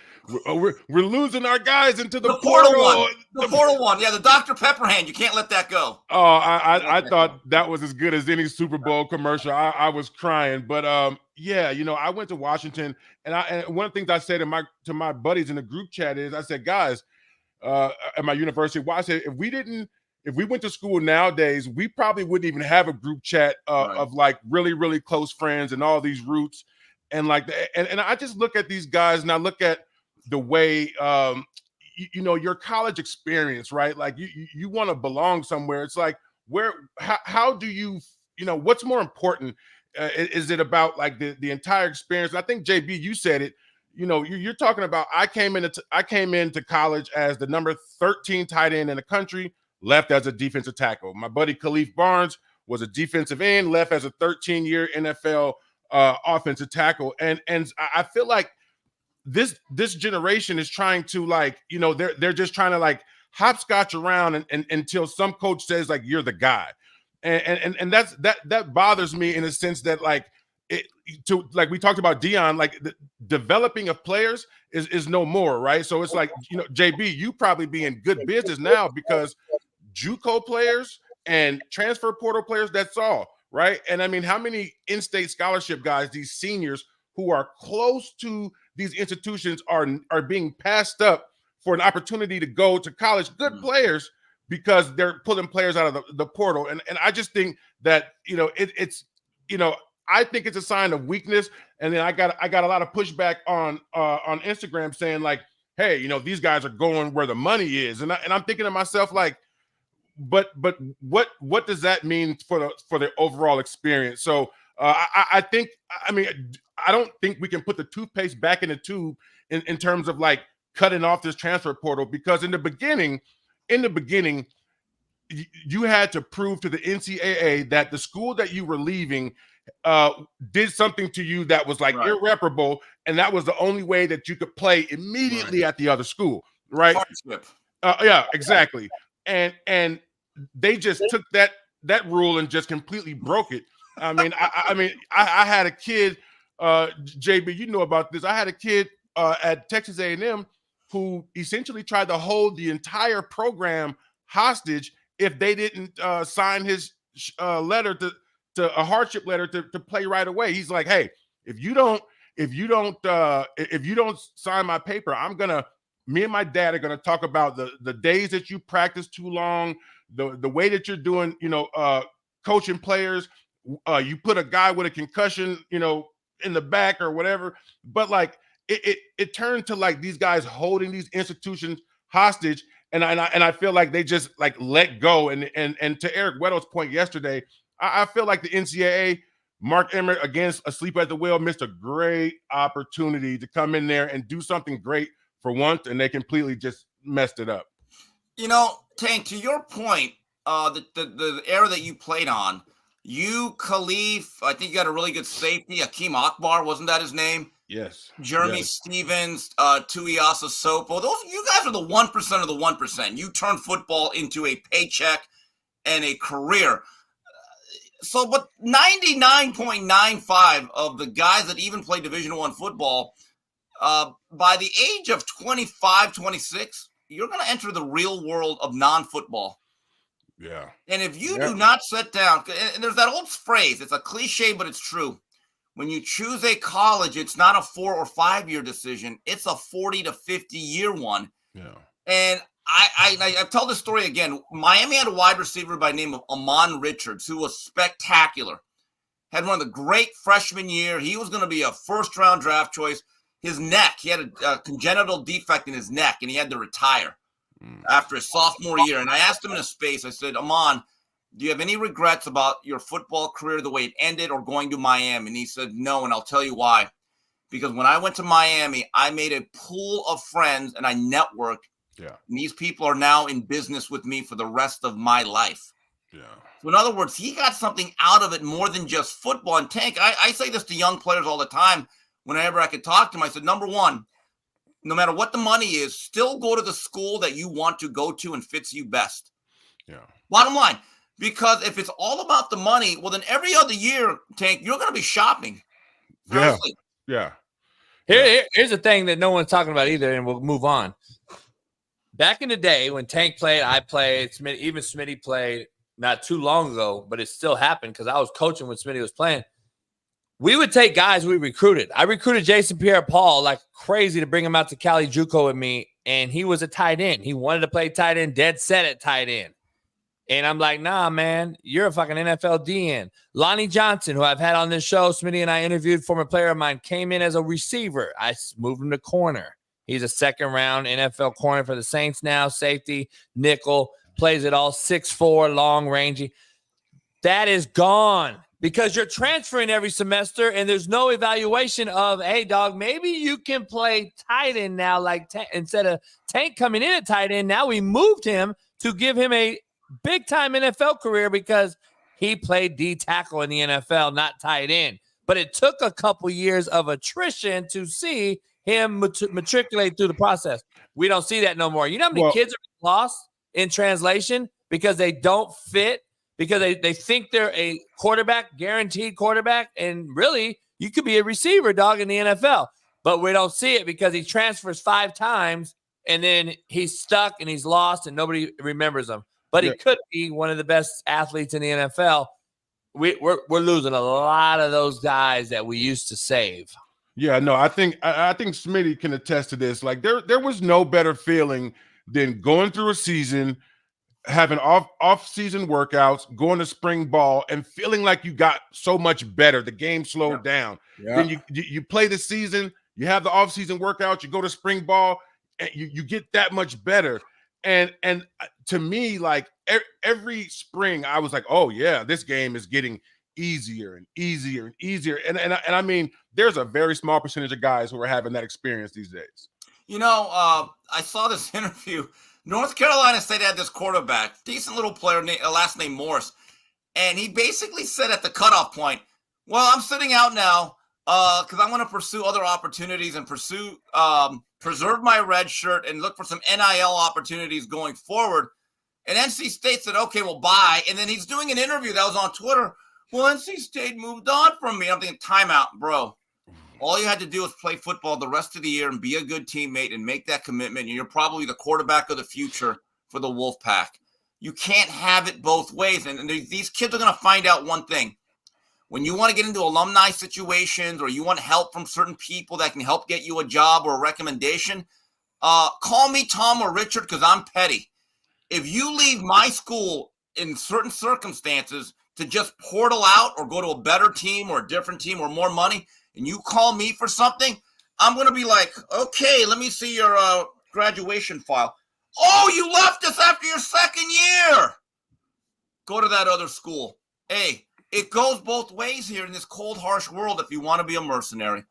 S9: we're losing our guys into the portal
S10: one? The portal one, yeah, the Dr. Pepper hand. You can't let that go.
S9: Oh, I thought that was as good as any Super Bowl commercial. I was crying, but yeah, I went to Washington, and one of the things I said to my buddies in the group chat is, I said, guys, at my university, I said, if we went to school nowadays, we probably wouldn't even have a group chat of like really, really close friends and all these roots. And like, and I just look at these guys and I look at the way, your college experience, right? Like you want to belong somewhere. It's like, how do you, what's more important? Is it about like the entire experience? And I think JB, you said it, you're talking about, I came into college as the number 13 tight end in the country, left as a defensive tackle. My buddy Khalif Barnes was a defensive end, left as a 13-year NFL offensive tackle. And I feel like this generation is trying to they're just trying to hopscotch around and until some coach says like, you're the guy. And that bothers me in a sense that we talked about Dion, the developing of players is no more, right? So it's like, JB, you probably be in good business now because JUCO players and transfer portal players, that's all, right? And I mean, how many in-state scholarship guys, these seniors who are close to these institutions are being passed up for an opportunity to go to college, good players, because they're pulling players out of the portal. And I just think that, I think it's a sign of weakness. And then I got a lot of pushback on Instagram saying like, hey, these guys are going where the money is. And I'm thinking to myself, like, but what does that mean for the overall experience? So I don't think we can put the toothpaste back in the tube in terms of like cutting off this transfer portal, because in the beginning, you had to prove to the NCAA that the school that you were leaving did something to you that was like irreparable, and that was the only way that you could play immediately at the other school, right?
S10: Hardship.
S9: Yeah, exactly. And they just took that that rule and just completely broke it. I mean, I had a kid, JB, you know about this. I had a kid at Texas A&M who essentially tried to hold the entire program hostage if they didn't sign his letter to a hardship letter to play right away. He's like, hey, if you don't sign my paper, me and my dad are gonna talk about the days that you practice too long, the way that you're doing, coaching players. You put a guy with a concussion, in the back or whatever. But like it turned to like these guys holding these institutions hostage. And I feel like they just like let go. And to Eric Weddle's point yesterday, I feel like the NCAA, Mark Emmert, again, asleep at the wheel, missed a great opportunity to come in there and do something great for once, and they completely just messed it up.
S10: Tank, to your point, the era that you played on, you, Khalif, I think you got a really good safety. Akeem Akbar, wasn't that his name?
S9: Yes.
S10: Jeremy Stevens, Tuiasa Sopo. You guys are the 1% of the 1%. You turn football into a paycheck and a career. But 99.95 of the guys that even play Division I football, by the age of 25, 26, you're going to enter the real world of non-football.
S9: Yeah.
S10: And if you do not sit down, and there's that old phrase, it's a cliche, but it's true. When you choose a college, it's not a 4 or 5 year decision. It's a 40 to 50 year one.
S9: Yeah.
S10: And I tell this story again. Miami had a wide receiver by the name of Amon Richards, who was spectacular. Had one of the great freshman year. He was going to be a first-round draft choice. His neck, he had a congenital defect in his neck, and he had to retire after his sophomore year. And I asked him in a space, I said, Amon, do you have any regrets about your football career, the way it ended, or going to Miami? And he said, no, and I'll tell you why. Because when I went to Miami, I made a pool of friends, and I networked.
S9: Yeah.
S10: And these people are now in business with me for the rest of my life.
S9: Yeah.
S10: So in other words, he got something out of it more than just football. And Tank, I say this to young players all the time whenever I could talk to them. I said, number one, no matter what the money is, still go to the school that you want to go to and fits you best.
S9: Yeah.
S10: Bottom line, because if it's all about the money, well, then every other year, Tank, you're going to be shopping. Seriously.
S9: Yeah.
S2: Here's the thing that no one's talking about either, and we'll move on. Back in the day when Tank played, I played, even Smitty played not too long ago, but it still happened because I was coaching when Smitty was playing. We would take guys we recruited. I recruited Jason Pierre-Paul like crazy to bring him out to Cali JUCO with me, and he was a tight end. He wanted to play tight end, dead set at tight end. And I'm like, nah, man, you're a fucking NFL DN. Lonnie Johnson, who I've had on this show, Smitty and I interviewed, former player of mine, came in as a receiver. I moved him to corner. He's a second-round NFL corner for the Saints now, safety, nickel, plays it all, 6'4", long, rangy. That is gone because you're transferring every semester, and there's no evaluation of, hey, dog, maybe you can play tight end now. Like instead of Tank coming in at tight end, now we moved him to give him a big-time NFL career because he played D tackle in the NFL, not tight end. But it took a couple years of attrition to see him matriculate through the process. We don't see that no more. You know how many kids are lost in translation because they don't fit, because they think they're a quarterback, guaranteed quarterback, and really you could be a receiver, dog, in the NFL. But we don't see it because he transfers 5 times and then he's stuck and he's lost and nobody remembers him. But he could be one of the best athletes in the NFL. We're losing a lot of those guys that we used to save.
S9: Yeah, no, I think Smitty can attest to this. Like there was no better feeling than going through a season, having off-season workouts, going to spring ball, and feeling like you got so much better. The game slowed down. Yeah. Then you play the season, you have the off-season workouts, you go to spring ball, and you get that much better. And to me, like every spring, I was like, oh yeah, this game is getting easier and easier and easier. And I mean, there's a very small percentage of guys who are having that experience these days.
S10: You know, I saw this interview. North Carolina State had this quarterback, decent little player, last name Morse. And he basically said at the cutoff point, well, I'm sitting out now because I want to pursue other opportunities and preserve my red shirt and look for some NIL opportunities going forward. And NC State said, okay, well, bye. And then he's doing an interview that was on Twitter. Well, NC State moved on from me. I'm thinking, timeout, bro. All you had to do was play football the rest of the year and be a good teammate and make that commitment. And you're probably the quarterback of the future for the Wolfpack. You can't have it both ways. And these kids are going to find out one thing. When you want to get into alumni situations or you want help from certain people that can help get you a job or a recommendation, call me Tom or Richard because I'm petty. If you leave my school in certain circumstances to just portal out or go to a better team or a different team or more money, and you call me for something, I'm going to be like, okay, let me see your graduation file. Oh, you left us after your second year. Go to that other school. Hey, it goes both ways here in this cold, harsh world if you want to be a mercenary.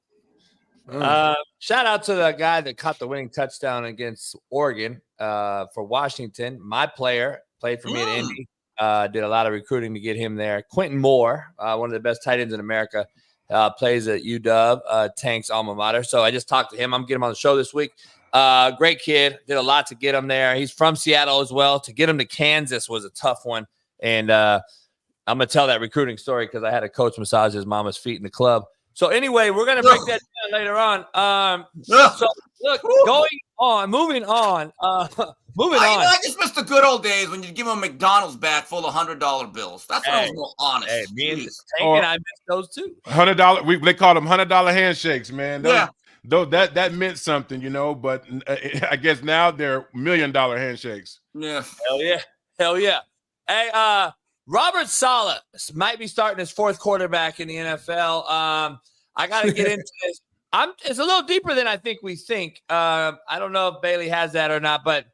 S2: Shout out to the guy that caught the winning touchdown against Oregon for Washington. My player played for me at Indy. Did a lot of recruiting to get him there. Quentin Moore, one of the best tight ends in America, plays at UW, Tank's alma mater. So I just talked to him. I'm getting him on the show this week. Great kid. Did a lot to get him there. He's from Seattle as well. To get him to Kansas was a tough one. And I'm going to tell that recruiting story because I had a coach massage his mama's feet in the club. So anyway, we're going to break that down later on. So look, moving on.
S10: I just miss the good old days when you give them a McDonald's bag full of $100 bills. That's when I was more honest.
S2: Hey, me and Tank and I missed those too.
S9: $100. They called them $100 handshakes, man.
S10: Yeah.
S9: Though that meant something, but I guess now they're $1 million handshakes.
S10: Yeah.
S2: Hell yeah. Hey, Robert Saleh might be starting his fourth quarterback in the NFL. I got to get into this. It's a little deeper than I think we think. I don't know if Bailey has that or not, but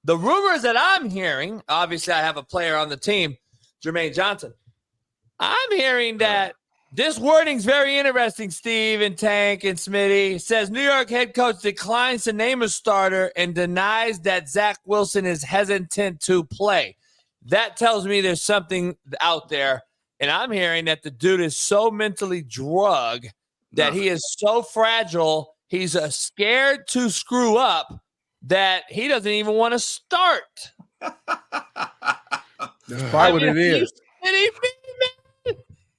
S2: the rumors that I'm hearing, obviously I have a player on the team, Jermaine Johnson. I'm hearing that this wording's very interesting, Steve and Tank and Smitty. It says New York head coach declines to name a starter and denies that Zach Wilson is hesitant to play. That tells me there's something out there. And I'm hearing that the dude is so mentally drugged that he is so fragile, he's scared to screw up that he doesn't even want to start.
S7: That's probably what it is.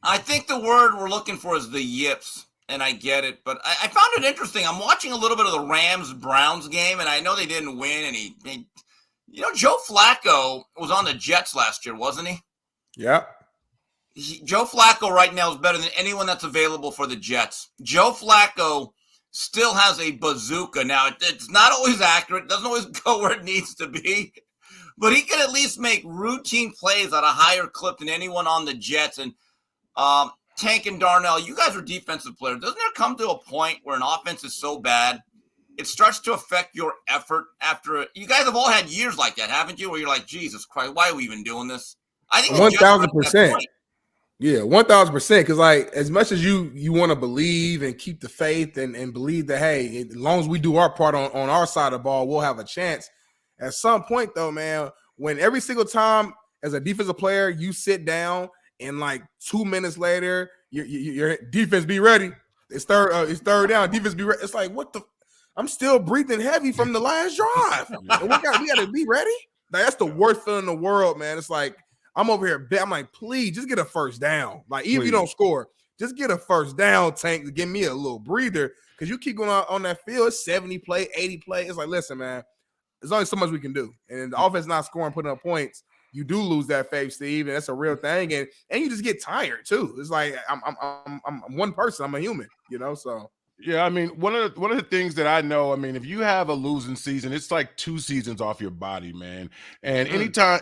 S10: I think the word we're looking for is the yips, and I get it. But I found it interesting. I'm watching a little bit of the Rams-Browns game, and I know they didn't win. And Joe Flacco was on the Jets last year, wasn't he?
S7: Yep.
S10: Joe Flacco right now is better than anyone that's available for the Jets. Joe Flacco still has a bazooka. Now, it's not always accurate. It doesn't always go where it needs to be. But he can at least make routine plays at a higher clip than anyone on the Jets. And Tank and Darnell, you guys are defensive players. Doesn't there come to a point where an offense is so bad, it starts to affect your effort after – you guys have all had years like that, haven't you, where you're like, Jesus Christ, why are we even doing this? I think
S7: 1,000%. Yeah, 1,000%. Because as much as you want to believe and keep the faith and believe that, hey, as long as we do our part on our side of the ball, we'll have a chance. At some point, though, man, when every single time as a defensive player you sit down and 2 minutes later your defense be ready, it's third down, defense be ready. It's like, what the? I'm still breathing heavy from the last drive. And we got to be ready. That's the worst feeling in the world, man. It's like, I'm over here. I'm like, please, just get a first down. Even if you don't score, just get a first down, Tank, to give me a little breather. Because you keep going on that field, it's 70 play, 80 play. It's like, listen, man, there's only so much we can do. And the offense not scoring, putting up points, you do lose that faith, Steve, and that's a real thing. And you just get tired too. It's like I'm one person. I'm a human, So
S9: yeah, I mean, one of the things that I know, I mean, if you have a losing season, it's like 2 seasons off your body, man. And anytime.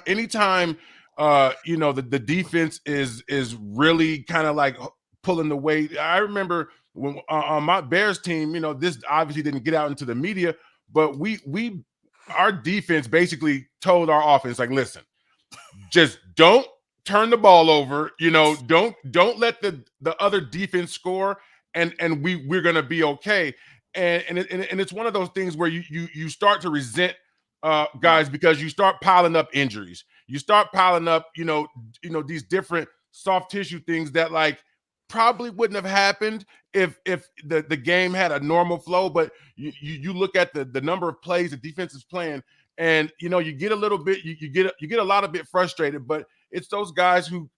S9: The defense is really kind of like pulling the weight. I remember when on my Bears team, this obviously didn't get out into the media, but our defense basically told our offense, like, listen, just don't turn the ball over. Don't let the other defense score, and we're gonna be okay. And it's one of those things where you start to resent guys because you start piling up injuries. You start piling up, these different soft tissue things that probably wouldn't have happened if the game had a normal flow. But you look at the number of plays the defense is playing, And you get a little bit, you get a lot of bit frustrated, but it's those guys who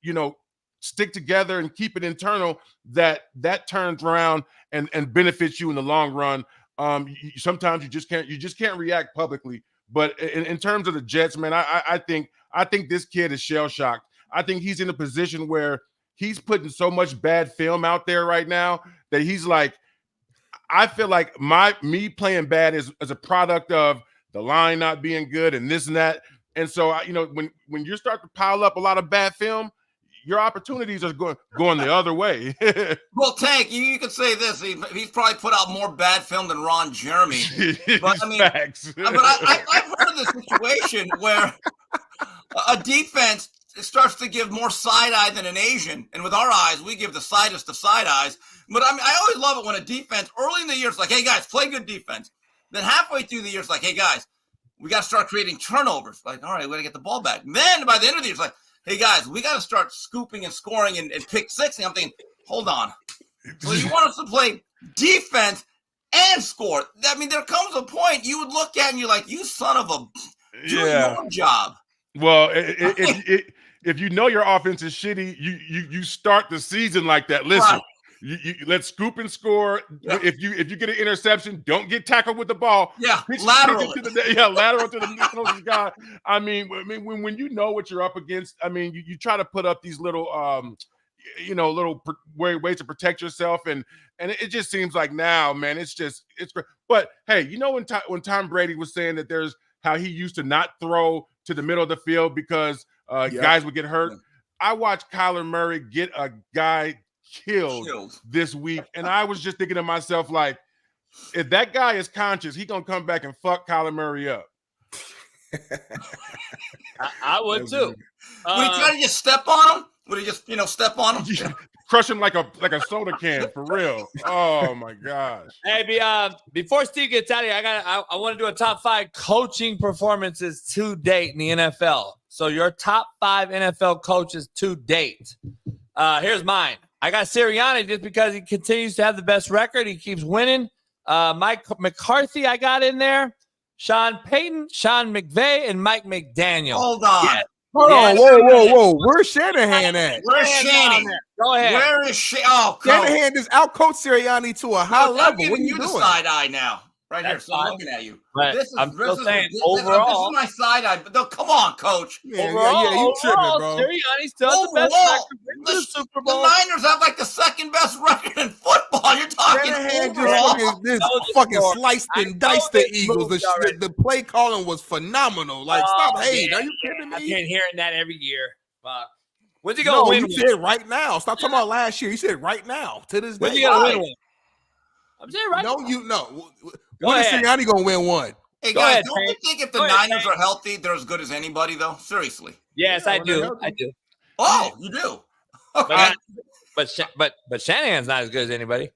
S9: stick together and keep it internal that turns around and benefits you in the long run. Sometimes you just can't react publicly. But in terms of the Jets, man, I think this kid is shell shocked. I think he's in a position where he's putting so much bad film out there right now that he's like, I feel like me playing bad is as a product of the line not being good and this and that. And so, when you start to pile up a lot of bad film, your opportunities are going the other way.
S10: Well, Tank, you could say this. He's probably put out more bad film than Ron Jeremy. But I mean,
S9: facts.
S10: But I've heard of the situation where a defense starts to give more side eye than an Asian. And with our eyes, we give the sidest of side eyes. But I mean, I always love it when a defense early in the year is like, hey, guys, play good defense. Then halfway through the year, it's like, hey, guys, we got to start creating turnovers. Like, all right, we got to get the ball back. And then by the end of the year, it's like, hey, guys, we got to start scooping and scoring and pick six. And I'm thinking, hold on. So you want us to play defense and score. I mean, there comes a point you would look at and you're like, you son of a – do your job.
S9: Well, if you know your offense is shitty, you start the season like that. Listen. Right. You let's scoop and score. Yeah. If you get an interception, don't get tackled with the ball.
S10: Yeah, lateral
S9: to the closest guy. I mean, when you know what you're up against, I mean, you try to put up these little ways to protect yourself, and it just seems like now, man, it's great. But hey, when Tom Brady was saying that there's how he used to not throw to the middle of the field because guys would get hurt. Yeah. I watched Kyler Murray get a guy killed this week, and I was just thinking to myself, like, if that guy is conscious, he gonna come back and fuck Kyler Murray up.
S2: I would too.
S10: Would he try to just step on him? Would he just step on him?
S9: Crush him like a soda can, for real. Oh my gosh.
S2: Hey, before Steve gets out of here, I want to do a top 5 coaching performances to date in the NFL. So your top 5 NFL coaches to date. Here's mine. I got Sirianni just because he continues to have the best record. He keeps winning. Mike McCarthy I got in there. Sean Payton, Sean McVay, and Mike McDaniel.
S10: Hold on.
S2: Yeah.
S7: Hold on. Whoa. Where's Shanahan at?
S10: Where's Shanahan?
S2: Go ahead.
S10: Where is Shanahan?
S7: Shanahan just outcoached Sirianni to a high level.
S10: I'm giving you the side eye now. Right
S2: That's
S10: here, so
S2: fine.
S10: I'm looking at you.
S2: I'm still saying overall.
S10: This is my side eye. But no, come on, Coach.
S7: Yeah, you tripping, bro.
S2: Sirianni's still the best record. The Super Bowl.
S10: The Niners have like the second best record in football. You're talking
S7: Shanahan just fucking sliced and diced the Eagles. The play calling was phenomenal. Like, stop hating. Are you kidding me?
S2: I've been hearing that every year. Fuck. When's he going to win?
S7: You said right now. Stop talking about last year. You said right now. To this day.
S2: When's he going to win one? I'm saying right now.
S7: When is Sirianni going to win one?
S10: Hey, guys, don't you think if the Niners are healthy, they're as good as anybody, though? Seriously.
S2: Yes, I do. I do.
S10: Oh, you do?
S2: But Shanahan's not as good as anybody.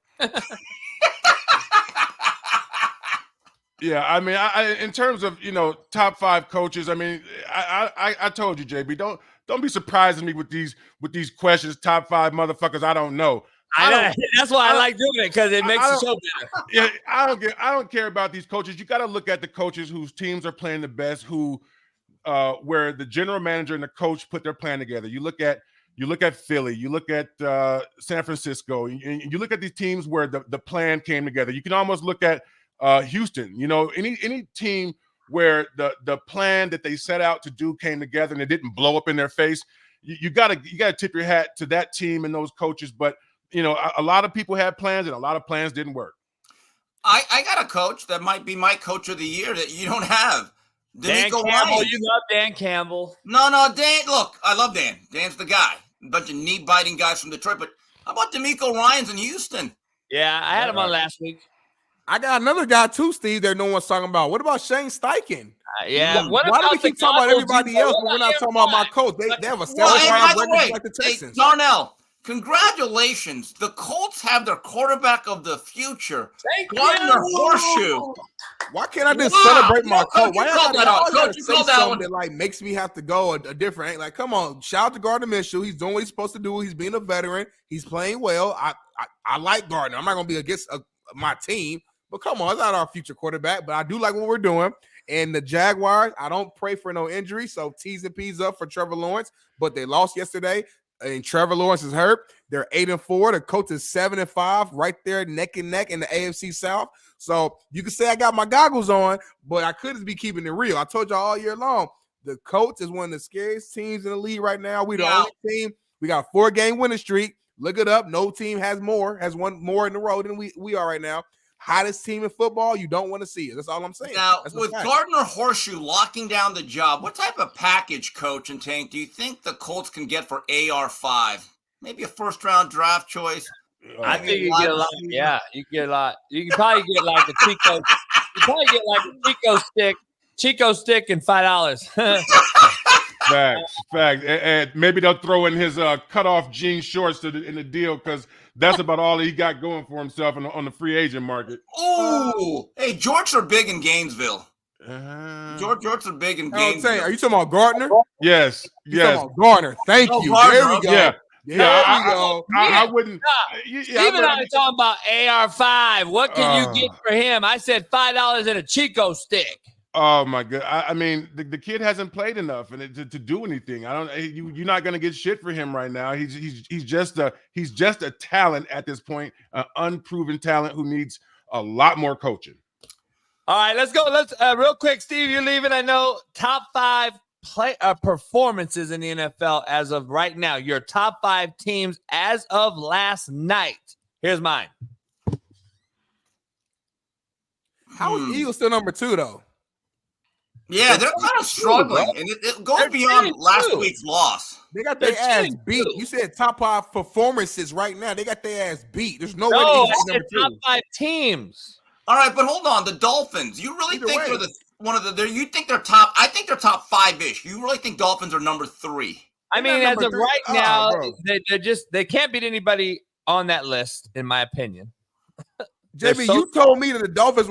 S9: Yeah, I mean, in terms of top 5 coaches, I mean, I told you, JB, don't be surprising me with these questions. Top 5 motherfuckers I don't know.
S2: That's why I like doing it, because it makes the show better.
S9: Yeah, I don't care about these coaches. You got to look at the coaches whose teams are playing the best, where the general manager and the coach put their plan together. You look at Philly, you look at San Francisco, and you look at these teams where the plan came together. You can almost look at Houston. Any team where the plan that they set out to do came together and it didn't blow up in their face. You gotta tip your hat to that team and those coaches, but. A lot of people had plans and a lot of plans didn't work.
S10: I got a coach that might be my coach of the year that you don't have.
S2: Dan Campbell. You love Dan Campbell.
S10: No, Dan. Look, I love Dan. Dan's the guy. A bunch of knee-biting guys from Detroit. But how about DeMeco Ryans in Houston?
S2: Yeah, I had him on last week.
S7: I got another guy too, Steve, that no one's talking about. What about Shane Steichen?
S2: Yeah.
S7: Why do we keep talking about everybody else, but we're not talking about my coach? They have a 7-5 record like the Texans.
S10: Darnell. Congratulations. The Colts have their quarterback of the future. Gardner Horseshoe.
S7: Why can't I just celebrate my coach? Why gotta say something that like makes me have to go a different? Like, come on, shout out to Gardner Minshew. He's doing what he's supposed to do. He's being a veteran. He's playing well. I like Gardner. I'm not gonna be against my team, but come on, it's not our future quarterback. But I do like what we're doing. And the Jaguars, I don't pray for no injury, so T's and P's up for Trevor Lawrence, but they lost yesterday, and Trevor Lawrence is hurt. They're 8-4. The coach is 7-5, right there neck and neck in the AFC South. So you can say I got my goggles on, but I couldn't be keeping it real. I told y'all all year long, the Colts is one of the scariest teams in the league right now. We the only team. We got a 4-game winning streak. Look it up. No team has one more in a row than we are right now. Hottest team in football. You don't want to see it. That's all I'm saying.
S10: Now, with Gardner Horseshoe locking down the job, what type of package, Coach and Tank, do you think the Colts can get for AR5? Maybe a first-round draft choice.
S2: I think you get a lot. Yeah, you get a lot. You can probably get like a Chico. You probably get like a Chico stick, and $5.
S9: Facts. And maybe they'll throw in his cutoff jean shorts in the deal because that's about all he got going for himself on the free agent market.
S10: Oh, hey, Jorts are big in Gainesville. Jorts are big in Gainesville.
S7: Are you talking about Gardner?
S9: Yes.
S7: Gardner. Thank you.
S10: Gardner,
S7: there we go.
S9: Yeah.
S7: There we go.
S9: I wouldn't.
S2: Even I was talking about AR5. What can you get for him? I said $5 and a Chico stick.
S9: Oh my God! I mean, the kid hasn't played enough and to do anything. You're not going to get shit for him right now. He's just a talent at this point, an unproven talent who needs a lot more coaching.
S2: All right, let's go. Let's real quick, Steve. You're leaving. I know top 5 performances in the NFL as of right now. Your top 5 teams as of last night. Here's mine.
S7: How is Eagles still number 2 though?
S10: Yeah, they're kind of struggling, and it goes beyond last week's loss.
S7: They got their ass beat. You said top 5 performances right now. They got their ass beat. There's no way
S2: I said top 5 teams.
S10: All right, but hold on. The Dolphins. You really think they're one of the? You think they're top? I think they're top 5-ish. You really think Dolphins are number 3?
S2: I mean, as of right now, they can't beat anybody on that list, in my opinion.
S7: JB, you told me that the Dolphins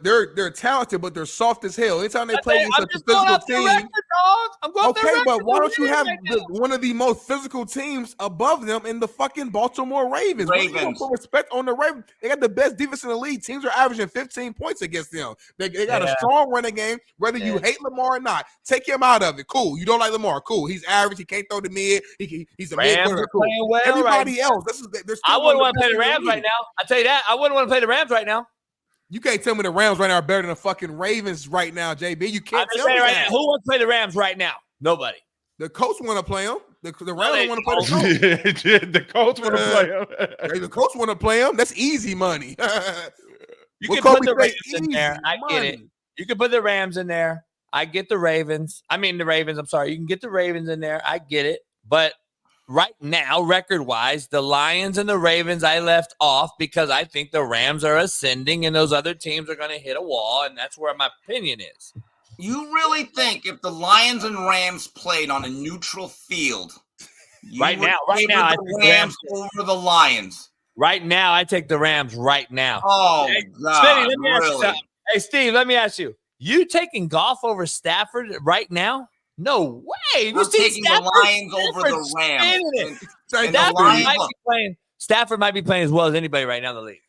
S7: they're talented, but they're soft as hell. Anytime they play against a physical team, but why don't you have one of the most physical teams above them in the fucking Baltimore Ravens? You don't put respect on the Ravens. They got the best defense in the league. Teams are averaging 15 points against them. They got a strong running game, whether you hate Lamar or not. Take him out of it. Cool. You don't like Lamar. Cool. He's average. He can't throw the mid. He's a mid player. Cool.
S2: Well,
S7: everybody else.
S2: I wouldn't want to play the Rams right now. I tell you that. I wouldn't want to play the Rams right now.
S7: You can't tell me the Rams right now are better than the fucking Ravens right now, JB. You can't tell me
S2: right
S7: that.
S2: Now. Who wants to play the Rams right now? Nobody.
S7: The Colts want to play them. The Rams want to play the Colts.
S9: The Colts want to play them.
S7: The Colts want to play them. That's easy money.
S2: You can put the Ravens in there. I get it. You can put the Rams in there. I get the Ravens. I mean the Ravens. I'm sorry. You can get the Ravens in there. I get it. But right now, record-wise, the Lions and the Ravens I left off because I think the Rams are ascending and those other teams are going to hit a wall, and that's where my opinion is.
S10: You really think if the Lions and Rams played on a neutral field,
S2: right now, I take
S10: the Rams over the Lions?
S2: Right now, I take the Rams right now.
S10: Oh, God,
S2: Smitty, let me ask you something. Hey, Steve, let me ask you. You taking Goff over Stafford right now? No way.
S10: I'm taking the Lions over the Rams.
S2: Stafford might be playing as well as anybody right now in the league.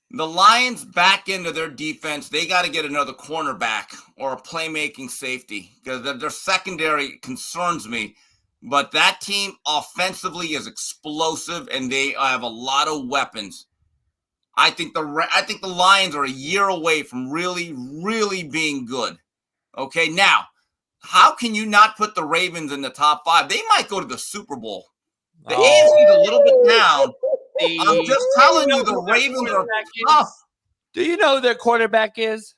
S10: The Lions back into their defense. They got to get another cornerback or a playmaking safety because their secondary concerns me. But that team offensively is explosive, and they have a lot of weapons. I think the Lions are a year away from really, really being good. Okay, now, how can you not put the Ravens in the top 5? They might go to the Super Bowl. The AFC is a little bit down. I'm just telling you, the Ravens are tough.
S2: Do you know who their quarterback is?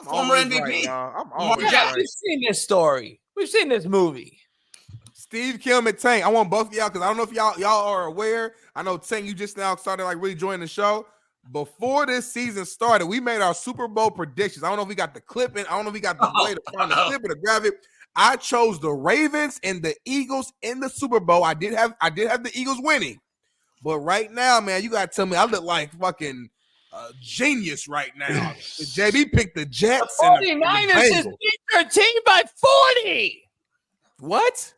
S10: Former MVP.
S2: We've seen this story. We've seen this movie.
S7: Steve, Kim, and Tank. I want both of y'all because I don't know if y'all are aware. I know Tank, you just now started really joining the show. Before this season started, we made our Super Bowl predictions. I don't know if we got the clip in. I don't know if we got the way to find the clip or to grab it. I chose the Ravens and the Eagles in the Super Bowl. I did have the Eagles winning. But right now, man, you got to tell me I look like fucking genius right now. JB picked the Jets.
S2: The 49ers just beat their team by 40.
S7: What?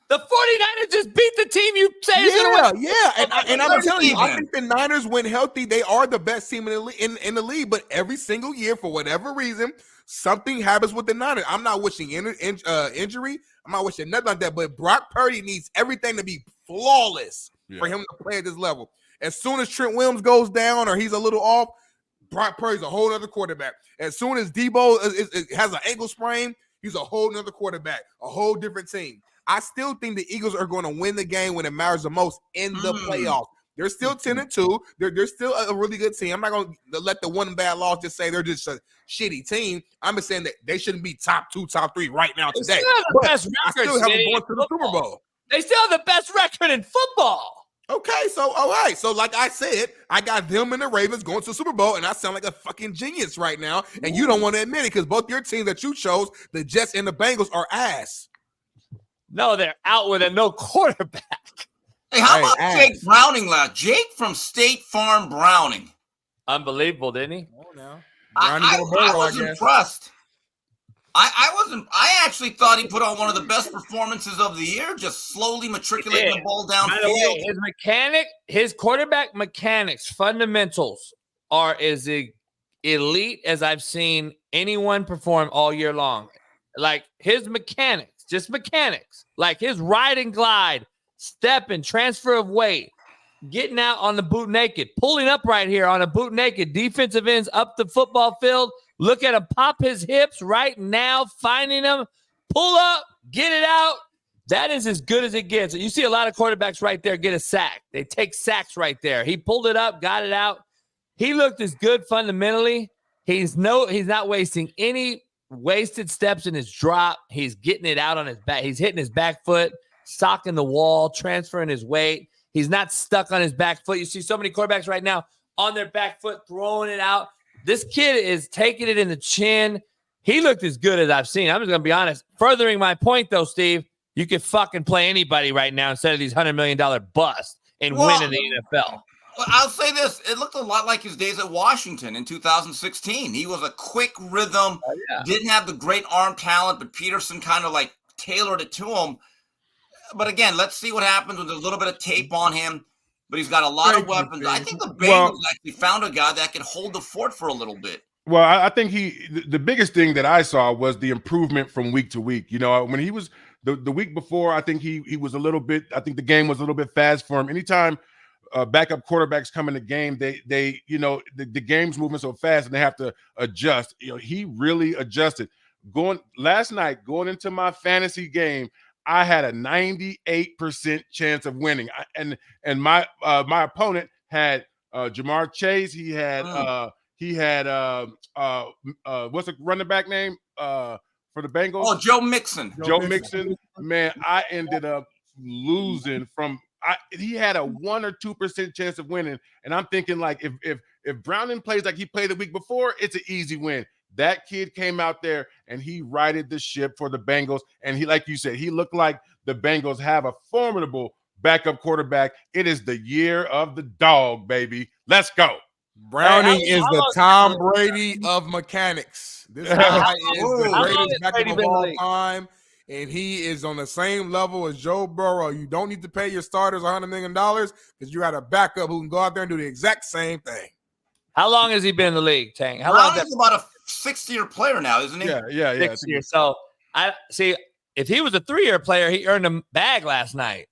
S2: The The 49ers just beat the team you say is going to win.
S7: Yeah. And I'm telling you, I think the Niners, when healthy, they are the best team in the league. But every single year, for whatever reason, something happens with the Niners. I'm not wishing injury. I'm not wishing nothing like that. But Brock Purdy needs everything to be flawless for him to play at this level. As soon as Trent Williams goes down or he's a little off, Brock Purdy's a whole other quarterback. As soon as Debo has an ankle sprain, he's a whole nother quarterback, a whole different team. I still think the Eagles are going to win the game when it matters the most in the playoffs. They're still 10-2. They're still a really good team. I'm not going to let the one bad loss just say they're just a shitty team. I'm just saying that they shouldn't be top 2, top 3 right now today.
S2: I still have them going to the Super Bowl. They still have the best record in football.
S7: Okay, so all right. So like I said, I got them and the Ravens going to the Super Bowl, and I sound like a fucking genius right now. And you don't want to admit it because both your teams that you chose, the Jets and the Bengals, are ass.
S2: No, they're out with a no quarterback.
S10: Hey, how about Jake Browning last? Jake from State Farm Browning.
S2: Unbelievable, didn't he?
S7: Oh, no.
S10: I was impressed. I actually thought he put on one of the best performances of the year, just slowly matriculating the ball downfield.
S2: His quarterback mechanics, fundamentals are as elite as I've seen anyone perform all year long. Like his mechanics, just mechanics, like his ride and glide, step and transfer of weight, getting out on the boot naked, pulling up right here on a boot naked, defensive ends up the football field. Look at him pop his hips right now, finding him, pull up, get it out. That is as good as it gets. You see a lot of quarterbacks right there get a sack. They take sacks right there. He pulled it up, got it out. He looked as good fundamentally. He's not wasting any wasted steps in his drop. He's getting it out on his back. He's hitting his back foot, socking the wall, transferring his weight. He's not stuck on his back foot. You see so many quarterbacks right now on their back foot, throwing it out. This kid is taking it in the chin. He looked as good as I've seen. I'm just going to be honest. Furthering my point, though, Steve, you could fucking play anybody right now instead of these $100 million busts and win in the NFL.
S10: Well, I'll say this. It looked a lot like his days at Washington in 2016. He was a quick rhythm, didn't have the great arm talent, but Peterson kind of like tailored it to him. But again, let's see what happens with a little bit of tape on him. But he's got a lot of weapons. I think the Bengals actually found a guy that can hold the fort for a little bit.
S9: Well, I think the biggest thing that I saw was the improvement from week to week. You know, when he was the week before, I think he was a little bit. I think the game was a little bit fast for him. Anytime backup quarterbacks come in the game, they you know the game's moving so fast and they have to adjust. You know, he really adjusted. Going into my fantasy game, I had a 98% chance of winning, and my opponent had Jamar Chase. He had what's the running back name for the Bengals?
S10: Oh, Joe Mixon.
S9: Joe Mixon. Man, I ended up losing from. He had a 1 or 2% chance of winning, and I'm thinking like if Browning plays like he played the week before, it's an easy win. That kid came out there and he righted the ship for the Bengals. And he, like you said, he looked like the Bengals have a formidable backup quarterback. It is the year of the dog, baby. Let's go.
S7: Browning is the Tom Brady of mechanics. This guy is the greatest backup of all time. And he is on the same level as Joe Burrow. You don't need to pay your starters $100 million because you got a backup who can go out there and do the exact same thing.
S2: How long has he been in the league, Tank?
S10: How long? He's about a 6-year player now, isn't he?
S9: Yeah.
S2: 6 years. So I see if he was a 3-year player, he earned a bag last night.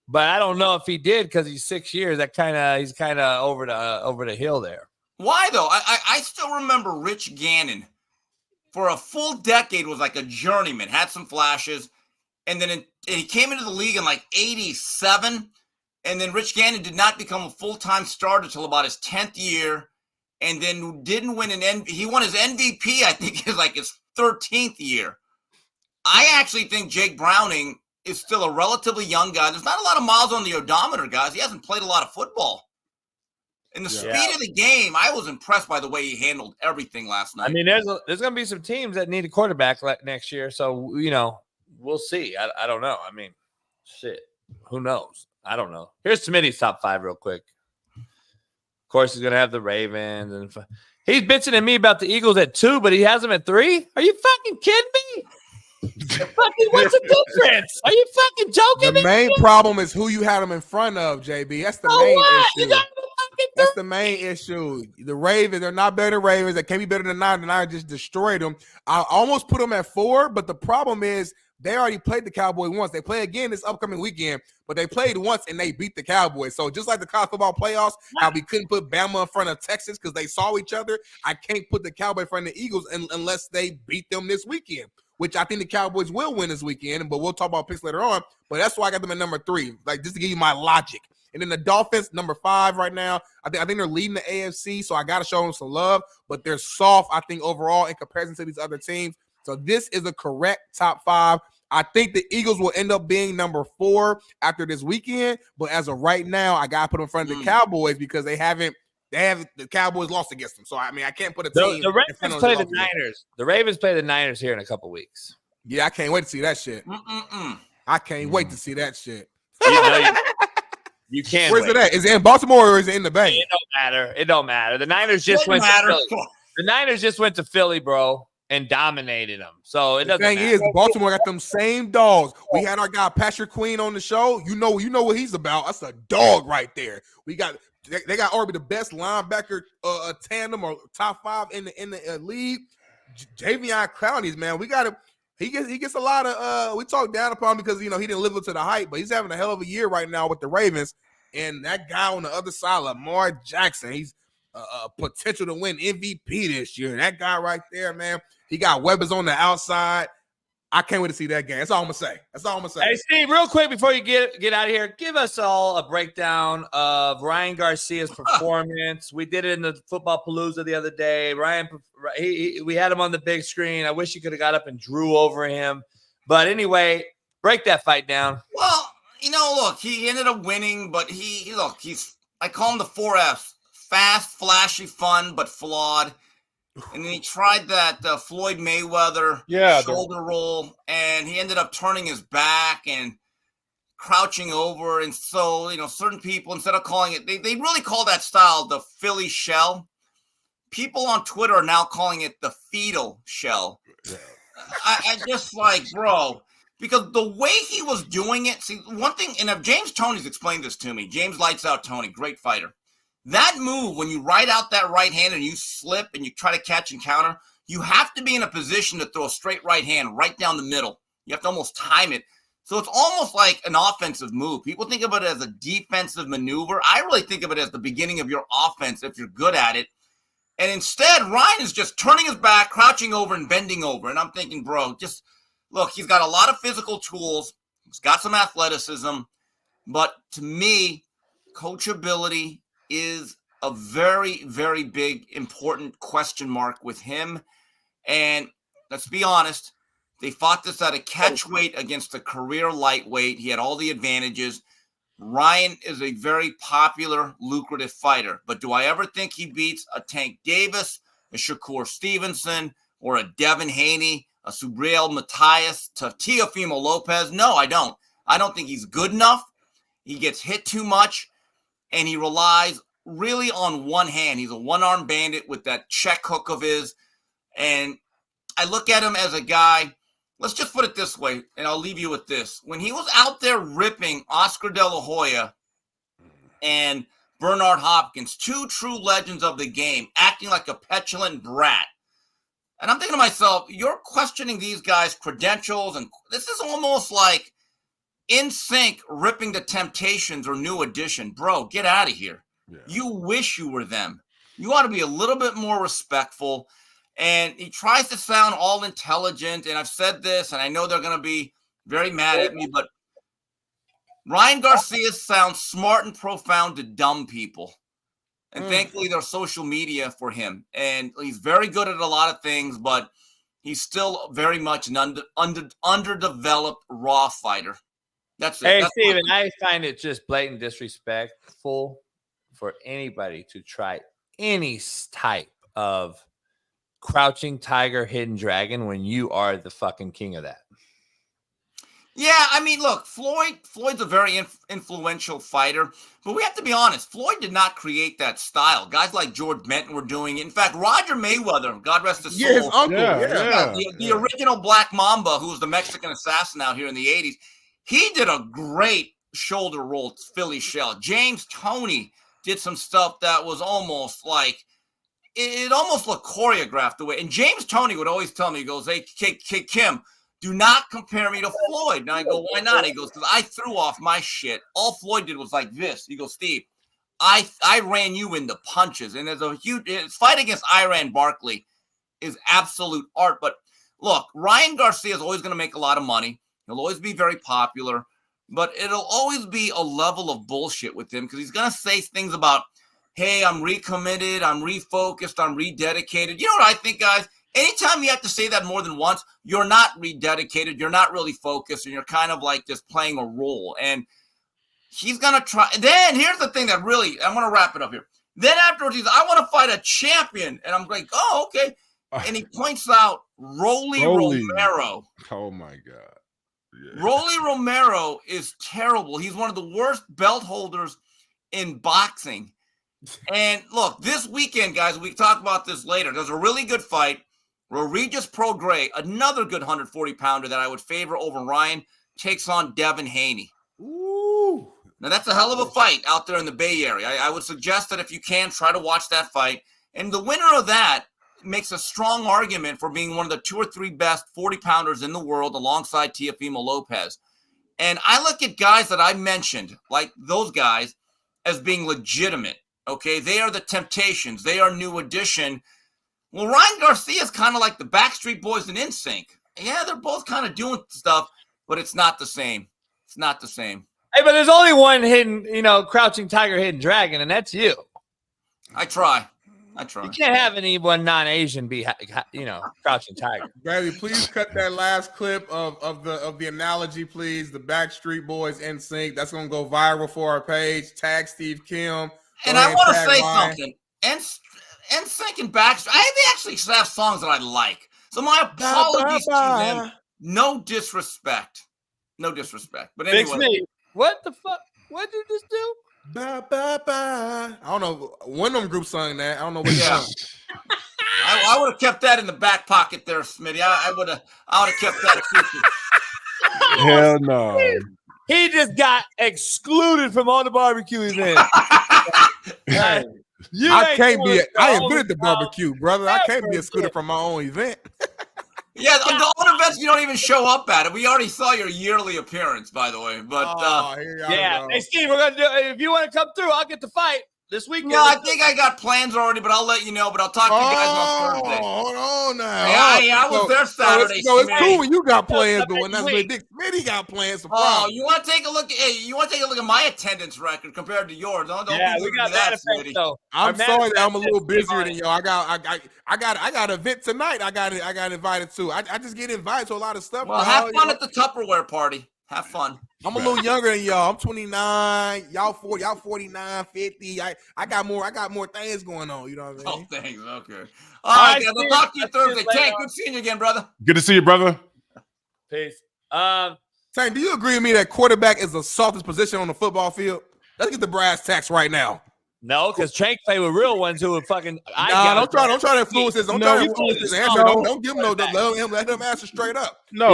S2: But I don't know if he did because he's 6 years. He's kind of over the hill there.
S10: Why though? I still remember Rich Gannon for a full decade was like a journeyman, had some flashes, and then he came into the league in like 87. And then Rich Gannon did not become a full-time starter until about his 10th year, and then didn't win he won his MVP, I think, is like his 13th year. I actually think Jake Browning is still a relatively young guy. There's not a lot of miles on the odometer, guys. He hasn't played a lot of football. And the speed of the game, I was impressed by the way he handled everything last night.
S2: I mean, there's going to be some teams that need a quarterback next year, so, you know, we'll see. I don't know. I mean, shit, who knows? I don't know. Here's Smitty's top 5 real quick. Of course, he's going to have the Ravens. And he's bitching at me about the Eagles at 2, but he has them at 3? Are you fucking kidding me? What's the difference? Are you fucking joking?
S7: The main problem is who you had them in front of, JB. That's the main issue. That's the main issue. The Ravens, they're not better than Ravens. They can't be better than 9. The 9 just destroyed them. I almost put them at 4, but the problem is they already played the Cowboys once. They play again this upcoming weekend, but they played once and they beat the Cowboys. So just like the college football playoffs, how we couldn't put Bama in front of Texas because they saw each other, I can't put the Cowboys in front of the Eagles unless they beat them this weekend, which I think the Cowboys will win this weekend, but we'll talk about picks later on. But that's why I got them at number 3, like just to give you my logic. And then the Dolphins, number 5 right now. I think they're leading the AFC, so I got to show them some love. But they're soft, I think, overall in comparison to these other teams. So this is a correct top 5. I think the Eagles will end up being number 4 after this weekend. But as of right now, I got to put them in front of the Cowboys because the Cowboys lost against them. So, I mean, I can't put a team.
S2: The Ravens play the Niners. The Ravens play the Niners here in a couple weeks.
S7: Yeah, I can't wait to see that shit. I can't wait to see that shit.
S2: You can't.
S7: Where's it at? Is it in Baltimore or is it in the Bay?
S2: It don't matter. It don't matter. The Niners just went to Philly. The Niners just went to Philly, bro, and dominated them. So it doesn't matter. The thing is,
S7: Baltimore got them same dogs. We had our guy Patrick Queen on the show. You know what he's about. That's a dog right there. They got arguably the best linebacker tandem or top 5 in the league. Javion Clowney's, man. We got to. He gets a lot of we talk down upon him because he didn't live up to the hype, but he's having a hell of a year right now with the Ravens. And that guy on the other side, Lamar Jackson, he's a potential to win MVP this year. And that guy right there, man, he got weapons on the outside. I can't wait to see that game. That's all I'm gonna say.
S2: Hey, Steve, real quick before you get out of here, give us all a breakdown of Ryan Garcia's performance. We did it in the Football Palooza the other day. Ryan, we had him on the big screen. I wish he could have got up and drew over him. But anyway, break that fight down.
S10: Well, look, he ended up winning, but I call him the 4 Fs. Fast, flashy, fun, but flawed. And then he tried that Floyd Mayweather shoulder roll, and he ended up turning his back and crouching over. And so, certain people, instead of calling it, they really call that style the Philly shell. People on Twitter are now calling it the fetal shell. Yeah. I just bro, because the way he was doing it, see, one thing, and James Toney's explained this to me. James Lights Out Tony, great fighter. That move, when you ride out that right hand and you slip and you try to catch and counter, you have to be in a position to throw a straight right hand right down the middle. You have to almost time it. So it's almost like an offensive move. People think of it as a defensive maneuver. I really think of it as the beginning of your offense if you're good at it. And instead, Ryan is just turning his back, crouching over, and bending over. And I'm thinking, bro, just look, he's got a lot of physical tools. He's got some athleticism. But to me, coachability is a very, very big, important question mark with him. And let's be honest, they fought this at a catch weight against a career lightweight. He had all the advantages. Ryan is a very popular, lucrative fighter. But do I ever think he beats a Tank Davis, a Shakur Stevenson, or a Devin Haney, a Subriel Matias, to Teofimo Lopez? No, I don't. I don't think he's good enough. He gets hit too much. And he relies really on one hand. He's a one-arm bandit with that check hook of his. And I look at him as a guy, let's just put it this way, and I'll leave you with this. When he was out there ripping Oscar De La Hoya and Bernard Hopkins, 2 true legends of the game, acting like a petulant brat. And I'm thinking to myself, you're questioning these guys' credentials, and this is almost like NSYNC ripping the Temptations or New Edition. Bro, get out of here. Yeah. You wish you were them. You ought to be a little bit more respectful. And he tries to sound all intelligent. And I've said this, and I know they're going to be very mad at me, but Ryan Garcia sounds smart and profound to dumb people. And thankfully, there's social media for him. And he's very good at a lot of things, but he's still very much an underdeveloped raw fighter. That's it.
S2: Hey, Steven, I find it just blatant disrespectful for anybody to try any type of crouching tiger, hidden dragon when you are the fucking king of that.
S10: Yeah, I mean, look, Floyd's a very influential fighter, but we have to be honest. Floyd did not create that style. Guys like George Benton were doing it. In fact, Roger Mayweather, God rest his soul.
S7: Yeah, his uncle.
S10: The original Black Mamba, who was the Mexican assassin out here in the 80s, he did a great shoulder roll Philly shell. James Toney did some stuff that was almost like, it almost looked choreographed the way. And James Toney would always tell me, he goes, hey, Kim, do not compare me to Floyd. And I go, why not? He goes, because I threw off my shit. All Floyd did was like this. He goes, Steve, I ran you into punches. And there's a huge fight against Iran Barkley is absolute art. But look, Ryan Garcia is always going to make a lot of money. He'll always be very popular. But it'll always be a level of bullshit with him because he's going to say things about, hey, I'm recommitted, I'm refocused, I'm rededicated. You know what I think, guys? Anytime you have to say that more than once, you're not rededicated, you're not really focused, and you're kind of like just playing a role. And he's going to try. Then here's the thing that really, I'm going to wrap it up here. Then afterwards, he's, I want to fight a champion. And I'm like, oh, okay. And he points out Rolly Romero.
S9: Oh, my God. Yeah.
S10: Rolly Romero is terrible. He's one of the worst belt holders in boxing. And look, this weekend, guys, we talk about this later. There's a really good fight. Regis Prograis, another good 140-pounder that I would favor over Ryan, takes on Devin Haney.
S7: Ooh.
S10: Now, that's a hell of a fight out there in the Bay Area. I would suggest that if you can, try to watch that fight. And the winner of that makes a strong argument for being one of the 2 or 3 best 40-pounders in the world alongside Teofimo Lopez. And I look at guys that I mentioned, like those guys, as being legitimate. Okay, they are the Temptations. They are New Edition. Well, Ryan Garcia is kind of like the Backstreet Boys and NSYNC. Yeah, they're both kind of doing stuff, but it's not the same. It's not the same.
S2: Hey, but there's only one hidden, crouching tiger, hidden dragon, and that's you.
S10: I try.
S2: You can't have anyone non-Asian be, crouching tiger.
S7: Baby, please cut that last clip of the analogy, please. The Backstreet Boys NSYNC. That's gonna go viral for our page. Tag Steve Kim.
S10: And I want to say something. NSYNC and Backstreet, they actually have songs that I like. So my apologies to them. No disrespect. No disrespect. But anyway.
S2: Big Smitty, what the fuck? What did you just do?
S7: Ba, ba, ba. I don't know. One of them groups sung that. I don't know what song.
S10: I would have kept that in the back pocket there, Smitty. I would have kept that secret.
S9: Hell no.
S2: He just got excluded from all the barbecue events.
S7: I invented the barbecue, brother. I can't be excluded from my own event.
S10: Yeah, the own events you don't even show up at. We already saw your yearly appearance, by the way. But
S2: Hey, Steve, we're gonna do. If you want to come through, I'll get the fight this weekend.
S10: No, I think I got plans already, but I'll let you know. But I'll talk to you guys on Thursday.
S7: Hold on now.
S10: I was there Saturday.
S7: So it's cool when you got plans, but when that's when Dick Smitty got plans.
S10: You want to take a look? Hey, you want to take a look at my attendance record compared to yours? Don't
S2: we got that effect, though.
S7: I'm sorry that I'm a little busier than y'all. I got an event tonight. I got invited to. I just get invited to a lot of stuff.
S10: Well, have fun at the Tupperware party. Have fun.
S7: I'm a little younger than y'all. I'm 29. Y'all 40. Y'all 49, 50. I got more things going on. You know what I mean?
S10: Oh, thanks. Okay. All right, guys. I'll talk to you Thursday. Tank, good seeing you again, brother.
S9: Good to see you, brother.
S2: Peace.
S7: Tank, do you agree with me that quarterback is the softest position on the football field? Let's get the brass tacks right now.
S2: No, because Tank play with real ones who would fucking.
S7: Don't try to influence his. Don't try to influence his answer. Don't give him no. Let him answer straight up.
S9: No,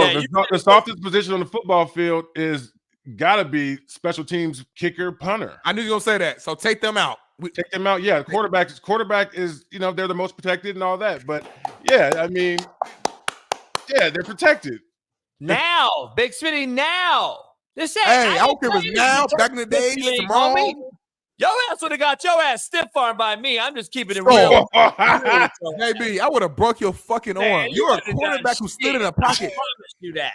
S9: the softest position on the football field is gotta be special teams kicker, punter.
S7: I knew you were gonna say that. So take them out.
S9: Take them out. Yeah, quarterback is they're the most protected and all that. But yeah, I mean, yeah, they're protected.
S2: Now, Big Smitty, now.
S7: I don't care if it's now, back in the days, tomorrow.
S2: Your ass would have got your ass stiff-armed by me. I'm just keeping it real.
S7: Baby, I would have broke your fucking arm. You're a quarterback who slid in a pocket.
S2: I promise you that.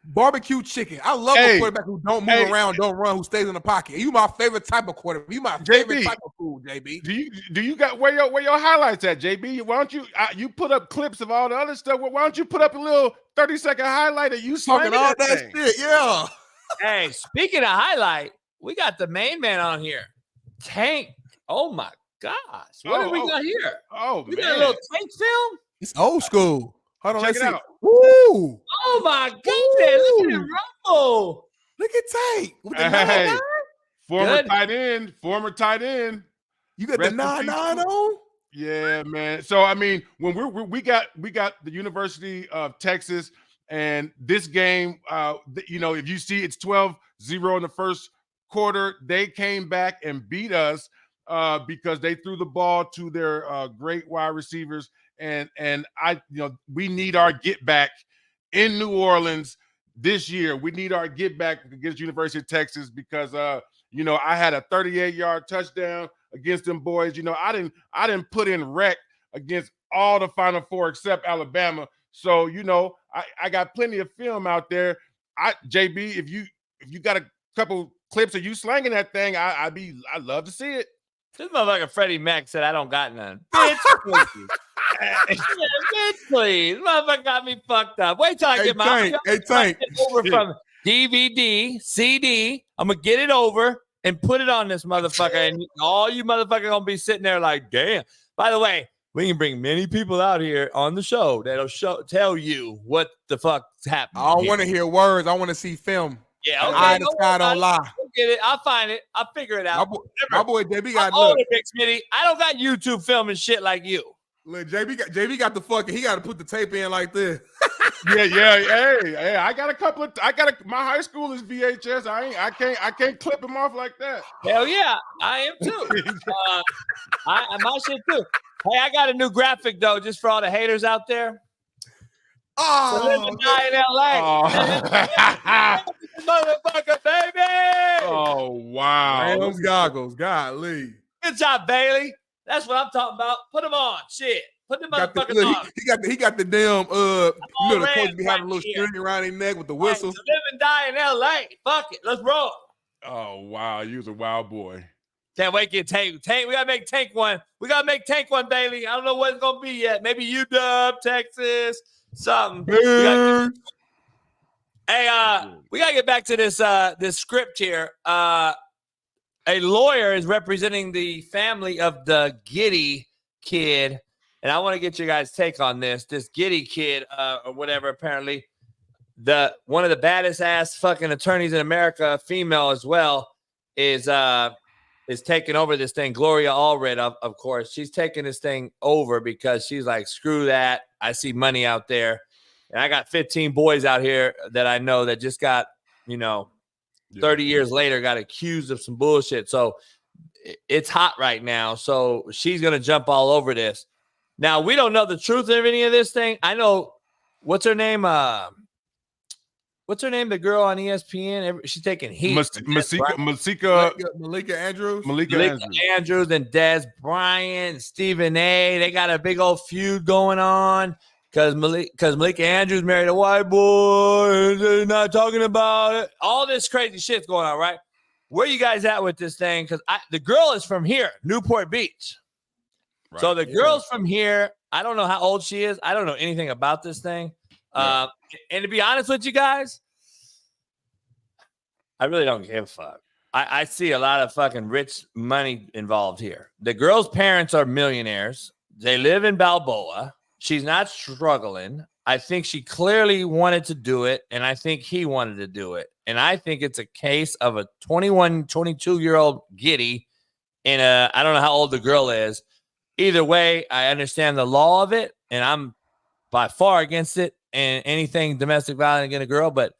S7: Barbecue chicken. I love a quarterback who don't move around, don't run, who stays in the pocket. You my favorite type of quarterback. You my favorite type of food, JB.
S9: Do you got where your highlights at, JB? Why don't you put up clips of all the other stuff? Why don't you put up a little 30-second highlight of you
S7: talking all that shit? Yeah.
S2: Hey, speaking of highlight, we got the main man on here, Tank. Oh my gosh, what do we got here?
S9: Oh,
S2: we got a little Tank film.
S7: It's old school. Hold on,
S9: Check
S7: let's
S9: it
S7: see.
S9: out.
S7: Woo!
S2: Oh my goodness! Look at it rumble.
S7: Look at Tank with the
S9: Hey,
S7: 9-9.
S9: former
S2: Good.
S9: tight end.
S7: You got
S9: Rest
S7: the
S9: in peace,
S7: 9-9 on?
S9: Yeah, man. So I mean, when we got the University of Texas, and this game, you know, if you see it's 12-0 in the first quarter, they came back and beat us because they threw the ball to their great wide receivers, and we need our get back in New Orleans this year. We need our get back against University of Texas because I had a 38-yard touchdown against them boys. I didn't put in rec against all the Final Four except Alabama. So, I got plenty of film out there. JB, if you got a couple clips of you slanging that thing, I'd love to see it.
S2: This motherfucker Freddie Mac said I don't got none. Bitch, please. Bitch, please. Motherfucker got me fucked up. Wait till I get my
S7: Tank.
S2: over from DVD, CD. I'm gonna get it over and put it on this motherfucker, and all you motherfuckers gonna be sitting there like, damn. By the way, we can bring many people out here on the show that'll tell you what the fuck's happening.
S7: I don't want to hear words. I want to see film.
S2: Yeah, okay.
S7: Eye to sky don't lie.
S2: I'll get it. I'll find it. I'll figure it out.
S7: My boy JB got
S2: older, Big Smitty. I don't got YouTube filming shit like you.
S7: Look, JB got the fucking. He got to put the tape in like this.
S9: Yeah. Hey, I got a couple of. My high school is VHS. I can't clip them off like that.
S2: Hell yeah, I am too. My shit too. Hey, I got a new graphic though, just for all the haters out there.
S7: Oh,
S2: to live and die in LA. Motherfucker, baby.
S9: Oh wow.
S7: Rams goggles, golly.
S2: Good job, Bailey. That's what I'm talking about. Put them on. Shit. Put them motherfuckers on.
S7: He got the damn the coach be having a little
S2: here.
S7: string around his neck with the whistles.
S2: To live and die in LA. Fuck it. Let's roll.
S9: Oh wow, you was a wild boy.
S2: Can't wait to get Tank. We gotta make Tank one. We gotta make Tank one, Bailey. I don't know what it's gonna be yet. Maybe UW, Texas, something. Hey, we gotta get back to this script here. A lawyer is representing the family of the Giddy kid, and I want to get your guys' take on this. This Giddy kid, or whatever, apparently, one of the baddest ass fucking attorneys in America, female as well, is taking over this thing. Gloria Allred, of course, she's taking this thing over because she's like, screw that. I see money out there. And I got 15 boys out here that I know that just got, 30 years later, got accused of some bullshit. So it's hot right now. So she's going to jump all over this. Now, we don't know the truth of any of this thing. I know, what's her name? The girl on ESPN? She's taking heat.
S7: Malika Andrews.
S9: Malika
S2: Andrews and Des Bryant, Stephen A. They got a big old feud going on because Malika Andrews married a white boy and they're not talking about it. All this crazy shit's going on, right? Where you guys at with this thing? Because the girl is from here, Newport Beach. Right. So the girl's from here. I don't know how old she is. I don't know anything about this thing. Yeah. And to be honest with you guys, I really don't give a fuck. I see a lot of fucking rich money involved here. The girl's parents are millionaires. They live in Balboa. She's not struggling. I think she clearly wanted to do it, and I think he wanted to do it. And I think it's a case of a 21, 22-year-old Giddy and I don't know how old the girl is. Either way, I understand the law of it, and I'm by far against it and anything domestic violence against a girl, but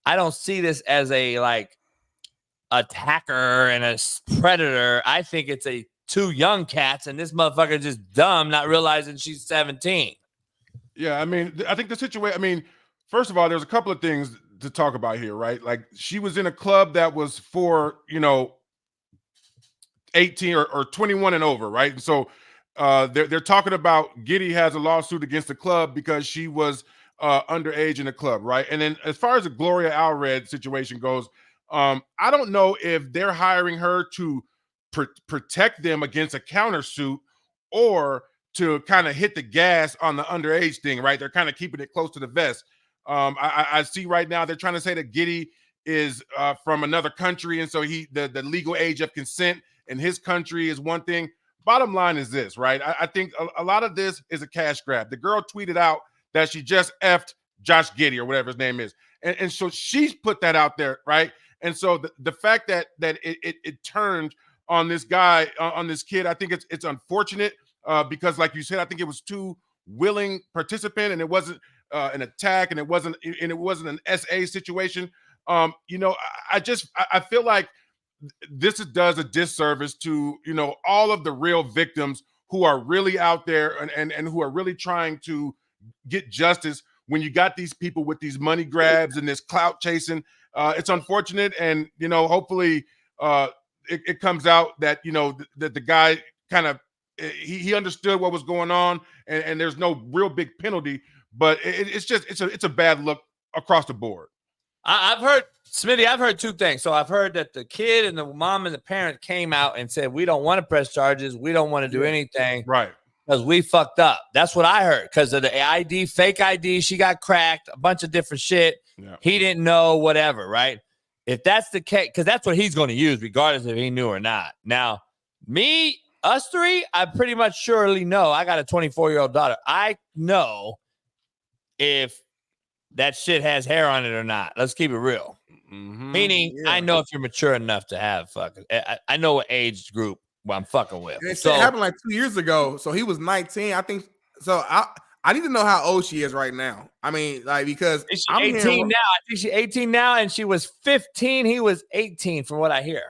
S2: I don't see this as a like attacker and a predator. I think it's two young cats, and this motherfucker just dumb, not realizing she's 17.
S9: Yeah, I mean, I think the situation. I mean, first of all, there's a couple of things to talk about here, right? Like, she was in a club that was for 18 or 21 and over, right? And so they're talking about Giddy has a lawsuit against the club because she was underage in the club, right? And then as far as the Gloria Allred situation goes, I don't know if they're hiring her to protect them against a countersuit or to kind of hit the gas on the underage thing, right? They're kind of keeping it close to the vest. I see right now they're trying to say that Giddy is from another country, and so the legal age of consent in his country is one thing. Bottom line is this, right? I think a lot of this is a cash grab. The girl tweeted out that she just effed Josh Giddey or whatever his name is. And so she's put that out there, right? And so the fact that it turned on this guy, on this kid, I think it's unfortunate because, like you said, I think it was too willing participant, and it wasn't an attack, and it wasn't an SA situation. I feel like this does a disservice to all of the real victims who are really out there and who are really trying to get justice. When you got these people with these money grabs and this clout chasing, it's unfortunate, and hopefully it comes out that that the guy kind of he understood what was going on, and there's no real big penalty, but it's a bad look across the board.
S2: I've heard, Smitty, I've heard two things. So I've heard that the kid and the mom and the parent came out and said, we don't want to press charges. We don't want to do anything.
S9: Right.
S2: Because we fucked up. That's what I heard. Because of the ID, fake ID, she got cracked, a bunch of different shit. Yeah. He didn't know, whatever, right? If that's the case, because that's what he's going to use, regardless if he knew or not. Now, us three, I pretty much surely know. I got a 24-year-old daughter. I know if that shit has hair on it or not. Let's keep it real. Mm-hmm. Meaning, I know if you're mature enough to have fucking. I know what age group I'm fucking with.
S7: It happened like 2 years ago. So he was 19, I think. So I need to know how old she is right now. I mean, like, because
S2: she's 18 now. I think she's 18 now, and she was 15. He was 18, from what I hear.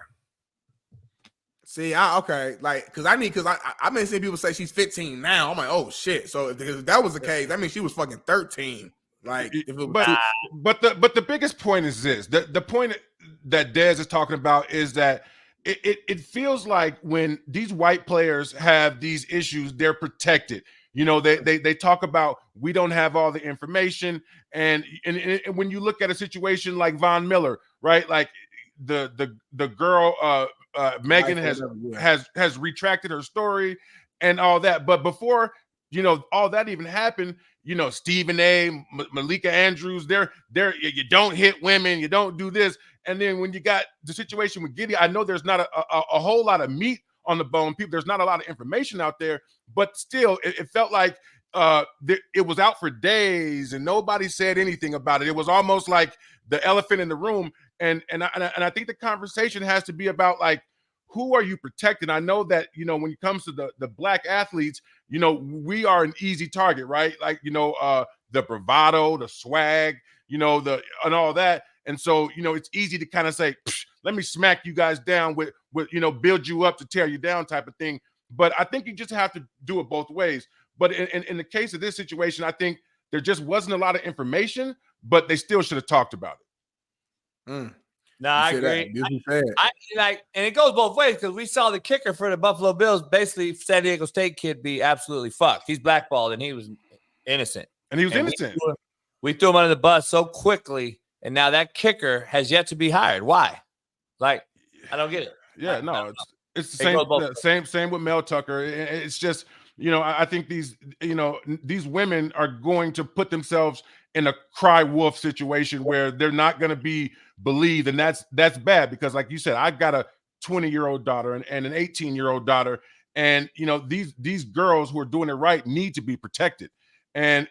S7: See, okay, like, because I've been seeing people say she's 15 now. I'm like, oh shit. So if that was the case, that means she was fucking 13. Like,
S9: but the biggest point is this: the point that Dez is talking about is that it feels like when these white players have these issues, they're protected. They talk about, we don't have all the information, and when you look at a situation like Von Miller, right? Like the girl Megan has retracted her story and all that, but before all that even happened, Stephen A, Malika Andrews, they're you don't hit women, you don't do this. And then when you got the situation with Giddey, I know there's not a whole lot of meat on the bone. There's not a lot of information out there, but still, it felt like it was out for days and nobody said anything about it. It was almost like the elephant in the room. And I think the conversation has to be about, like, who are you protecting? I know that, when it comes to the black athletes, we are an easy target, right? Like, the bravado, the swag, and all that. And so, it's easy to kind of say, let me smack you guys down with build you up to tear you down type of thing. But I think you just have to do it both ways. But in the case of this situation, I think there just wasn't a lot of information, but they still should have talked about it.
S2: No, I agree. And it goes both ways, because we saw the kicker for the Buffalo Bills, basically San Diego State kid, be absolutely fucked. He's blackballed, and he was innocent. We threw him under the bus so quickly, and now that kicker has yet to be hired. Why? Like, I don't get it.
S9: Yeah, it's the same with Mel Tucker. It's just, I think these women are going to put themselves in a cry wolf situation where they're not going to be believed, and that's bad, because, like you said, I've got a 20-year-old daughter and an 18-year-old daughter, and these girls who are doing it right need to be protected, and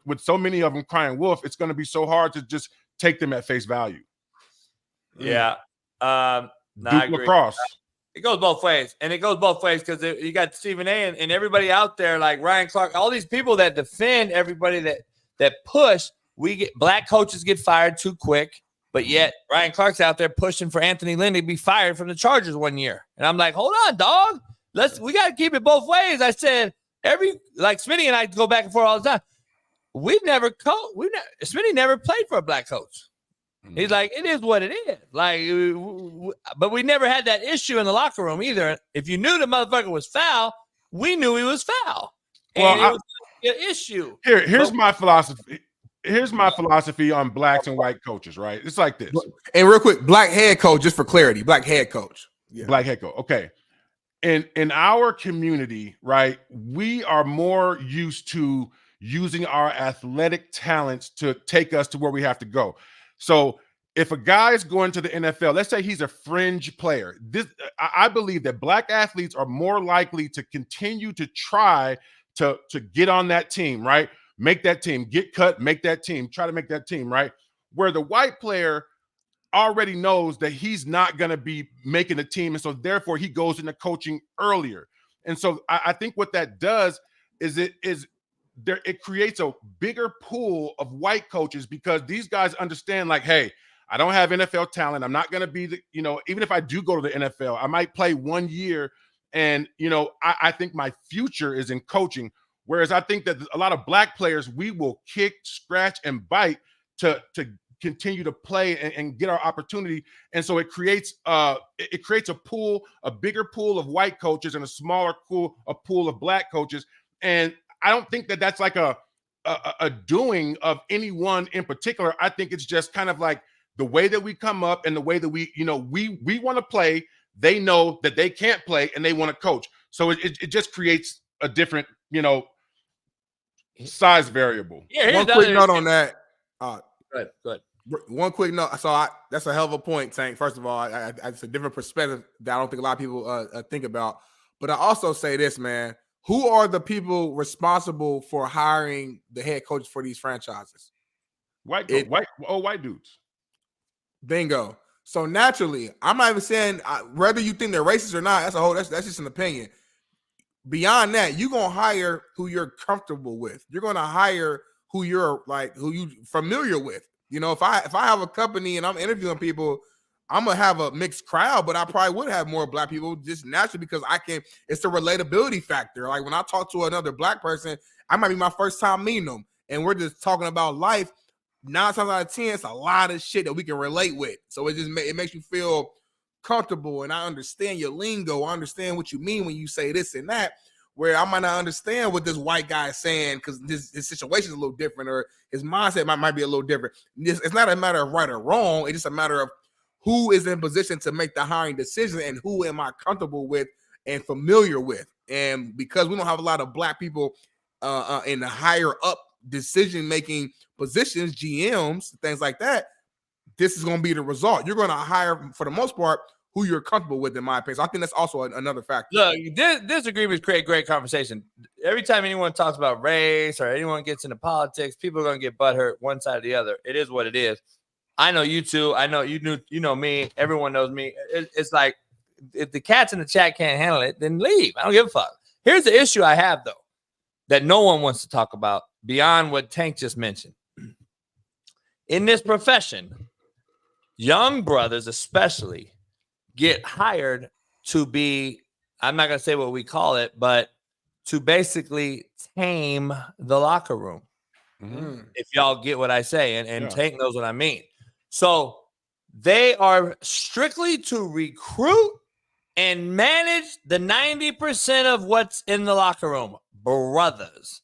S9: with so many of them crying wolf, it's going to be so hard to just take them at face value.
S2: Yeah.
S9: Duke lacrosse.
S2: It goes both ways, and it goes both ways, because you got Stephen A and everybody out there, like Ryan Clark, all these people that defend everybody that push. Black coaches get fired too quick, but yet Ryan Clark's out there pushing for Anthony Lynn to be fired from the Chargers one year. And I'm like, hold on, dog. We got to keep it both ways. I said, like Smitty and I go back and forth all the time. Smitty never played for a black coach. He's like, it is what it is. Like, but we never had that issue in the locker room either. If you knew the motherfucker was foul, we knew he was foul. And it was an issue.
S9: Here's my philosophy. Here's my philosophy on blacks and white coaches, right? It's like this.
S7: And real quick, black head coach, just for clarity, black head coach.
S9: Yeah. Black head coach. Okay. In our community, right, we are more used to using our athletic talents to take us to where we have to go. So if a guy is going to the NFL, let's say he's a fringe player, I believe that black athletes are more likely to continue to try to get on that team, right? make that team, get cut, make that team, try to make that team, right? Where the white player already knows that he's not going to be making a team. And so therefore he goes into coaching earlier. And so I think what that does is it creates a bigger pool of white coaches, because these guys understand, like, hey, I don't have NFL talent. I'm not going to be even if I do go to the NFL, I might play 1 year. And, I think my future is in coaching. Whereas I think that a lot of black players, we will kick, scratch, and bite to continue to play and get our opportunity. And so it creates a pool, a bigger pool of white coaches and a smaller pool of black coaches. And I don't think that that's like a doing of anyone in particular. I think it's just kind of like the way that we come up and the way that we want to play. They know that they can't play and they want to coach. So it just creates a different, size variable.
S2: Yeah,
S7: one quick note on that.
S2: Good.
S7: One quick note. So that's a hell of a point, Tank. First of all, it's a different perspective that I don't think a lot of people think about. But I also say this, man. Who are the people responsible for hiring the head coaches for these franchises?
S9: White dudes.
S7: Bingo. So naturally, I'm not even saying whether you think they're racist or not. That's just an opinion. Beyond that, you're gonna hire who you're comfortable with. You're gonna hire who you're familiar with. If I have a company and I'm interviewing people, I'm gonna have a mixed crowd, but I probably would have more black people just naturally because it's the relatability factor. Like when I talk to another black person, I might be my first time meeting them, and we're just talking about life. 9 times out of 10, it's a lot of shit that we can relate with. So it makes you feel comfortable, and I understand your lingo. I understand what you mean when you say this and that, where I might not understand what this white guy is saying because his situation is a little different or his mindset might be a little different. It's not a matter of right or wrong. It's just a matter of who is in position to make the hiring decision and who am I comfortable with and familiar with. And because we don't have a lot of black people in the higher up decision-making positions, GMs, things like that, this is going to be the result. You're going to hire, for the most part, who you're comfortable with, in my opinion. So I think that's also another factor.
S2: Look, disagreements create great conversation. Every time anyone talks about race or anyone gets into politics, people are going to get butthurt one side or the other. It is what it is. I know you two. I know you know me. Everyone knows me. It's like if the cats in the chat can't handle it, then leave. I don't give a fuck. Here's the issue I have, though, that no one wants to talk about beyond what Tank just mentioned. In this profession, young brothers especially get hired to be, I'm not going to say what we call it, but to basically tame the locker room. Mm-hmm. If y'all get what I say, and Tank knows what I mean. So they are strictly to recruit and manage the 90% of what's in the locker room, brothers.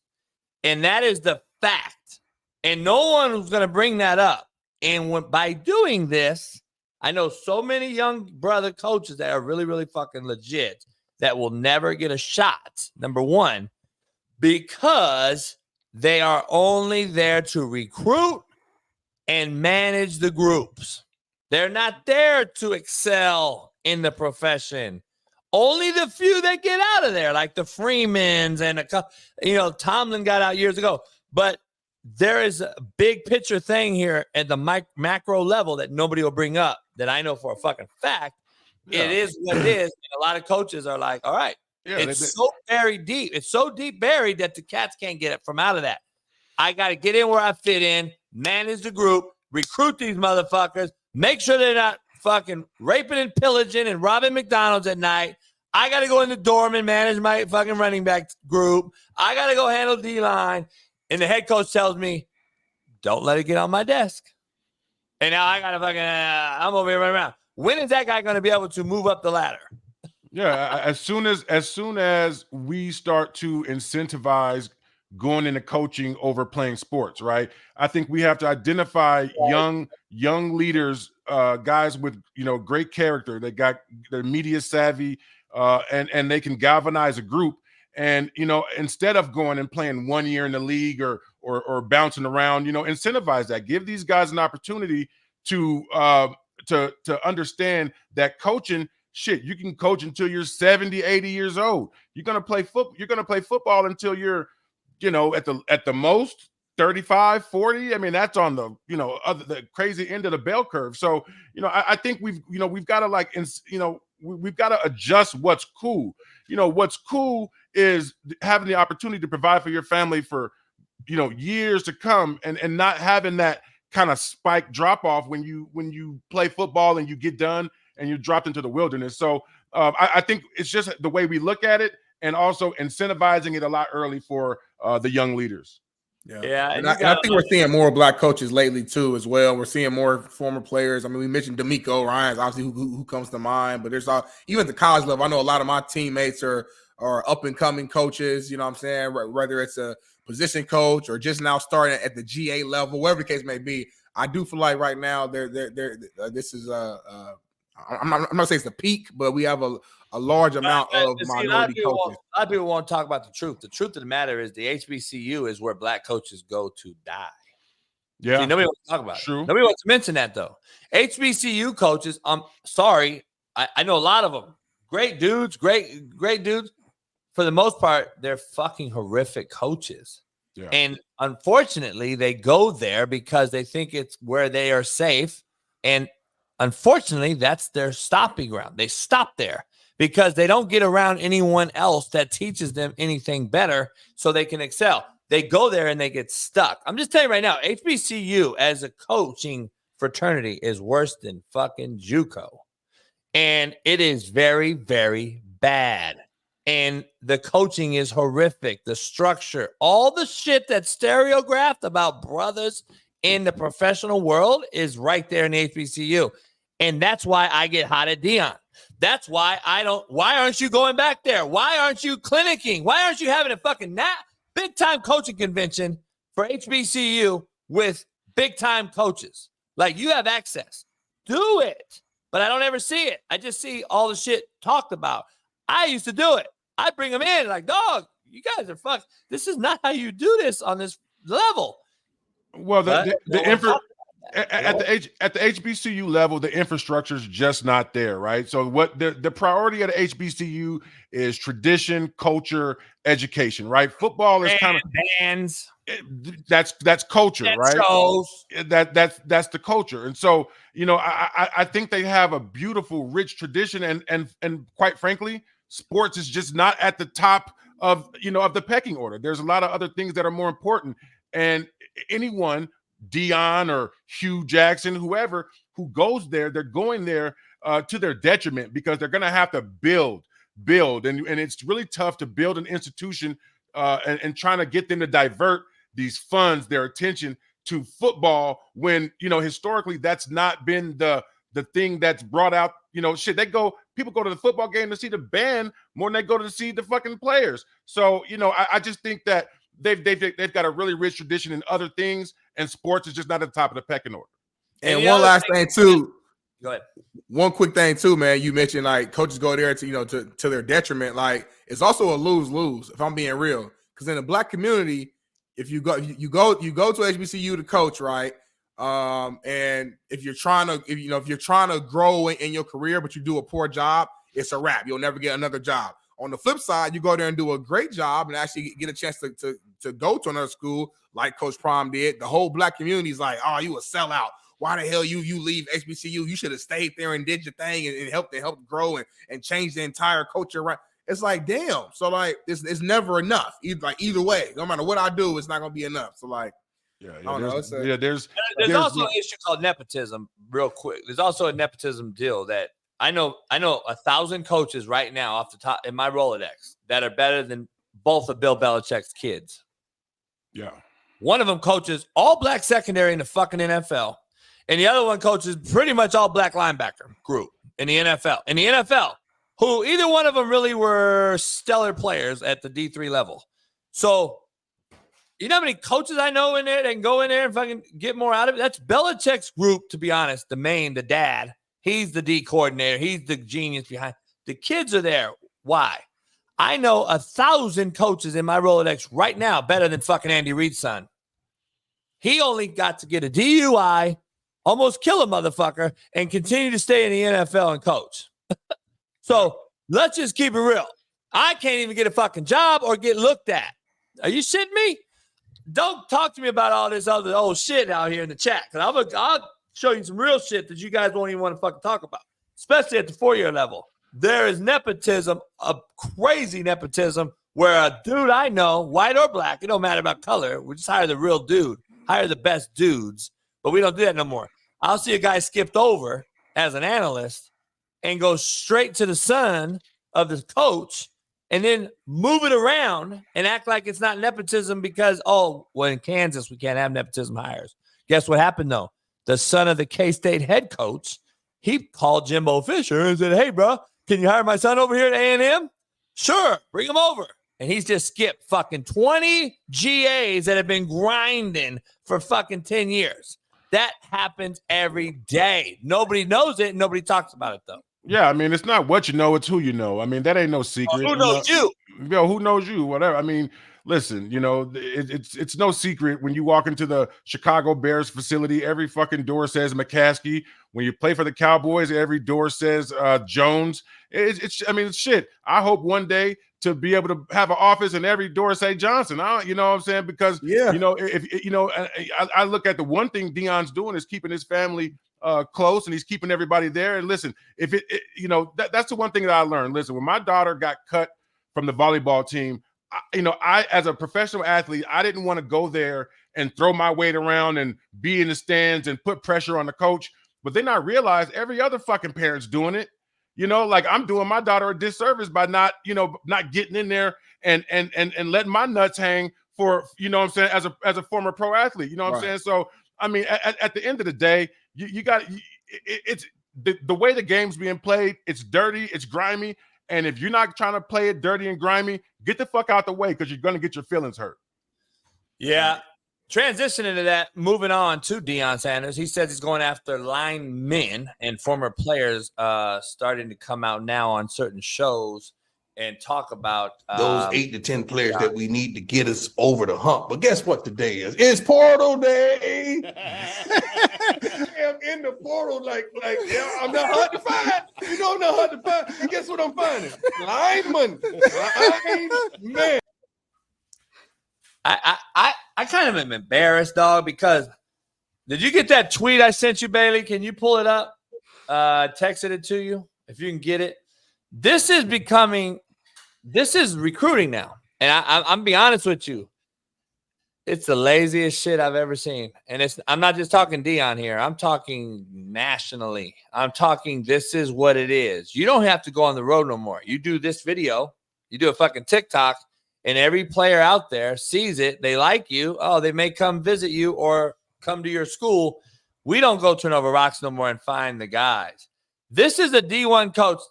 S2: And that is the fact. And no one's going to bring that up. And by doing this, I know so many young brother coaches that are really, really fucking legit that will never get a shot. Number one, because they are only there to recruit and manage the groups. They're not there to excel in the profession. Only the few that get out of there, like the Freemans and Tomlin got out years ago. But there is a big picture thing here at the macro level that nobody will bring up that I know for a fucking fact. Yeah. It is what it is. And a lot of coaches are like, all right, it's so buried deep. It's so deep buried that the cats can't get it from out of that. I got to get in where I fit in, manage the group, recruit these motherfuckers, make sure they're not fucking raping and pillaging and robbing McDonald's at night. I got to go in the dorm and manage my fucking running back group. I got to go handle D-line. And the head coach tells me, don't let it get on my desk. And now I got to fucking, I'm over here running around. When is that guy going to be able to move up the ladder?
S9: Yeah, as soon as we start to incentivize going into coaching over playing sports, right? I think we have to identify young leaders, guys with great character. They got their media savvy, and they can galvanize a group. And instead of going and playing 1 year in the league or bouncing around, incentivize that. Give these guys an opportunity to understand that coaching. Shit, you can coach until you're 70, 80 years old. You're gonna play football until you're at the most 35, 40. I mean, that's on the, the crazy end of the bell curve. So, I think we've got to we've got to adjust what's cool. What's cool is having the opportunity to provide for your family for, years to come, and not having that kind of spike drop off when you play football and you get done and you're dropped into the wilderness. So I think it's just the way we look at it, and also incentivizing it a lot early for the young leaders.
S7: Yeah. And I think we're seeing more black coaches lately too, as well. We're seeing more former players. I mean, we mentioned D'Amico Ryans, obviously, who comes to mind, but there's even at the college level, I know a lot of my teammates are up and coming coaches, you know what I'm saying? Whether it's a position coach or just now starting at the GA level, whatever the case may be. I do feel like right now this is I'm not gonna say it's the peak, but we have a large amount of minority coaches.
S2: A lot of people won't talk about the truth. The truth of the matter is the HBCU is where black coaches go to die.
S9: Yeah.
S2: See, nobody wants to talk about
S9: True.
S2: it. Nobody wants to mention that, though. HBCU coaches, I'm sorry, I know a lot of them. Great dudes, great dudes. For the most part, they're fucking horrific coaches.
S9: Yeah.
S2: And unfortunately, they go there because they think it's where they are safe. And unfortunately, that's their stopping ground. They stop there because they don't get around anyone else that teaches them anything better so they can excel. They go there and they get stuck. I'm just telling you right now, HBCU as a coaching fraternity is worse than fucking JUCO. And it is very, very bad. And the coaching is horrific. The structure, all the shit that's stereographed about brothers in the professional world is right there in the HBCU. And that's why I get hot at Dion. That's why why aren't you going back there? Why aren't you clinicking? Why aren't you having a fucking big time coaching convention for HBCU with big time coaches? Like, you have access. Do it. But I don't ever see it. I just see all the shit talked about. I used to do it. I bring them in like, dog, you guys are fucked. This is not how you do this on this level.
S9: Well, at the HBCU level, the infrastructure is just not there, right? So what the priority of the HBCU is tradition, culture, education, right? Football is kind of
S2: bands.
S9: That's culture,
S2: that
S9: right?
S2: Shows.
S9: That's the culture. And so, I think they have a beautiful, rich tradition, and quite frankly, sports is just not at the top of the pecking order. There's a lot of other things that are more important. And anyone, Dion or Hugh Jackson, whoever who goes there, they're going there to their detriment, because they're going to have to build. And it's really tough to build an institution and trying to get them to divert these funds, their attention to football, when, historically that's not been the thing that's brought out, people go to the football game to see the band more than they go to see the fucking players. So, I just think that they've got a really rich tradition in other things, and sports is just not at the top of the pecking order.
S7: And one last thing too.
S2: Go ahead.
S7: One quick thing too, man. You mentioned like coaches go there to their detriment. Like, it's also a lose-lose, if I'm being real. Because in the black community, if you go to HBCU to coach, right? And if you're trying to grow in your career, but you do a poor job, it's a wrap. You'll never get another job. On the flip side, you go there and do a great job and actually get a chance to go to another school like Coach Prom did. The whole black community is like, oh, you a sellout. Why the hell you leave HBCU? You should have stayed there and did your thing and helped grow and change the entire culture. Right? It's like, damn. So like, it's never enough. Either way, no matter what I do, it's not gonna be enough. So like,
S2: there's also an issue called nepotism. Real quick, there's also a nepotism deal that I know 1,000 coaches right now off the top in my Rolodex that are better than both of Bill Belichick's kids.
S9: Yeah,
S2: one of them coaches all black secondary in the fucking NFL, and the other one coaches pretty much all black linebacker group in the NFL. In the NFL, who either one of them really were stellar players at the D3 level. So, you know how many coaches I know in there that can go in there and fucking get more out of it? That's Belichick's group, to be honest. The dad. He's the D coordinator. He's the genius behind. The kids are there. Why? I know 1,000 coaches in my Rolodex right now better than fucking Andy Reid's son. He only got to get a DUI, almost kill a motherfucker, and continue to stay in the NFL and coach. So let's just keep it real. I can't even get a fucking job or get looked at. Are you shitting me? Don't talk to me about all this other old shit out here in the chat. Because I'll show you some real shit that you guys won't even want to fucking talk about, especially at the 4-year level. There is nepotism, a crazy nepotism, where a dude I know, white or black, it don't matter about color. We just hire the real dude, hire the best dudes. But we don't do that no more. I'll see a guy skipped over as an analyst and go straight to the son of the coach and then move it around and act like it's not nepotism because, well, in Kansas, we can't have nepotism hires. Guess what happened, though? The son of the K-State head coach, he called Jimbo Fisher and said, hey, bro, can you hire my son over here at A&M? Sure, bring him over. And he's just skipped fucking 20 GAs that have been grinding for fucking 10 years. That happens every day. Nobody knows it. And nobody talks about it, though.
S9: Yeah, I mean, it's not what you know, it's who you know. I mean, that ain't no secret.
S2: Who knows you?
S9: Yo, who knows you? Whatever. I mean, listen, it's no secret when you walk into the Chicago Bears facility, every fucking door says McChesney. When you play for the Cowboys, every door says Jones. It's shit. I hope one day to be able to have an office and every door say Johnson. You know what I'm saying? Because I look at the one thing Deion's doing is keeping his family close, and he's keeping everybody there. And listen, if that's the one thing that I learned. Listen, when my daughter got cut from the volleyball team, I as a professional athlete, I didn't want to go there and throw my weight around and be in the stands and put pressure on the coach. But then I realized every other fucking parent's doing it. Like I'm doing my daughter a disservice by not getting in there and letting my nuts hang for, what I'm saying, as a former pro athlete. You know what I'm saying? So I mean, at the end of the day, you got it's the way the game's being played. It's dirty, it's grimy, and if you're not trying to play it dirty and grimy, get the fuck out the way because you're gonna get your feelings hurt.
S2: Yeah. Transitioning to that, moving on to Deion Sanders. He says he's going after linemen and former players starting to come out now on certain shows and talk about
S3: those 8 to 10 players that we need to get us over the hump. But guess what today is? It's portal day. I'm in the portal like I'm not hard to find. I'm not hard to find. And guess what I'm finding? Lineman. Man.
S2: I kind of am embarrassed, dog, because did you get that tweet I sent you, Bailey? Can you pull it up? Texted it to you if you can get it. This is recruiting now. And I'm be honest with you. It's the laziest shit I've ever seen. And I'm not just talking Deion here. I'm talking nationally. I'm talking this is what it is. You don't have to go on the road no more. You do this video. You do a fucking TikTok. And every player out there sees it. They like you. Oh, they may come visit you or come to your school. We don't go turn over rocks no more and find the guys. This is a D1 coach.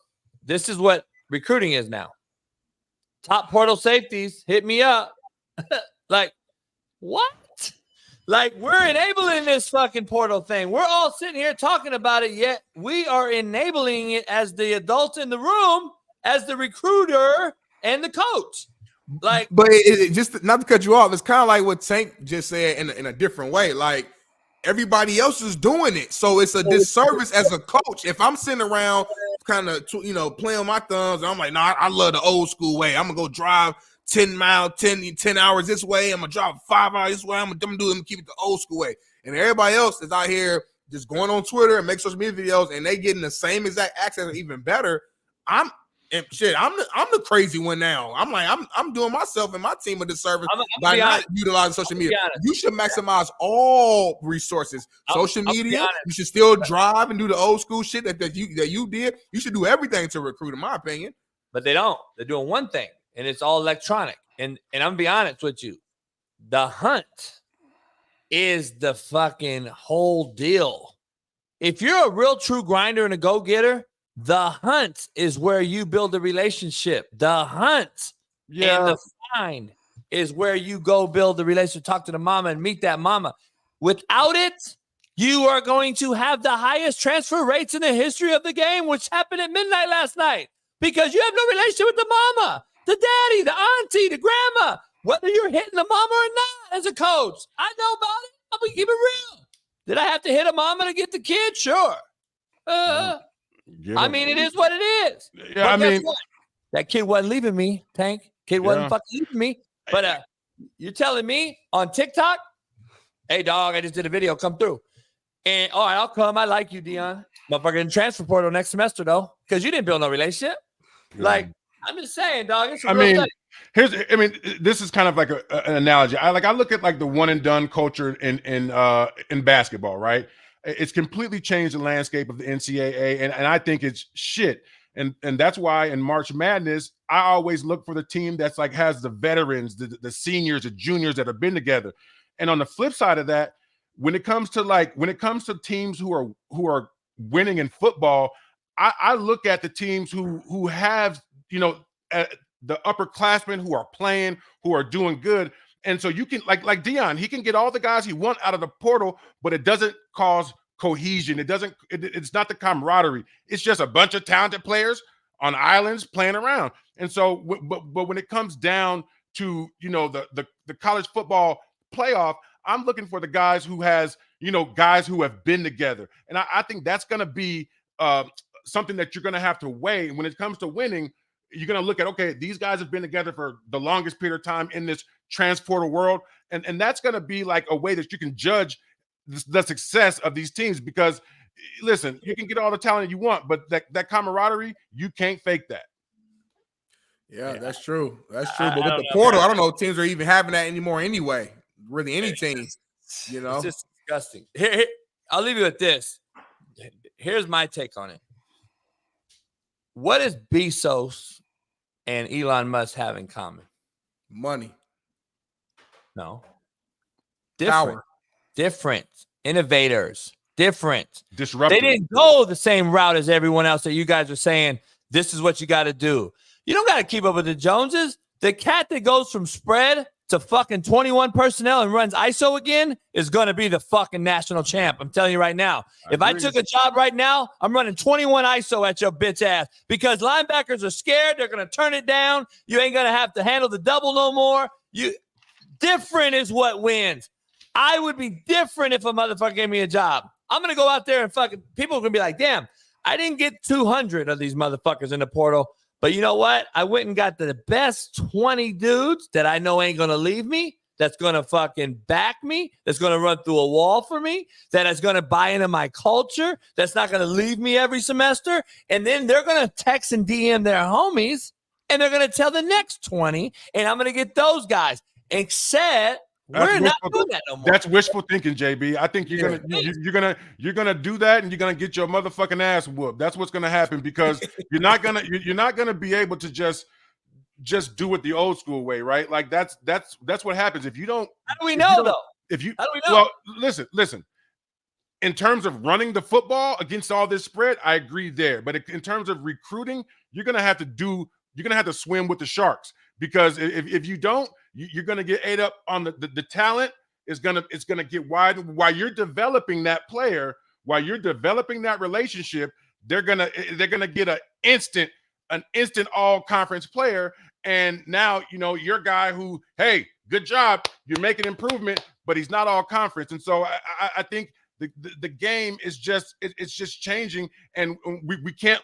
S2: This is what recruiting is now. Top portal safeties, hit me up. Like, what? Like, we're enabling this fucking portal thing. We're all sitting here talking about it, yet we are enabling it as the adult in the room, as the recruiter and the coach. Like,
S7: but it just not to cut you off, it's kind of like what Tank just said in a different way. Like, everybody else is doing it, so it's a disservice as a coach. If I'm sitting around kind of playing on my thumbs, and I'm like, nah, I love the old school way. I'm gonna go drive 10 hours this way. I'm gonna drive 5 hours this way. I'm gonna keep it the old school way. And everybody else is out here just going on Twitter and make social media videos, and they getting the same exact access or even better. I'm the crazy one now. I'm like, I'm doing myself and my team a disservice by not utilizing social media. You should maximize all resources. Social media, you should still drive and do the old school shit that you did. You should do everything to recruit, in my opinion.
S2: But they don't. They're doing one thing, and it's all electronic. And I'm gonna be honest with you, the hunt is the fucking whole deal. If you're a real true grinder and a go-getter, the hunt is where you build a relationship. The hunt and the find is where you go build the relationship, talk to the mama and meet that mama. Without it, you are going to have the highest transfer rates in the history of the game, which happened at midnight last night, because you have no relationship with the mama, the daddy, the auntie, the grandma, whether you're hitting the mama or not as a coach. I know about it. I'm going to keep it real. Did I have to hit a mama to get the kid? Sure. I mean, it is what it is.
S9: Yeah, I mean,
S2: that kid wasn't leaving me, Tank. Kid wasn't fucking leaving me. But You're telling me on TikTok, hey, dog, I just did a video. Come through. And, all right, I'll come. I like you, Dion. Motherfucker in transfer portal next semester, though, because you didn't build no relationship. Like, I'm just saying, dog. It's a real thing.
S9: This is kind of like an analogy. I look at like the one and done culture in basketball, right? It's completely changed the landscape of the NCAA, and I think it's shit. And that's why in March Madness, I always look for the team that's like has the veterans, the seniors, the juniors that have been together. And on the flip side of that, when it comes to teams who are winning in football, I look at the teams who have, the upperclassmen who are playing, who are doing good. And so you can like Dion, he can get all the guys he wants out of the portal, but it doesn't cause cohesion. It's not the camaraderie. It's just a bunch of talented players on islands playing around. And so, but when it comes down to, the college football playoff, I'm looking for the guys who have been together. And I think that's going to be something that you're going to have to weigh. When it comes to winning, you're going to look at, okay, these guys have been together for the longest period of time in this transporter world. And that's going to be like a way that you can judge the success of these teams, because listen, you can get all the talent you want, but that camaraderie, you can't fake that.
S7: Yeah, that's true. That's true. But with the portal, I don't know if teams are even having that anymore anyway. Really, any team,
S2: It's just disgusting. Here, I'll leave you with this. Here's my take on it. What does Bezos and Elon Musk have in common?
S7: Money.
S2: No. Different.
S7: Power.
S2: Different. Innovators. Different.
S9: Disruptive.
S2: They didn't go the same route as everyone else that you guys are saying, this is what you got to do. You don't got to keep up with the Joneses. The cat that goes from spread to fucking 21 personnel and runs ISO again is going to be the fucking national champ. I'm telling you right now. If I took a job right now, I'm running 21 ISO at your bitch ass, because linebackers are scared. They're going to turn it down. You ain't going to have to handle the double no more. Different is what wins. I would be different if a motherfucker gave me a job. I'm going to go out there and fucking people are going to be like, damn, I didn't get 200 of these motherfuckers in the portal. But you know what? I went and got the best 20 dudes that I know ain't going to leave me, that's going to fucking back me, that's going to run through a wall for me, that is going to buy into my culture, that's not going to leave me every semester. And then they're going to text and DM their homies, and they're going to tell the next 20, and I'm going to get those guys. Except we're not doing that no more.
S9: That's wishful thinking, JB. I think you're gonna do that, and you're gonna get your motherfucking ass whooped. That's what's gonna happen, because you're not gonna be able to just do it the old school way, right? Like that's what happens if you don't.
S2: How do we know though?
S9: How do we
S2: know?
S9: Well, listen. In terms of running the football against all this spread, I agree there. But in terms of recruiting, you're gonna have to swim with the sharks, because if you don't, you're going to get ate up on the talent. It's going to get wide. While you're developing that player, while you're developing that relationship, they're going to get an instant all conference player. And now, your guy who, hey, good job, you're making improvement, but he's not all conference. And so I think the game is just changing, and we can't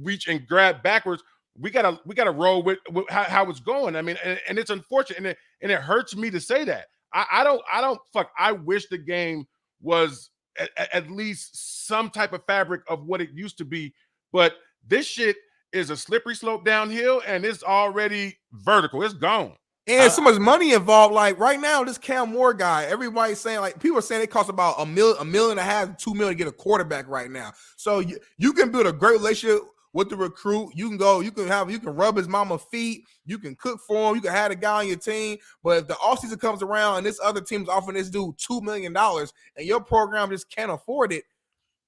S9: reach and grab backwards. We gotta roll with how it's going. I mean, and it's unfortunate, and it hurts me to say that. I wish the game was at least some type of fabric of what it used to be, but this shit is a slippery slope downhill, and it's already vertical. It's gone.
S7: And so much money involved. Like right now, this Cam Moore guy, everybody's saying, like, people are saying it costs about $1.5 million, $2 million to get a quarterback right now. So you can build a great relationship with the recruit. You can rub his mama's feet, you can cook for him, you can have a guy on your team. But if the offseason comes around and this other team's offering this dude $2 million and your program just can't afford it,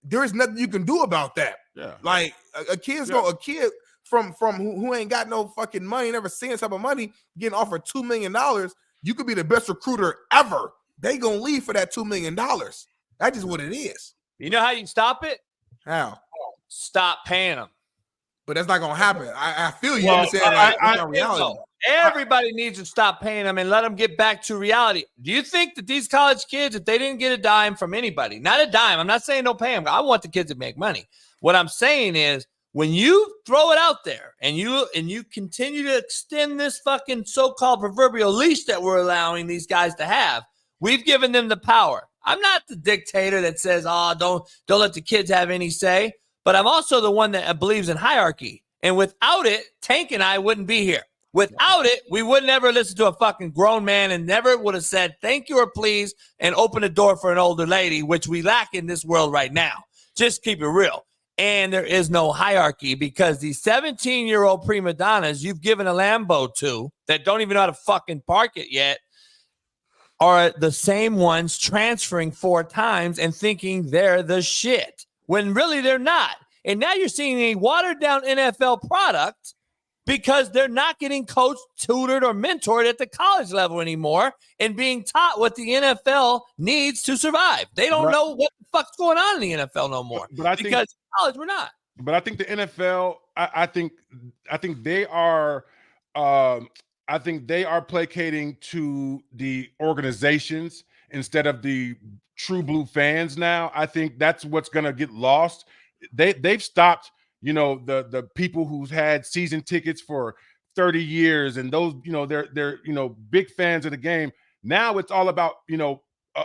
S7: there is nothing you can do about that.
S9: Yeah.
S7: Like a kid from who ain't got no fucking money, never seen this type of money, getting offered $2 million, you could be the best recruiter ever. They gonna leave for that $2 million. That's just what it is.
S2: You know how you stop it?
S7: How?
S2: Stop paying them.
S7: But that's not gonna happen. I feel you.
S2: Well,
S7: Understand that reality.
S2: Everybody needs to stop paying them and let them get back to reality. Do you think that these college kids, if they didn't get a dime from anybody, not a dime, I'm not saying don't pay them. I want the kids to make money. What I'm saying is, when you throw it out there and you continue to extend this fucking so-called proverbial leash that we're allowing these guys to have, we've given them the power. I'm not the dictator that says, don't let the kids have any say, but I'm also the one that believes in hierarchy. And without it, Tank and I wouldn't be here. Without it, we would never listen to a fucking grown man and never would have said thank you or please and open the door for an older lady, which we lack in this world right now. Just keep it real. And there is no hierarchy because these 17-year-old prima donnas you've given a Lambo to that don't even know how to fucking park it yet are the same ones transferring 4 times and thinking they're the shit when really they're not. And now you're seeing a watered-down NFL product because they're not getting coached, tutored, or mentored at the college level anymore and being taught what the NFL needs to survive. They don't know what the fuck's going on in the NFL no more.
S9: But I think,
S2: because college, we're not.
S9: But I think the NFL, I think they are placating to the organizations instead of the true blue fans now. I think that's what's going to get lost. They've stopped, the people who's had season tickets for 30 years and those, they're big fans of the game. Now it's all about,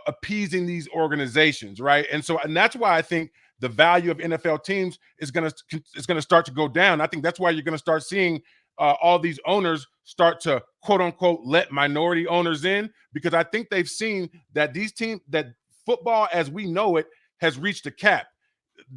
S9: appeasing these organizations, right? And that's why I think the value of NFL teams is going to start to go down. I think that's why you're going to start seeing all these owners start to quote unquote let minority owners in, because I think they've seen that these teams, that football as we know it has reached a cap.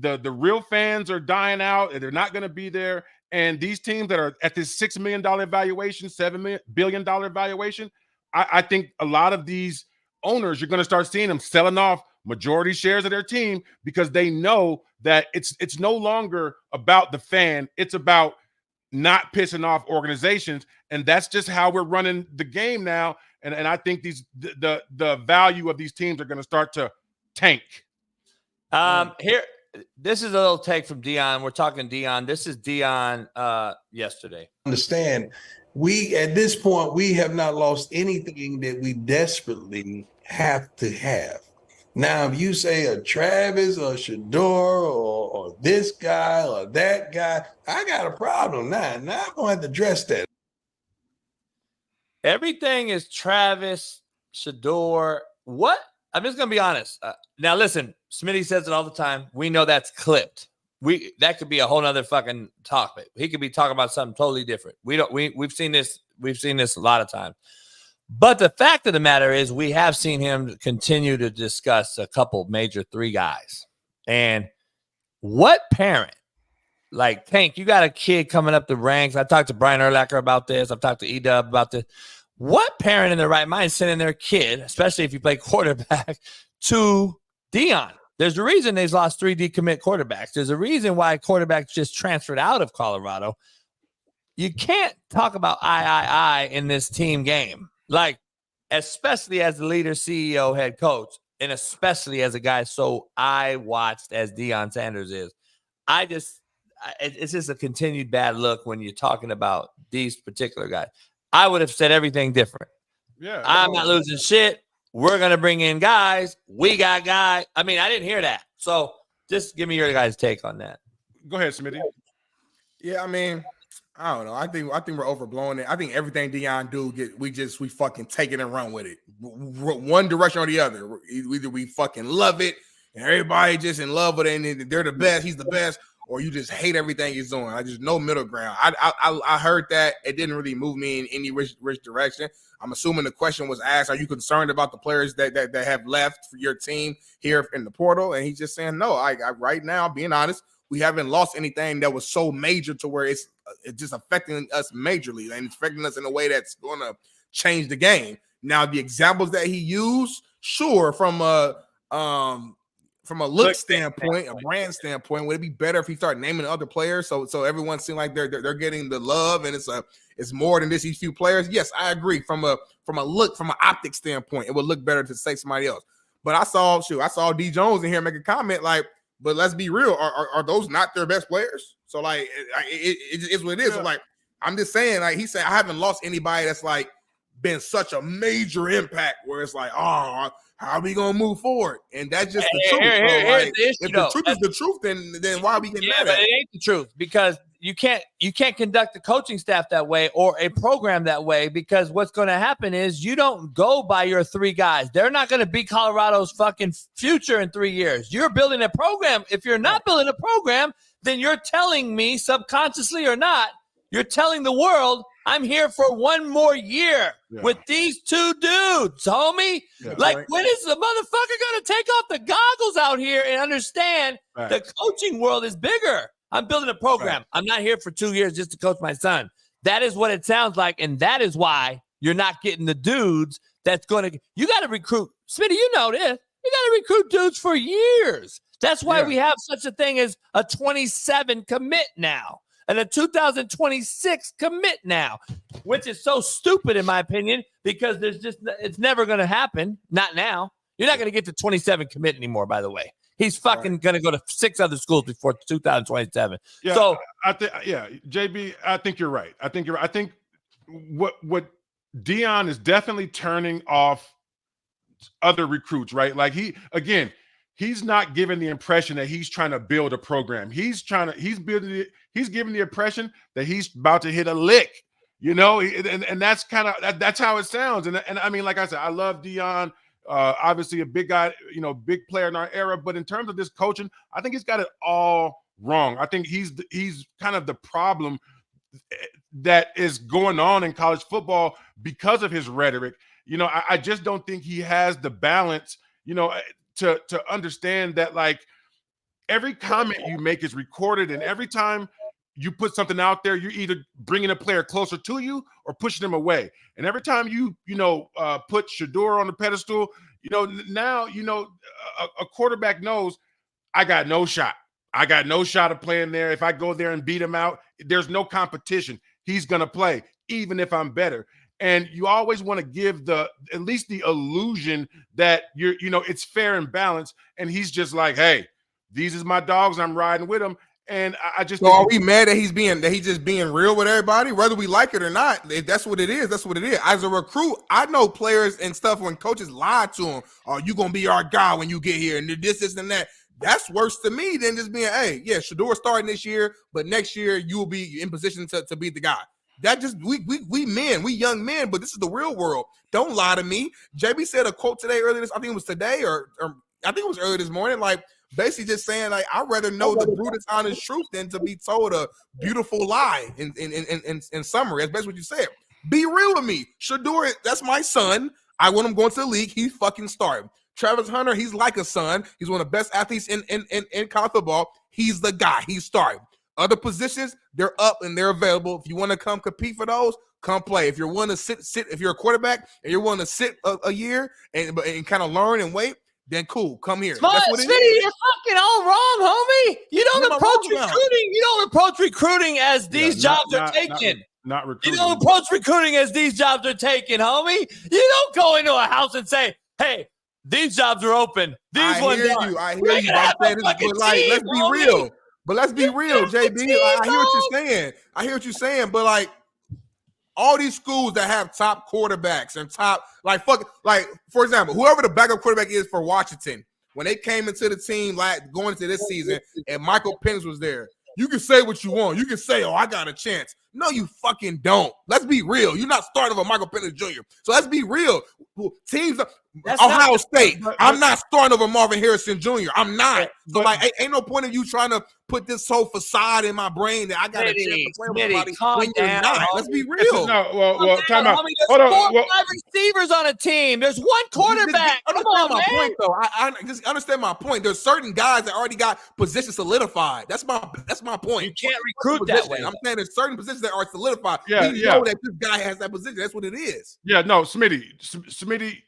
S9: The real fans are dying out and they're not going to be there. And these teams that are at this $6 million valuation, $7 billion valuation, I think a lot of these owners, you're going to start seeing them selling off majority shares of their team because they know that it's no longer about the fan. It's about not pissing off organizations. And that's just how we're running the game now. And I think the value of these teams are going to start to tank.
S2: Here, this is a little take from Dion. We're talking Dion. This is Dion yesterday.
S3: Understand, at this point, we have not lost anything that we desperately have to have. Now, if you say a Travis or Shador or this guy or that guy, I got a problem now. Now I'm going to have to address that.
S2: Everything is Travis, Shador. What? I'm just going to be honest. Now, listen, Smitty says it all the time. We know that's clipped. That could be a whole nother fucking topic. He could be talking about something totally different. We've seen this a lot of times. But the fact of the matter is we have seen him continue to discuss a couple major 3 guys. And what parent, like Tank, you got a kid coming up the ranks. I talked to Brian Urlacher about this. I've talked to E-Dub about this. What parent in their right mind is sending their kid, especially if you play quarterback, to Dion? There's a reason they've lost 3 decommit quarterbacks. There's a reason why quarterbacks just transferred out of Colorado. You can't talk about I in this team game. Like, especially as the leader, CEO, head coach, and especially as a guy so I-watched as Deion Sanders is. It's just a continued bad look when you're talking about these particular guys. I would have said everything different.
S9: Yeah,
S2: I'm not losing shit. We're going to bring in guys. We got guys. I mean, I didn't hear that. So just give me your guys' take on that.
S9: Go ahead, Smitty.
S7: Yeah, I mean, I don't know. I think we're overblowing it. I think everything Dion do, we fucking take it and run with it. One direction or the other. Either we fucking love it and everybody just in love with it and they're the best, he's the best, or you just hate everything he's doing. I just no middle ground. I heard that. It didn't really move me in any rich direction. I'm assuming the question was asked, are you concerned about the players that have left for your team here in the portal? And he's just saying, no, I right now, being honest, we haven't lost anything that was so major to where it's just affecting us majorly and it's affecting us in a way that's going to change the game. Now, the examples that he used, sure, from a look standpoint, a brand standpoint, would it be better if he started naming other players so everyone seems like they're getting the love and it's more than these few players? Yes, I agree. From an optic standpoint, it would look better to say somebody else. But I saw D Jones in here make a comment like, but let's be real, are those not their best players? So like it's what it is. Yeah. So like I'm just saying, like he said, I haven't lost anybody that's like been such a major impact where it's like, oh, how are we gonna move forward? And that's just the truth.
S2: Here's the issue,
S7: if
S2: though.
S7: the truth is the truth, then why are we getting mad
S2: but
S7: at
S2: it ain't the truth, because you can't conduct a coaching staff that way or a program that way, because what's going to happen is you don't go by your 3 guys. They're not going to be Colorado's fucking future in 3 years. You're building a program. If you're not building a program, then you're telling me, subconsciously or not, you're telling the world, I'm here for 1 more year with these 2 dudes, homie.
S9: Yeah.
S2: Like, when is the motherfucker going to take off the goggles out here and understand the coaching world is bigger? I'm building a program. I'm not here for 2 years just to coach my son. That is what it sounds like, and that is why you're not getting the dudes that's going to – you got to recruit. Smitty, you know this. You got to recruit dudes for years. That's why we have such a thing as a 27 commit now and a 2026 commit now, which is so stupid in my opinion, because it's never going to happen. Not now. You're not going to get to 27 commit anymore, by the way. He's fucking going to go to 6 other schools before 2027.
S9: Yeah,
S2: so
S9: I think, JB, I think you're right. I think what Deion is definitely turning off other recruits, right? Like he's not giving the impression that he's trying to build a program. He's giving the impression that he's about to hit a lick, and that's kind of that's how it sounds. And I mean, like I said, I love Deion. Obviously a big guy, big player in our era, but in terms of this coaching, I think he's got it all wrong. I think he's kind of the problem that is going on in college football because of his rhetoric. I just don't think he has the balance, to understand that, like, every comment you make is recorded, and every time you put something out there, you're either bringing a player closer to you or pushing them away. And every time you put Shador on the pedestal, now a quarterback knows I got no shot. I got no shot of playing there. If I go there and beat him out, there's no competition. He's gonna play, even if I'm better. And you always want to give at least the illusion that it's fair and balanced. And he's just like, hey, these is my dogs. I'm riding with them. And I just
S7: so are we mad that he's just being real with everybody, whether we like it or not? If that's what it is. That's what it is. As a recruit, I know players and stuff when coaches lie to them. Oh, you gonna be our guy when you get here, and this and that. That's worse to me than just being, hey, yeah, Shador starting this year, but next year you will be in position to be the guy. That just we young men, but this is the real world. Don't lie to me. JB said a quote today earlier. I think it was today, or I think it was earlier this morning. Like, basically just saying, like, I'd rather know the brutest, honest truth than to be told a beautiful lie in summary. That's basically what you said. Be real with me. Shador, that's my son. I want him going to the league. He's fucking starting. Travis Hunter, he's like a son. He's one of the best athletes in college football. He's the guy. He's starting. Other positions, they're up and they're available. If you want to come compete for those, come play. If you're willing to sit, if you're a quarterback and you're willing to sit a year and kind of learn and wait, then cool, come here. That's what it is.
S2: You're fucking all wrong, homie. You don't approach recruiting. You don't approach recruiting as these jobs are taken.
S9: Not recruiting.
S2: You don't approach recruiting as these jobs are taken, homie. You don't go into a house and say, hey, these jobs are open. These ones are.
S7: I hear you. But like, let's be real. But let's be real, JB. I hear what you're saying. But like, all these schools that have top quarterbacks and top, like, for example, whoever the backup quarterback is for Washington, when they came into the team going into this season and Michael Penix was there, you can say what you want. You can say, oh, I got a chance. No, you fucking don't. Let's be real. You're not starting over Michael Penix Jr. So let's be real. Teams, Ohio State, I'm not starting over Marvin Harrison Jr. I'm not. So, like, ain't no point of you trying to put this whole facade in my brain that I got a chance to play with somebody when you're not. Let's be real.
S9: Well, time out.
S2: Hold on. 4 or 5 receivers on a team. There's one quarterback.
S7: Understand my point, though. I just understand my point. There's certain guys that already got positions solidified. That's my point.
S2: You can't recruit that way.
S7: I'm saying there's certain positions that are solidified. We know that this guy has that position. That's what it is.
S9: Yeah, no, Smitty,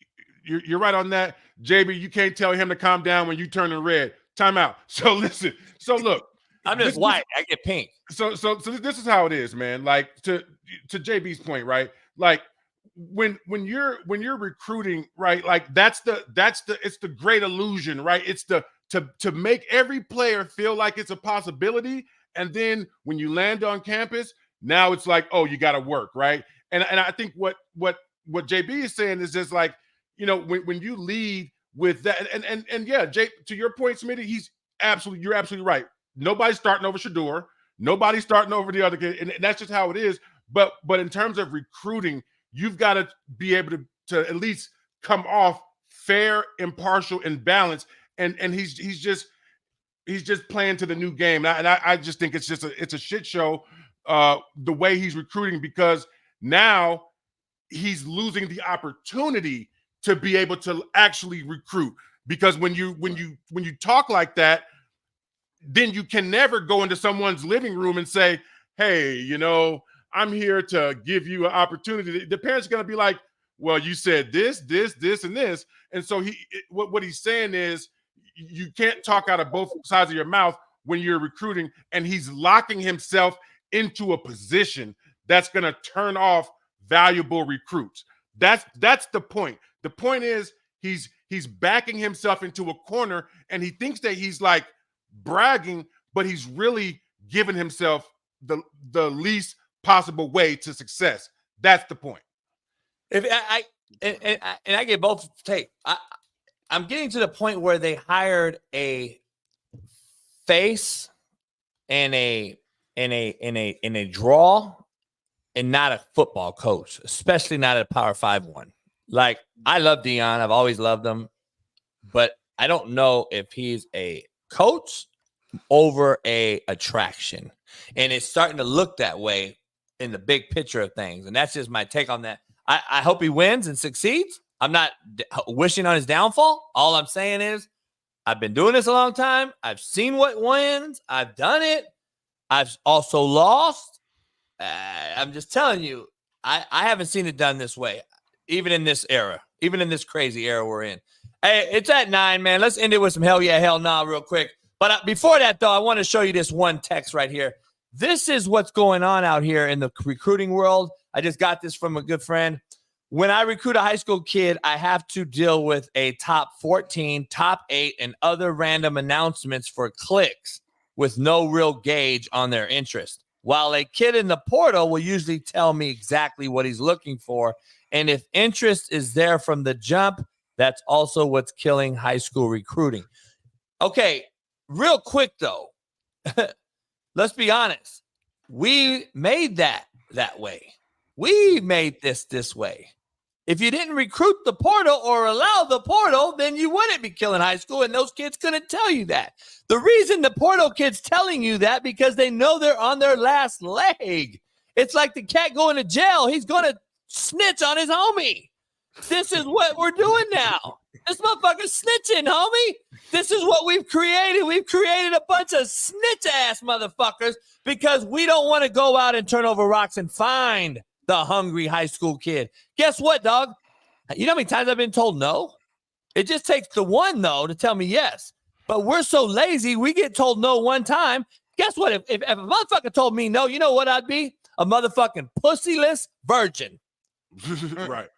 S9: you're right on that. JB, you can't tell him to calm down when you turn in red. Time out. So listen. So look,
S2: I'm just white. I get pink.
S9: So this is how it is, man. Like, to JB's point, right? Like, when you're recruiting, right? Like, it's the great illusion, right? It's to make every player feel like it's a possibility, and then when you land on campus, now it's like, oh, you got to work, right? And I think what what JB is saying is just like, you know, when you lead with that, and yeah, Jay, to your point, Smitty, you're absolutely right. Nobody's starting over Shador. Nobody's starting over the other kid, and that's just how it is. But in terms of recruiting, you've got to be able to at least come off fair, impartial, and balanced. And he's just playing to the new game. And I just think it's a shit show the way he's recruiting, because now he's losing the opportunity to be able to actually recruit. Because when you talk like that, then you can never go into someone's living room and say, hey, you know, I'm here to give you an opportunity. The parents are going to be like, well, you said this, and this. And so what he's saying is you can't talk out of both sides of your mouth when you're recruiting, and he's locking himself into a position that's going to turn off valuable recruits. That's the point. The point is he's backing himself into a corner, and he thinks that he's like bragging, but he's really giving himself the least possible way to success. That's the point.
S2: If I get both take, I'm getting to the point where they hired a face and a draw, and not a football coach, especially not a Power 5 one. Like, I love Dion, I've always loved him, but I don't know if he's a coach over a attraction, and it's starting to look that way in the big picture of things. And that's just my take on that. I hope he wins and succeeds. I'm not wishing on his downfall. All I'm saying is I've been doing this a long time. I've seen what wins. I've done it. I've also lost. I'm just telling you, I haven't seen it done this way, even in this era, even in this crazy era we're in. Hey, it's at 9, man. Let's end it with some hell yeah, hell nah real quick. But before that, though, I want to show you this one text right here. This is what's going on out here in the recruiting world. I just got this from a good friend. When I recruit a high school kid, I have to deal with a top 14, top 8, and other random announcements for clicks with no real gauge on their interest. While a kid in the portal will usually tell me exactly what he's looking for. And if interest is there from the jump, that's also what's killing high school recruiting. Okay, real quick, though. Let's be honest. We made that way. We made this way. If you didn't recruit the portal or allow the portal, then you wouldn't be killing high school, and those kids couldn't tell you that. The reason the portal kid's telling you that, because they know they're on their last leg. It's like the cat going to jail. He's going to snitch on his homie. This is what we're doing now. This motherfucker's snitching, homie. This is what we've created. We've created a bunch of snitch-ass motherfuckers because we don't want to go out and turn over rocks and find the hungry high school kid. Guess what, dog? You know how many times I've been told no? It just takes the one no to tell me yes. But we're so lazy, we get told no one time. Guess what? If a motherfucker told me no, you know what I'd be? A motherfucking pussyless virgin.
S9: Right.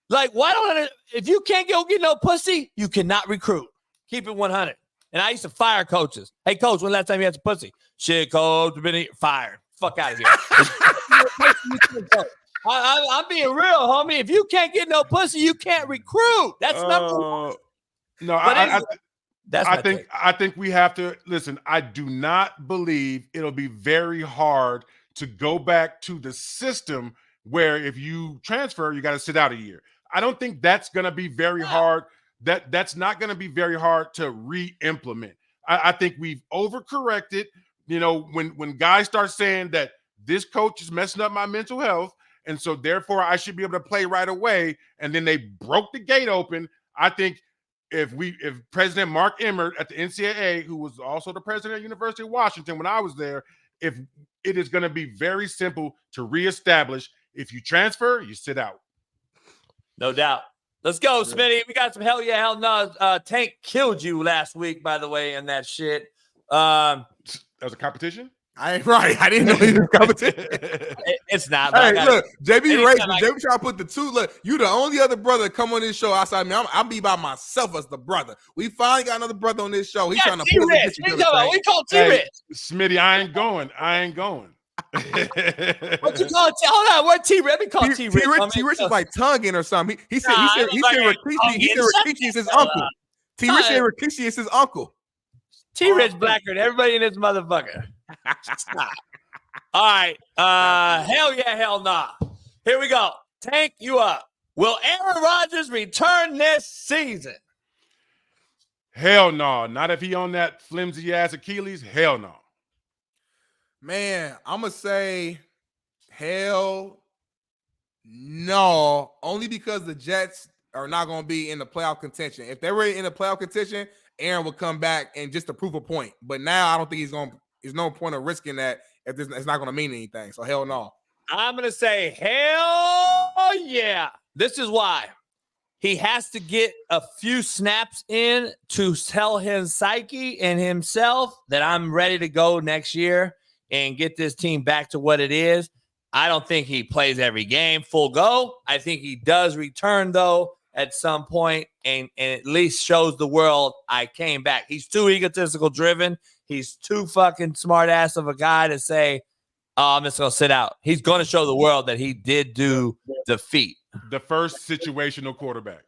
S2: Like, why don't I? If you can't go get no pussy, you cannot recruit. Keep it 100. And I used to fire coaches. Hey, coach, when last time you had some pussy? Shit, coach, been fired. Fuck out of here. I'm being real, homie. If you can't get no pussy, you can't recruit. That's number one.
S9: No, I think we have to listen. I do not believe it'll be very hard to go back to the system where if you transfer, you got to sit out a year. I don't think that's going to be very hard. That's not going to be very hard to re-implement. I think we've overcorrected. You know, when guys start saying that this coach is messing up my mental health, and so therefore I should be able to play right away, and then they broke the gate open. I think if President Mark Emmert at the NCAA, who was also the president of the University of Washington when I was there, if it is going to be very simple to reestablish. If you transfer, you sit out.
S2: No doubt. Let's go, Smitty. We got some hell yeah, hell no. Tank killed you last week, by the way, and that shit.
S9: That was a competition?
S7: I ain't right. I didn't know he was competition.
S2: It's not.
S7: Hey, look, JB raised me. JB trying to put the two. Look, you the only other brother to come on this show outside me. I'll be by myself as the brother. We finally got another brother on this show. He's trying to pull it.
S2: We call T-Rich.
S9: Smitty, I ain't going.
S2: What you call it? Hold on, what T-Rich? We call T-Rich.
S7: T-Rich is like tonguing or something. He said Rikishi is his uncle. T-Rich said Rikishi is his uncle.
S2: T-Rich blacker than everybody in this motherfucker. All right. Hell yeah, hell nah. Here we go. Tank you up. Will Aaron Rodgers return this season?
S9: Hell no. Not if he on that flimsy ass Achilles. Hell no.
S7: Man, I'm going to say hell no, only because the Jets are not going to be in the playoff contention. If they were in the playoff contention, Aaron would come back and just to prove a point. But now I don't think there's no point of risking that if it's not going to mean anything. So hell no.
S2: I'm going to say hell yeah. This is why. He has to get a few snaps in to tell his psyche and himself that I'm ready to go next year and get this team back to what it is. I don't think he plays every game full go. I think he does return, though, at some point and at least shows the world I came back. He's too egotistical driven. He's too fucking smart ass of a guy to say, oh, I'm just going to sit out. He's going to show the world that he did do defeat.
S9: The first situational quarterback.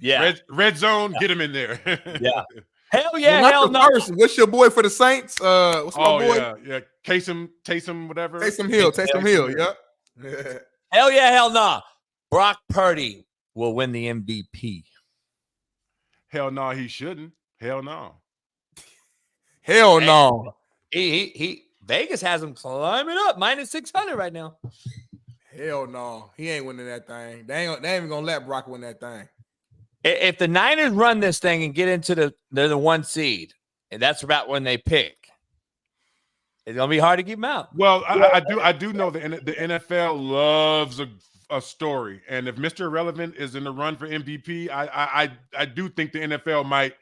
S2: Yeah.
S9: Red zone, get him in there.
S2: Yeah. Hell yeah, hell no.
S7: What's your boy for the Saints? What's my boy?
S9: Yeah. Taysom, whatever.
S7: Taysom Hill, yep.
S2: Hell yeah, hell no. Brock Purdy will win the MVP.
S9: Hell no, he shouldn't. Hell no.
S7: Hell no.
S2: He Vegas has him climbing up minus 600 right now.
S7: Hell no. He ain't winning that thing. They ain't even gonna let Brock win that thing.
S2: If the Niners run this thing and get into they're the 1 seed, and that's about when they pick, it's gonna be hard to keep them out.
S9: Well, I do know the NFL loves a story, and if Mr. Irrelevant is in the run for MVP, I do think the NFL might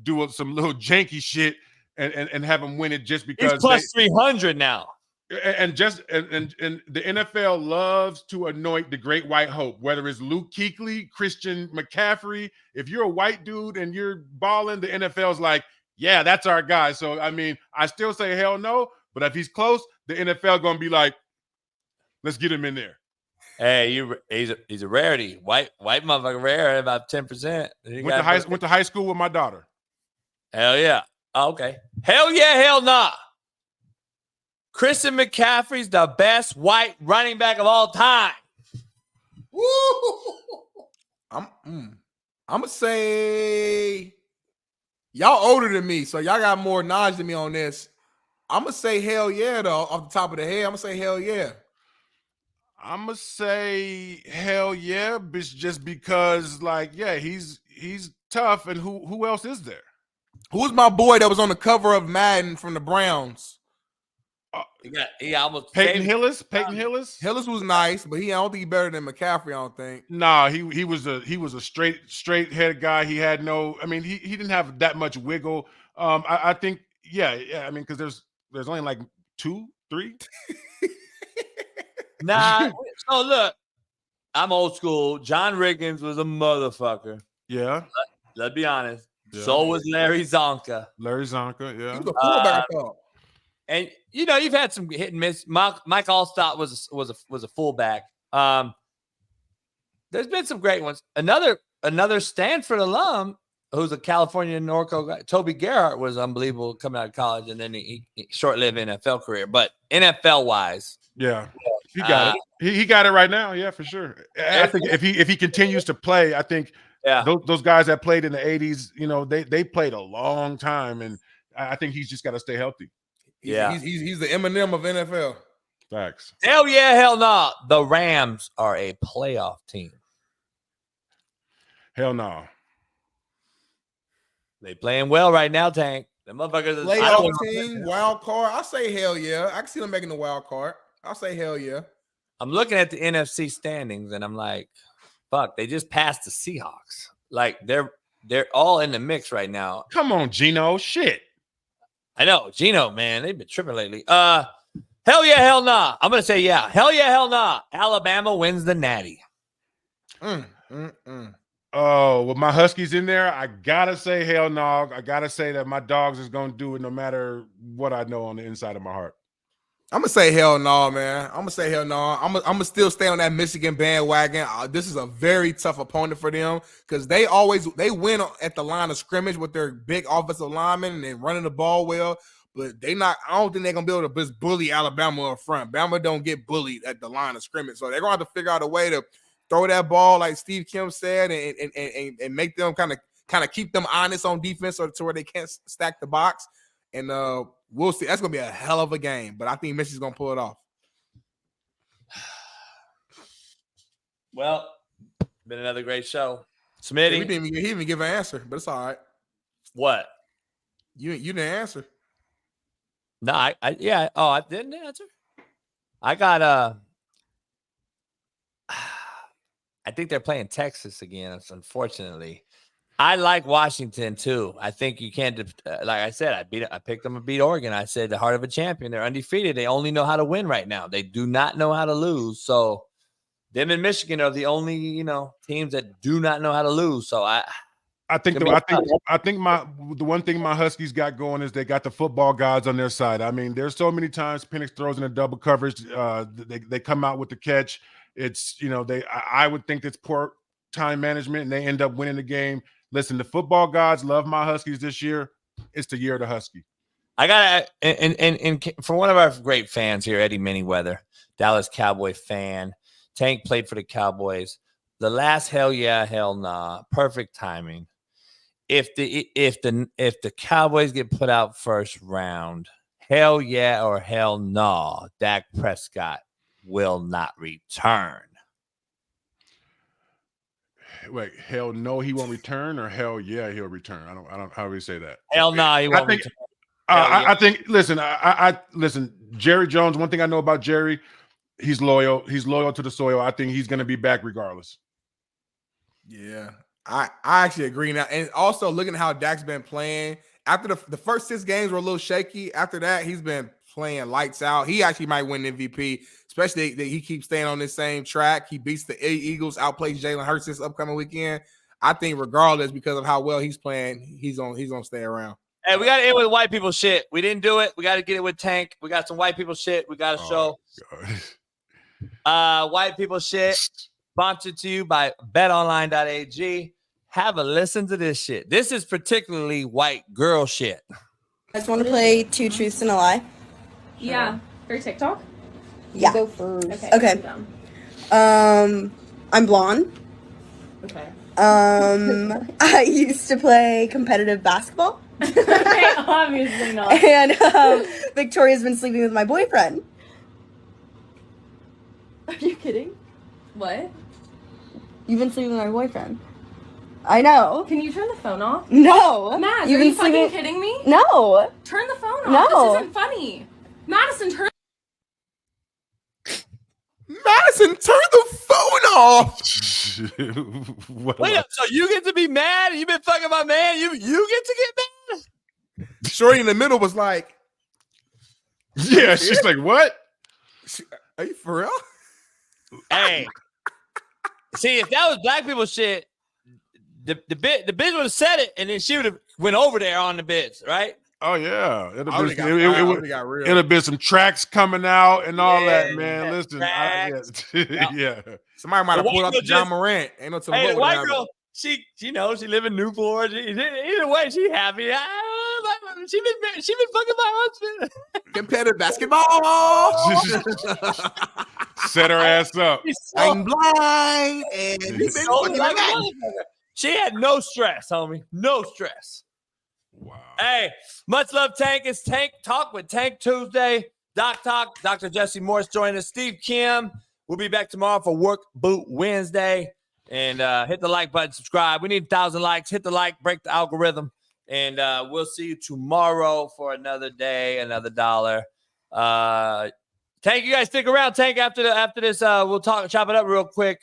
S9: do some little janky shit and have him win it just because
S2: he's plus 300 now.
S9: And the NFL loves to anoint the great white hope, whether it's Luke Kuechly, Christian McCaffrey. If you're a white dude and you're balling, the NFL's like, yeah, that's our guy. So, I mean, I still say hell no, but if he's close, the NFL going to be like, let's get him in there.
S2: Hey, he's a rarity. White motherfucker rare, about 10%.
S9: Went to high school with my daughter.
S2: Hell yeah. Oh, okay. Hell yeah, hell nah. Christian McCaffrey's the best white running back of all time.
S7: Woo! I'm gonna say y'all older than me, so y'all got more knowledge than me on this. I'm gonna say hell yeah, though, off the top of the head. I'm gonna say hell yeah.
S9: I'm gonna say hell yeah, just because, like, yeah, he's tough, and who else is there?
S7: Who's my boy that was on the cover of Madden from the Browns?
S2: He almost
S9: Peyton Hillis.
S7: Hillis was nice, but I don't think he's better than McCaffrey. I don't think.
S9: Nah, he was a straight head guy. He had no. I mean, he didn't have that much wiggle. I think yeah. I mean, because there's only like 2, 3.
S2: Nah. So look, I'm old school. John Riggins was a motherfucker.
S9: Yeah.
S2: Let's be honest. Yeah. So was Larry Zonka.
S9: Yeah.
S7: He was a fullback, I thought.
S2: And you know, you've had some hit and miss. Mike Allstott was a fullback. There's been some great ones. Another Stanford alum who's a California Norco guy, Toby Gerhardt, was unbelievable coming out of college, and then he short-lived NFL career. But NFL wise,
S9: yeah, he got it. He got it right now. Yeah, for sure. I think if he continues to play, I think those guys that played in the 80s, you know, they played a long time, and I think he's just got to stay healthy.
S7: He's the Eminem of NFL.
S9: Facts.
S2: Hell yeah, hell no. The Rams are a playoff team.
S9: Hell no.
S2: They playing well right now, Tank. The motherfuckers.
S7: Playoff team, wild card. I say hell yeah. I can see them making the wild card. I'll say hell yeah.
S2: I'm looking at the NFC standings, and I'm like, fuck, they just passed the Seahawks. Like they're all in the mix right now.
S9: Come on, Gino. Shit.
S2: I know, Gino, man, they've been tripping lately. Hell yeah, hell nah. I'm gonna say yeah. Hell yeah, hell nah. Alabama wins the Natty.
S9: Oh, with my Huskies in there, I gotta say hell no. I gotta say that my dogs is gonna do it no matter what I know on the inside of my heart.
S7: I'm gonna say hell no, man. I'm gonna still stay on that Michigan bandwagon. This is a very tough opponent for them because they win at the line of scrimmage with their big offensive linemen and running the ball well. But I don't think they're gonna be able to just bully Alabama up front. Bama don't get bullied at the line of scrimmage, so they're gonna have to figure out a way to throw that ball, like Steve Kim said, and make them kind of keep them honest on defense, or to where they can't stack the box. And we'll see. That's going to be a hell of a game, but I think Michigan's going to pull it off.
S2: Well, been another great show. Smitty.
S7: He didn't even give an answer, but it's all right.
S2: What?
S7: You didn't answer.
S2: No, I didn't answer. I got I think they're playing Texas again, unfortunately. I like Washington too. I think you can't. Like I said, I picked them to beat Oregon. I said the heart of a champion. They're undefeated. They only know how to win right now. They do not know how to lose. So them and Michigan are the only teams that do not know how to lose. So I think
S9: the one thing my Huskies got going is they got the football gods on their side. I mean, there's so many times Penix throws in a double coverage. They come out with the catch. It's I would think it's poor time management, and they end up winning the game. Listen, the football gods love my Huskies this year. It's the year of the Husky.
S2: I got and for one of our great fans here, Eddie Manyweather, Dallas Cowboy fan. Tank played for the Cowboys. The last hell yeah, hell nah, perfect timing. If the Cowboys get put out first round, hell yeah or hell nah, Dak Prescott will not return.
S9: Wait, hell no, he won't return, or hell yeah, he'll return. I don't. How do we say that?
S2: Hell no, he won't return.
S9: I think. Listen, I listen. Jerry Jones. One thing I know about Jerry, he's loyal. He's loyal to the soil. I think he's going to be back regardless.
S7: Yeah, I actually agree now. And also looking at how Dak's been playing after the first 6 games were a little shaky. After that, he's been playing lights out. He actually might win MVP, especially that he keeps staying on this same track. He beats the Eagles, outplays Jalen Hurts this upcoming weekend. I think regardless, because of how well he's playing, he's gonna stay around.
S2: Hey, we got to end with white people shit. We didn't do it. We got to get it with Tank. We got some white people shit. We got to show. White people shit sponsored to you by betonline.ag. Have a listen to this shit. This is particularly white girl shit.
S11: I just want to play 2 Truths and a Lie.
S12: Yeah. For TikTok?
S11: Yeah.
S12: You go first.
S11: Okay. I'm blonde.
S12: Okay.
S11: I used to play competitive basketball.
S12: Okay, obviously not.
S11: And Victoria's been sleeping with my boyfriend. Are you kidding?
S12: What?
S11: You've been sleeping with my boyfriend. I know.
S12: Can you turn the phone off?
S11: No.
S12: Matt,
S11: You've
S12: are
S11: been
S12: you fucking
S11: sleeping...
S12: kidding me?
S11: No.
S12: Turn the phone off.
S11: No.
S12: This isn't funny. Madison, turn
S7: the phone off.
S2: Wait up, so you get to be mad? You been fucking my man? You get to get mad?
S7: Shorty in the middle was like,
S9: yeah, she's like, what?
S7: Are you for real?
S2: Hey, see, if that was black people shit, the bitch would have said it, and then she would have went over there on the bitch, right?
S9: Oh yeah, it'd
S7: have
S9: been some tracks coming out and all that, man.
S2: Yeah,
S9: Listen, yeah.
S7: Somebody might have pulled out the John Morant. Ain't no telling.
S2: Hey, the white girl, she live in Newport. Either way, she happy. She been fucking my husband.
S7: Competitive basketball.
S9: Set her ass up.
S7: I'm blind, and
S2: she had no stress, homie. No stress.
S9: Wow.
S2: Hey, much love, Tank. It's Tank Talk with Tank Tuesday. Doc Talk. Dr. Jesse Morse joined us. Steve Kim. We'll be back tomorrow for Work Boot Wednesday. And hit the like button, subscribe. We need 1,000 likes. Hit the like, break the algorithm. And we'll see you tomorrow for another day, another dollar. Tank, you guys stick around. Tank, after this, we'll chop it up real quick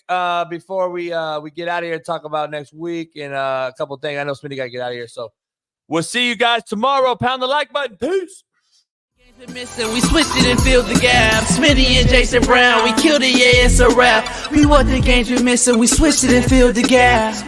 S2: before we get out of here and talk about next week and a couple things. I know Smitty got to get out of here, so we'll see you guys tomorrow. Pound the like button. Peace.
S1: Missing, we switched it and filled the gap. Smitty and Jason Brown, we killed it, yeah, it's a wrap. We want the games we're missing, we switched it and filled the gap.